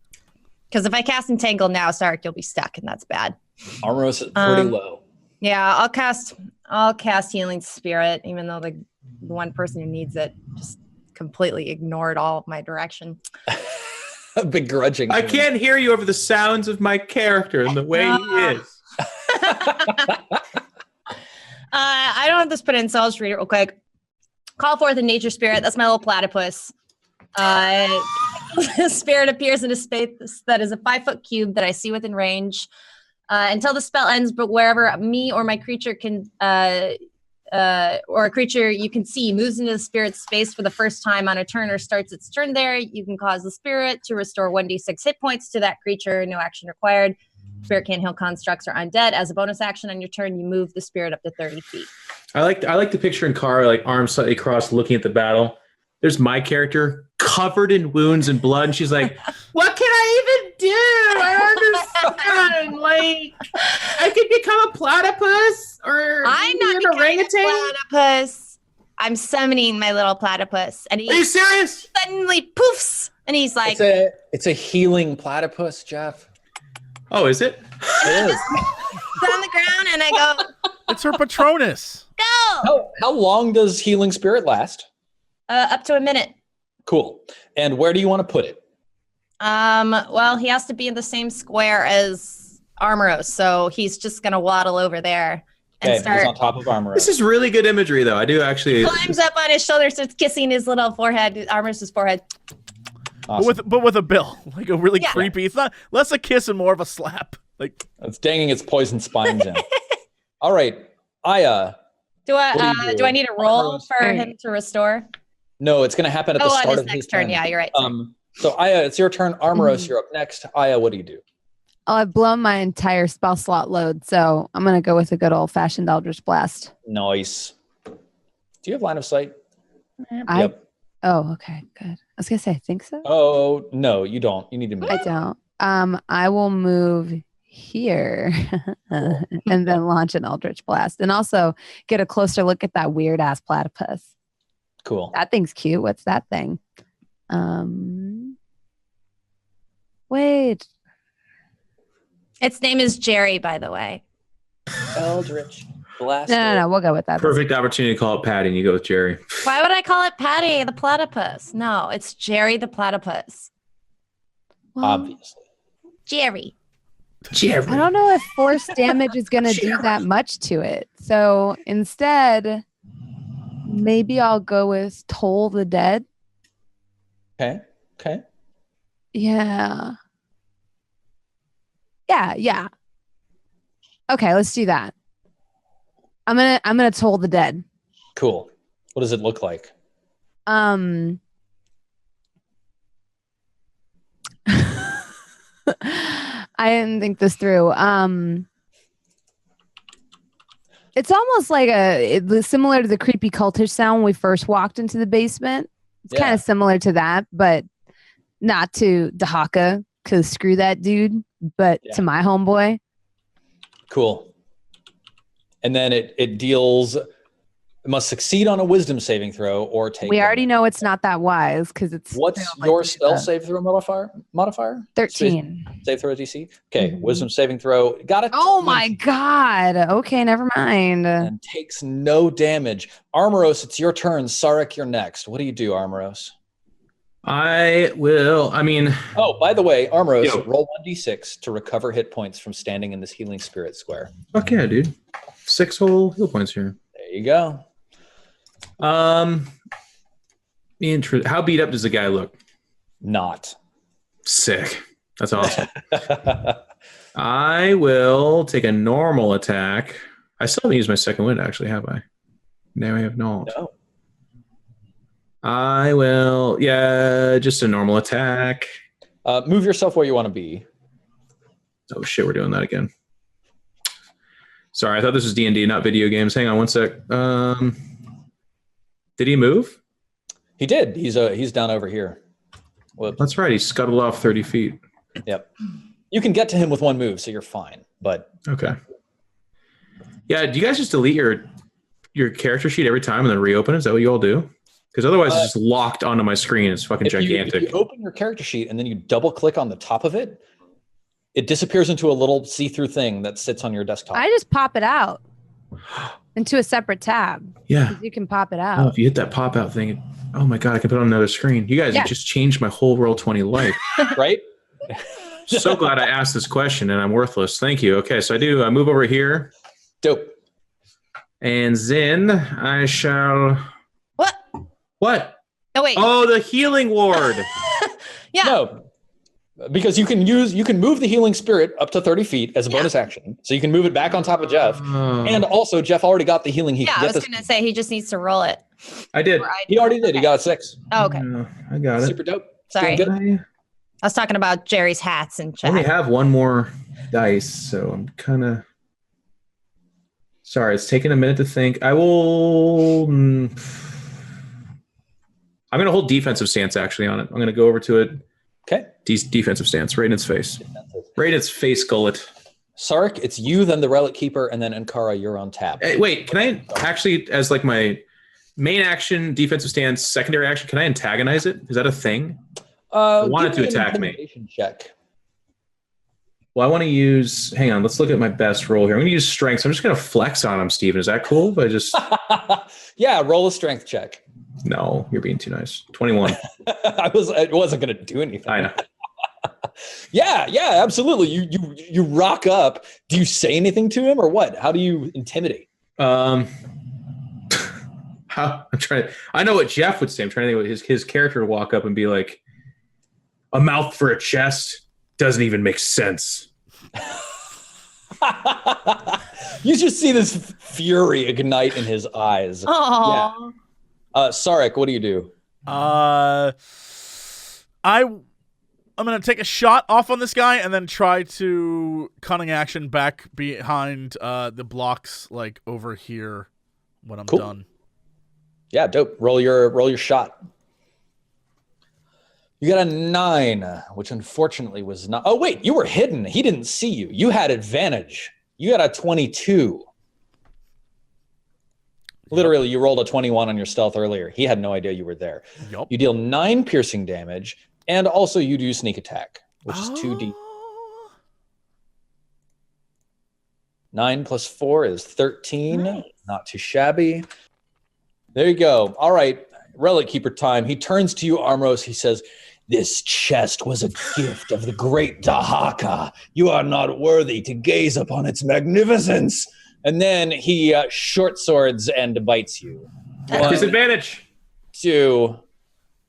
Because if I cast Entangle now, Sarek, you'll be stuck, and that's bad. Armoros is pretty low. Yeah, I'll cast Healing Spirit, even though the one person who needs it just completely ignored all of my direction. Begrudging. I can't hear you over the sounds of my character and the way he is. I don't have this put in, so I'll just read it real quick. Call forth a nature spirit. That's my little platypus. Spirit appears in a space that is a 5-foot cube that I see within range. Until the spell ends, but wherever me or my creature can or a creature you can see moves into the spirit's space for the first time on a turn or starts its turn there, you can cause the spirit to restore 1d6 hit points to that creature. No action required. Spirit can't heal constructs or undead. As a bonus action on your turn, you move the spirit up to 30 feet. I like the picture in Kara, like arms slightly crossed, looking at the battle. There's my character covered in wounds and blood, and she's like, "What can I even do? I don't understand. Like, I could become a platypus, or I'm not an becoming a orangutan." platypus. I'm summoning my little platypus, and Are you he serious? suddenly poofs, and he's like, It's a healing platypus, Jeff. Oh, is it? It is. "It's on the ground," and I go, It's her Patronus. "Go!" How long does healing spirit last? Up to a minute. Cool. And where do you want to put it? Well, he has to be in the same square as Armoros, so he's just gonna waddle over there and Okay, start. he's on top of armor. This is really good imagery, though. I do actually. Climbs up on his shoulder, starts kissing his little forehead, Armoros' forehead. Awesome. But with a bill, like a really Yeah. creepy. It's not less a kiss and more of a slap. Like It's danging its poison spines in. All right, Aya. Do What do you I do? do I need a roll for Alright. him to restore? No, it's going to happen at the on start his of next his turn. Yeah, you're right. So Aya, it's your turn. Armoros, you're up next. Aya, what do you do? I've blown my entire spell slot load, so I'm gonna go with a good old fashioned Eldritch Blast. Nice. Do you have line of sight? Yep. Oh, okay, good. I was gonna say, I think so. Oh no, you don't. You need to move. I don't. I will move here and then launch an Eldritch Blast, and also get a closer look at that weird ass platypus. Cool. That thing's cute. What's that thing? Wait. Its name is Jerry, by the way. Eldritch Blast. No. We'll go with that. Perfect opportunity to call it Patty, and you go with Jerry. Why would I call it Patty the platypus? No, it's Jerry the platypus. Well, Obviously. Jerry. Jerry. I don't know if force damage is going to do that much to it. So instead, maybe I'll go with Toll the Dead. Okay. Yeah. Okay, let's do that. I'm gonna Toll the Dead. Cool. What does it look like? I didn't think this through. It's almost like similar to the creepy cultish sound when we first walked into the basement. It's kind of similar to that, but not to Dehaka, because screw that dude, but to my homeboy. Cool. And then it deals. It must succeed on a wisdom saving throw or take. We already know it's not that wise because it's. What's your spell save throw modifier? 13. Save throw DC. Okay, wisdom saving throw. Got it. Oh my god. Okay, never mind. And takes no damage. Armoros, it's your turn. Sarek, you're next. What do you do, Armoros? I will. I mean. Oh, by the way, Armoros, roll 1d6 to recover hit points from standing in this healing spirit square. Fuck yeah, dude. 6 whole heal points here. There you go. How beat up does the guy look? Not. Sick. That's awesome. I will take a normal attack. I still haven't used my second wind, actually, have I? Now I have not. No. I will, just a normal attack. Move yourself where you want to be. Oh shit, we're doing that again. Sorry, I thought this was D&D, not video games. Hang on one sec. Did he move? He did. He's down over here. Whoops. That's right. He scuttled off 30 feet. Yep. You can get to him with one move, so you're fine. But okay. Yeah. Do you guys just delete your character sheet every time and then reopen it? Is that what you all do? Because otherwise, it's just locked onto my screen. It's fucking gigantic. If you open your character sheet and then you double click on the top of it, it disappears into a little see-through thing that sits on your desktop. I just pop it out into a separate tab. Yeah. You can pop it out. Oh, if you hit that pop-out thing, oh my God, I can put it on another screen. You guys have just changed my whole Roll20 life. Right? So glad I asked this question and I'm worthless. Thank you. Okay, so I move over here. Dope. And then I shall... What? Oh, wait. Oh, the healing ward. Yeah. No. Because you can move the healing spirit up to 30 feet as a bonus action. So you can move it back on top of Jeff. And also Jeff already got the healing. I was going to say he just needs to roll it. I did. He already did. He got a 6. Oh, okay. I got it. Super dope. Sorry. Good. I was talking about Jerry's hats and I chat. only have one more dice, so I'm kind of sorry. It's taking a minute to think. I'm going to hold defensive stance actually on it. I'm going to go over to it. Okay. Defensive stance, right in its face. Right in its face, gullet. Sark, it's you, then the Relic Keeper, and then Ankara, you're on tap. Hey, wait, can I actually, as like my main action, defensive stance, secondary action, can I antagonize it? Is that a thing? I want it to attack me. Check. Well, I want to use, hang on, let's look at my best roll here. I'm going to use strength. So I'm just going to flex on him, Steven. Is that cool? If I just... Yeah, roll a strength check. No, you're being too nice. 21. I wasn't going to do anything. I know. Yeah, absolutely. You rock up. Do you say anything to him or what? How do you intimidate? I know what Jeff would say. I'm trying to think what his character would walk up and be like, a mouth for a chest doesn't even make sense. You just see this fury ignite in his eyes. Oh. Yeah. Sarek, what do you do? I'm gonna take a shot off on this guy and then try to cunning action back behind the blocks, like over here when I'm done. Yeah, dope. Roll your shot. You got a 9, which unfortunately was not. Oh wait, you were hidden. He didn't see you. You had advantage. You got a 22. Literally, you rolled a 21 on your stealth earlier. He had no idea you were there. Yep. You deal 9 piercing damage, and also you do sneak attack, which is 2d. 9 plus 4 is 13. Nice. Not too shabby. There you go. All right, Relic Keeper time. He turns to you, Armros. He says, "This chest was a gift of the great Dehaka. You are not worthy to gaze upon its magnificence." And then he short swords and bites you. Disadvantage. 2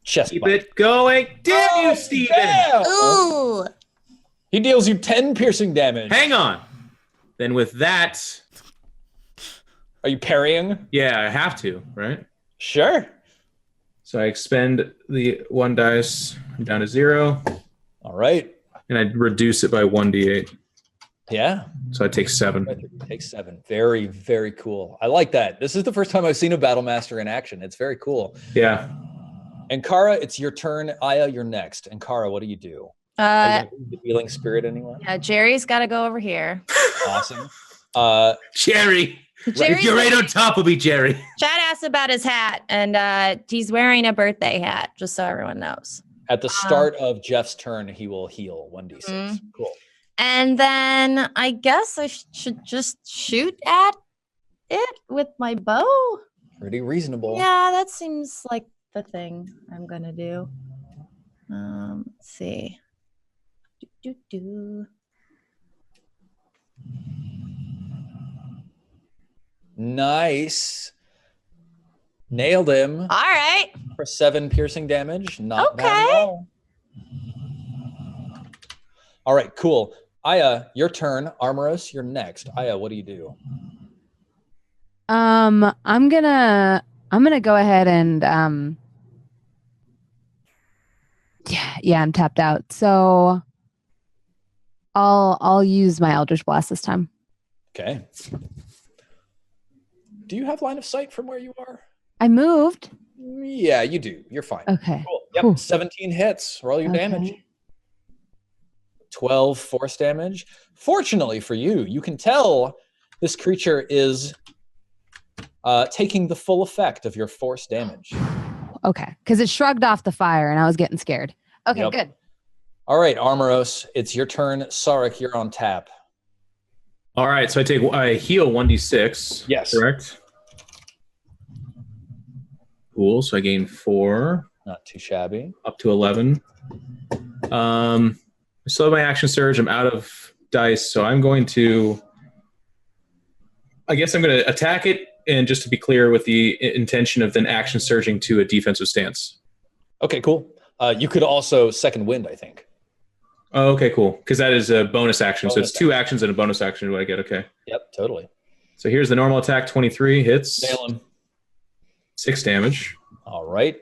chest Keep bite. it going. Damn you, Steven. Damn. Ooh. He deals you 10 piercing damage. Hang on. Then with that, Are you parrying? yeah, I have to, right? Sure. So I expend the 1 dice. I'm down to 0. All right. And I reduce it by 1d8. Yeah. So I take 7. Take 7. Very, very cool. I like that. This is the first time I've seen a Battle Master in action. It's very cool. Yeah. Ankara, it's your turn. Aya, you're next. Ankara, what do you do? Are you the healing spirit anywhere? Yeah, Jerry's got to go over here. Awesome. Jerry. Jerry's You're right on top of me, Jerry. Chad asked about his hat, and he's wearing a birthday hat, just so everyone knows. At the start of Jeff's turn, he will heal 1d6. Cool. And then I guess I should just shoot at it with my bow. Pretty reasonable. Yeah, that seems like the thing I'm going to do. Let's see. Nice. Nailed him. All right. For 7 piercing damage. Not bad at all. All right, cool. Aya, your turn. Armoros, you're next. Aya, what do you do? I'm gonna go ahead and I'm tapped out. So I'll use my Eldritch Blast this time. Okay. Do you have line of sight from where you are? I moved. Yeah, you do. You're fine. Okay. Cool. Yep. Cool. 17 hits. Roll your damage. 12 force damage. Fortunately for you, you can tell this creature is taking the full effect of your force damage. Okay, because it shrugged off the fire and I was getting scared. Okay, good. All right, Armoros, it's your turn. Sarek, you're on tap. All right, so I heal 1d6. Yes. Correct. Cool, so I gain 4. Not too shabby. Up to 11. I still have my action surge. I'm out of dice, so I'm going to... I guess I'm going to attack it, and just to be clear, with the intention of then action surging to a defensive stance. Okay, cool. You could also second wind, I think. Oh, okay, cool. Because that is a bonus action. So it's 2 actions and a bonus action. What I get? Okay. Yep, totally. So here's the normal attack. 23 hits. Nail him. 6 damage. All right.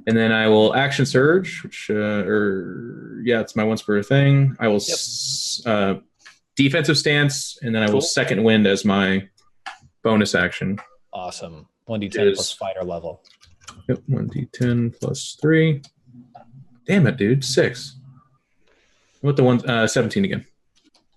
And then I will action surge, which it's my once per thing. I will defensive stance, and then I will second wind as my bonus action. Awesome. 1d10 plus fighter level. Yep, 1d10 plus 3. Damn it, dude. 6. What the 17 again?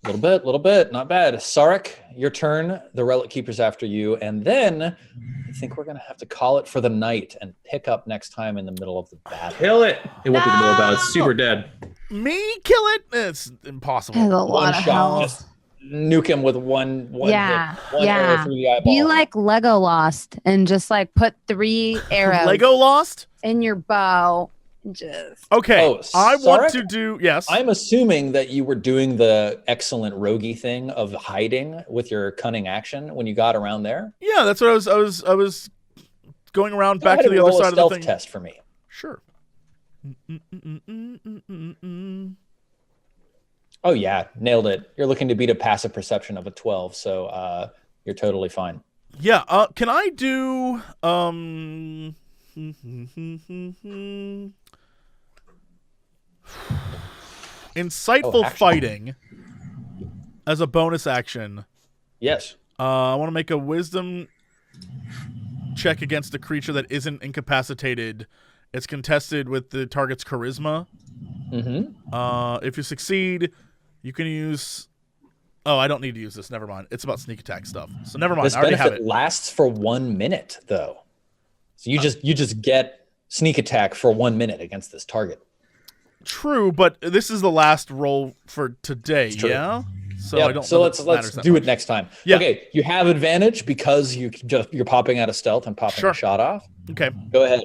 A little bit. Not bad. Sarek, your turn. The Relic Keeper's after you. And then I think we're going to have to call it for the night and pick up next time in the middle of the battle. Kill it. It won't be the middle of the battle. It's super dead. Me kill it? It's impossible. There's a lot of health. Just nuke him with one hit. One arrow through the eyeball. Be like Lego Lost and just like put 3 arrows Lego Lost? in your bow. Okay, I want to do I'm assuming that you were doing the excellent roguey thing of hiding with your cunning action when you got around there. Yeah, that's what I was going around back to the other side of the thing. Test for me. Sure. Oh yeah, nailed it. You're looking to beat a passive perception of a 12, so you're totally fine. Yeah. Can I do insightful fighting as a bonus action? Yes. I want to make a wisdom check against a creature that isn't incapacitated. It's contested with the target's charisma. If you succeed, you can use... Oh, I don't need to use this. Never mind. It's about sneak attack stuff. So never mind. This I already have benefit it. lasts for 1 minute, though. So you just get sneak attack for 1 minute against this target. True, but this is the last roll for today, yeah? So I don't so let's do it next time. Yeah. Okay, you have advantage because you're popping out of stealth and popping a shot off. Okay. Go ahead.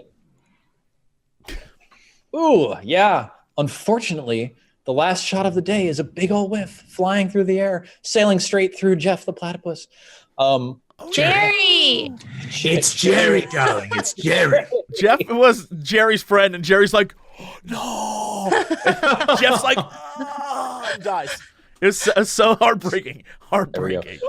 Ooh, yeah. Unfortunately, the last shot of the day is a big old whiff, flying through the air, sailing straight through Jeff the platypus. Jerry! It's Jerry, darling. It's Jerry. Jeff was Jerry's friend, and Jerry's like, no. And Jeff's like, dies. It's so heartbreaking. Heartbreaking.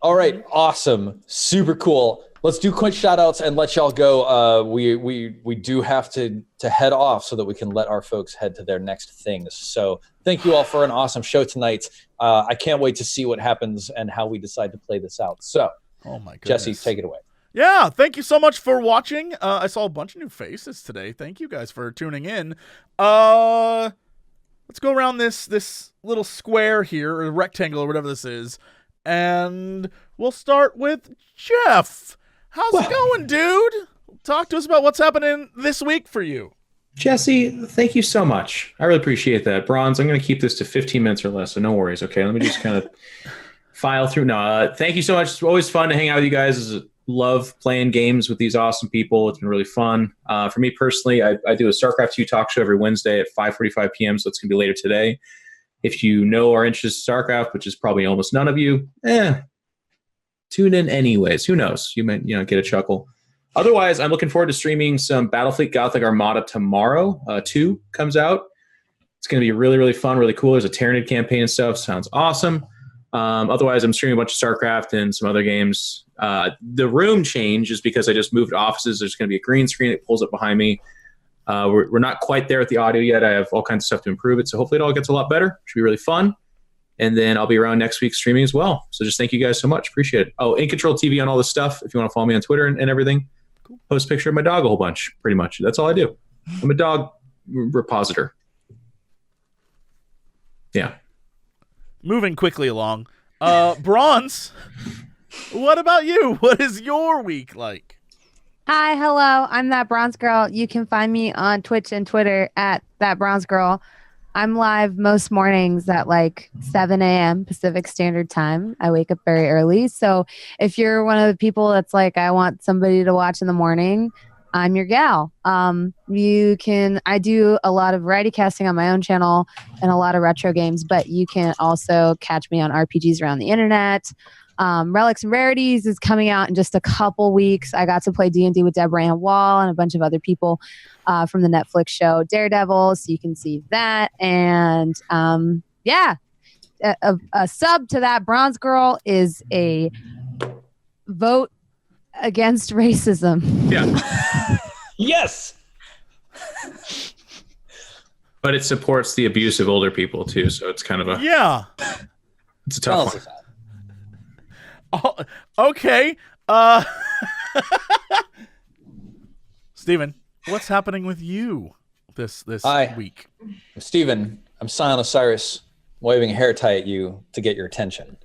All right, awesome, super cool. Let's do quick shout outs and let y'all go. We do have to head off so that we can let our folks head to their next things. So thank you all for an awesome show tonight. I can't wait to see what happens and how we decide to play this out. So, oh my goodness. Jesse, take it away. Yeah, thank you so much for watching. I saw a bunch of new faces today. Thank you guys for tuning in. Let's go around this little square here, or rectangle, or whatever this is, and we'll start with Jeff. How's it going, dude? Talk to us about what's happening this week for you. Jesse, thank you so much. I really appreciate that. Bronze, I'm going to keep this to 15 minutes or less, so no worries, okay? Let me just kind of file through. No, thank you so much. It's always fun to hang out with you guys. Love playing games with these awesome people. It's been really fun. For me personally, I do a StarCraft 2 talk show every Wednesday at 5:45 p.m., so it's going to be later today. If you know our interest in StarCraft, which is probably almost none of you, tune in anyways. Who knows? You might get a chuckle. Otherwise, I'm looking forward to streaming some Battlefleet Gothic Armada tomorrow. 2 comes out. It's going to be really, really fun, really cool. There's a Tyranid campaign and stuff. Sounds awesome. Otherwise, I'm streaming a bunch of StarCraft and some other games. The room change is because I just moved offices. There's going to be a green screen that pulls up behind me. We're not quite there with the audio yet. I have all kinds of stuff to improve it. So hopefully it all gets a lot better. It should be really fun. And then I'll be around next week streaming as well. So just thank you guys so much. Appreciate it. Oh, In Control TV on all this stuff. If you want to follow me on Twitter and everything. Cool. Post a picture of my dog a whole bunch, pretty much. That's all I do. I'm a dog repositor. Yeah. Moving quickly along. Bronze, what about you? What is your week like? Hi, hello. I'm That Bronze Girl. You can find me on Twitch and Twitter at That Bronze Girl. I'm live most mornings at like 7 a.m. Pacific Standard Time. I wake up very early. So if you're one of the people that's like, I want somebody to watch in the morning, I'm your gal. I do a lot of variety casting on my own channel and a lot of retro games, but you can also catch me on RPGs around the internet. Relics and Rarities is coming out in just a couple weeks. I got to play D&D with Deborah Ann Wall and a bunch of other people from the Netflix show Daredevil, so you can see that. And a sub to that Bronze Girl is a vote against racism. Yeah. Yes. But it supports the abuse of older people too, so it's kind of a it's a tough one. Oh, okay. Steven, what's happening with you this week? Steven, I'm Silent Osiris, waving a hair tie at you to get your attention.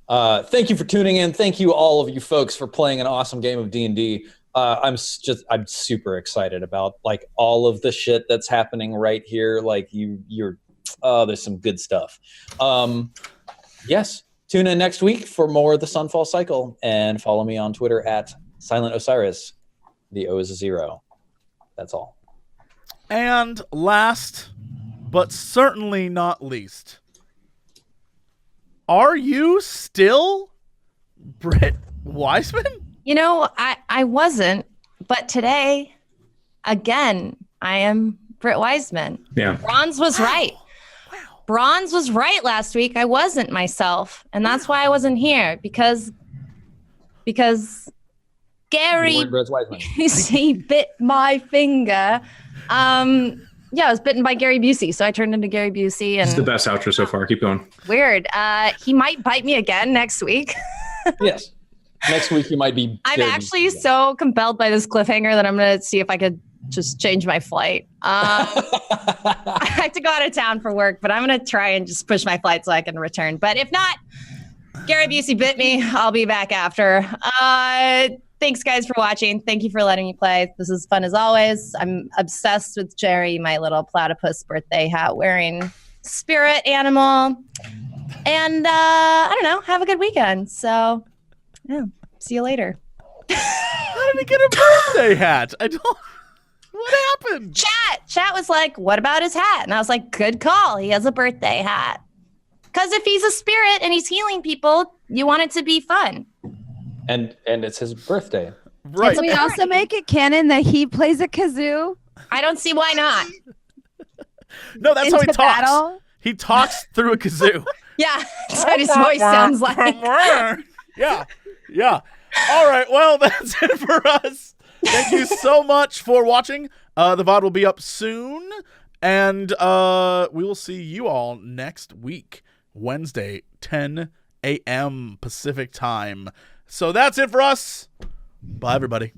Thank you for tuning in. Thank you, all of you folks, for playing an awesome game of D&D. I'm super excited about like all of the shit that's happening right here. Like there's some good stuff. Yes. Tune in next week for more of the Sunfall Cycle, and follow me on Twitter at Silent Osiris. The O is a 0. That's all. And last, but certainly not least, are you still Britt Wiseman? You know, I wasn't, but today, again, I am Britt Wiseman. Yeah. Bronze was right. Bronze was right last week. I wasn't myself, and that's why I wasn't here because Gary he bit my finger. I was bitten by Gary Busey, so I turned into Gary Busey. And It's the best outro so far. Keep going. Weird. He might bite me again next week. Yes. Next week you might be. I'm actually so compelled by this cliffhanger that I'm going to see if I could just change my flight. I have to go out of town for work, but I'm going to try and just push my flight so I can return. But if not, Gary Busey bit me. I'll be back after. Thanks, guys, for watching. Thank you for letting me play. This is fun as always. I'm obsessed with Jerry, my little platypus birthday hat wearing spirit animal. And I don't know, have a good weekend. So, yeah, see you later. How did he get a birthday hat? What happened? Chat was like, what about his hat? And I was like, good call. He has a birthday hat. Because if he's a spirit and he's healing people, you want it to be fun. And it's his birthday. Right. Can we also make it canon that he plays a kazoo? I don't see why not. No, that's how he Into talks. battle? He talks through a kazoo. Yeah, that's what his voice sounds like. Yeah. All right, well, that's it for us. Thank you so much for watching. The VOD will be up soon, and we will see you all next week, Wednesday, 10 a.m. Pacific time. So that's it for us. Bye, everybody.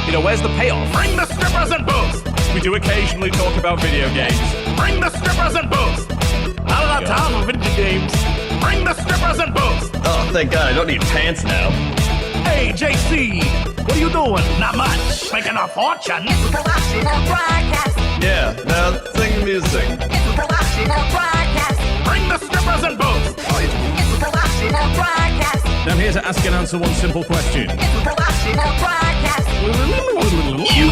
You know, where's the payoff? Bring the strippers and booze! We do occasionally talk about video games. Bring the strippers and booze! Not enough time for video games. Bring the strippers and booze! Oh, thank God, I don't need pants now. Hey, JC, what are you doing? Not much. Making a fortune. Yeah, now sing music. Bring the strippers and booze! I'm here to ask and answer one simple question. You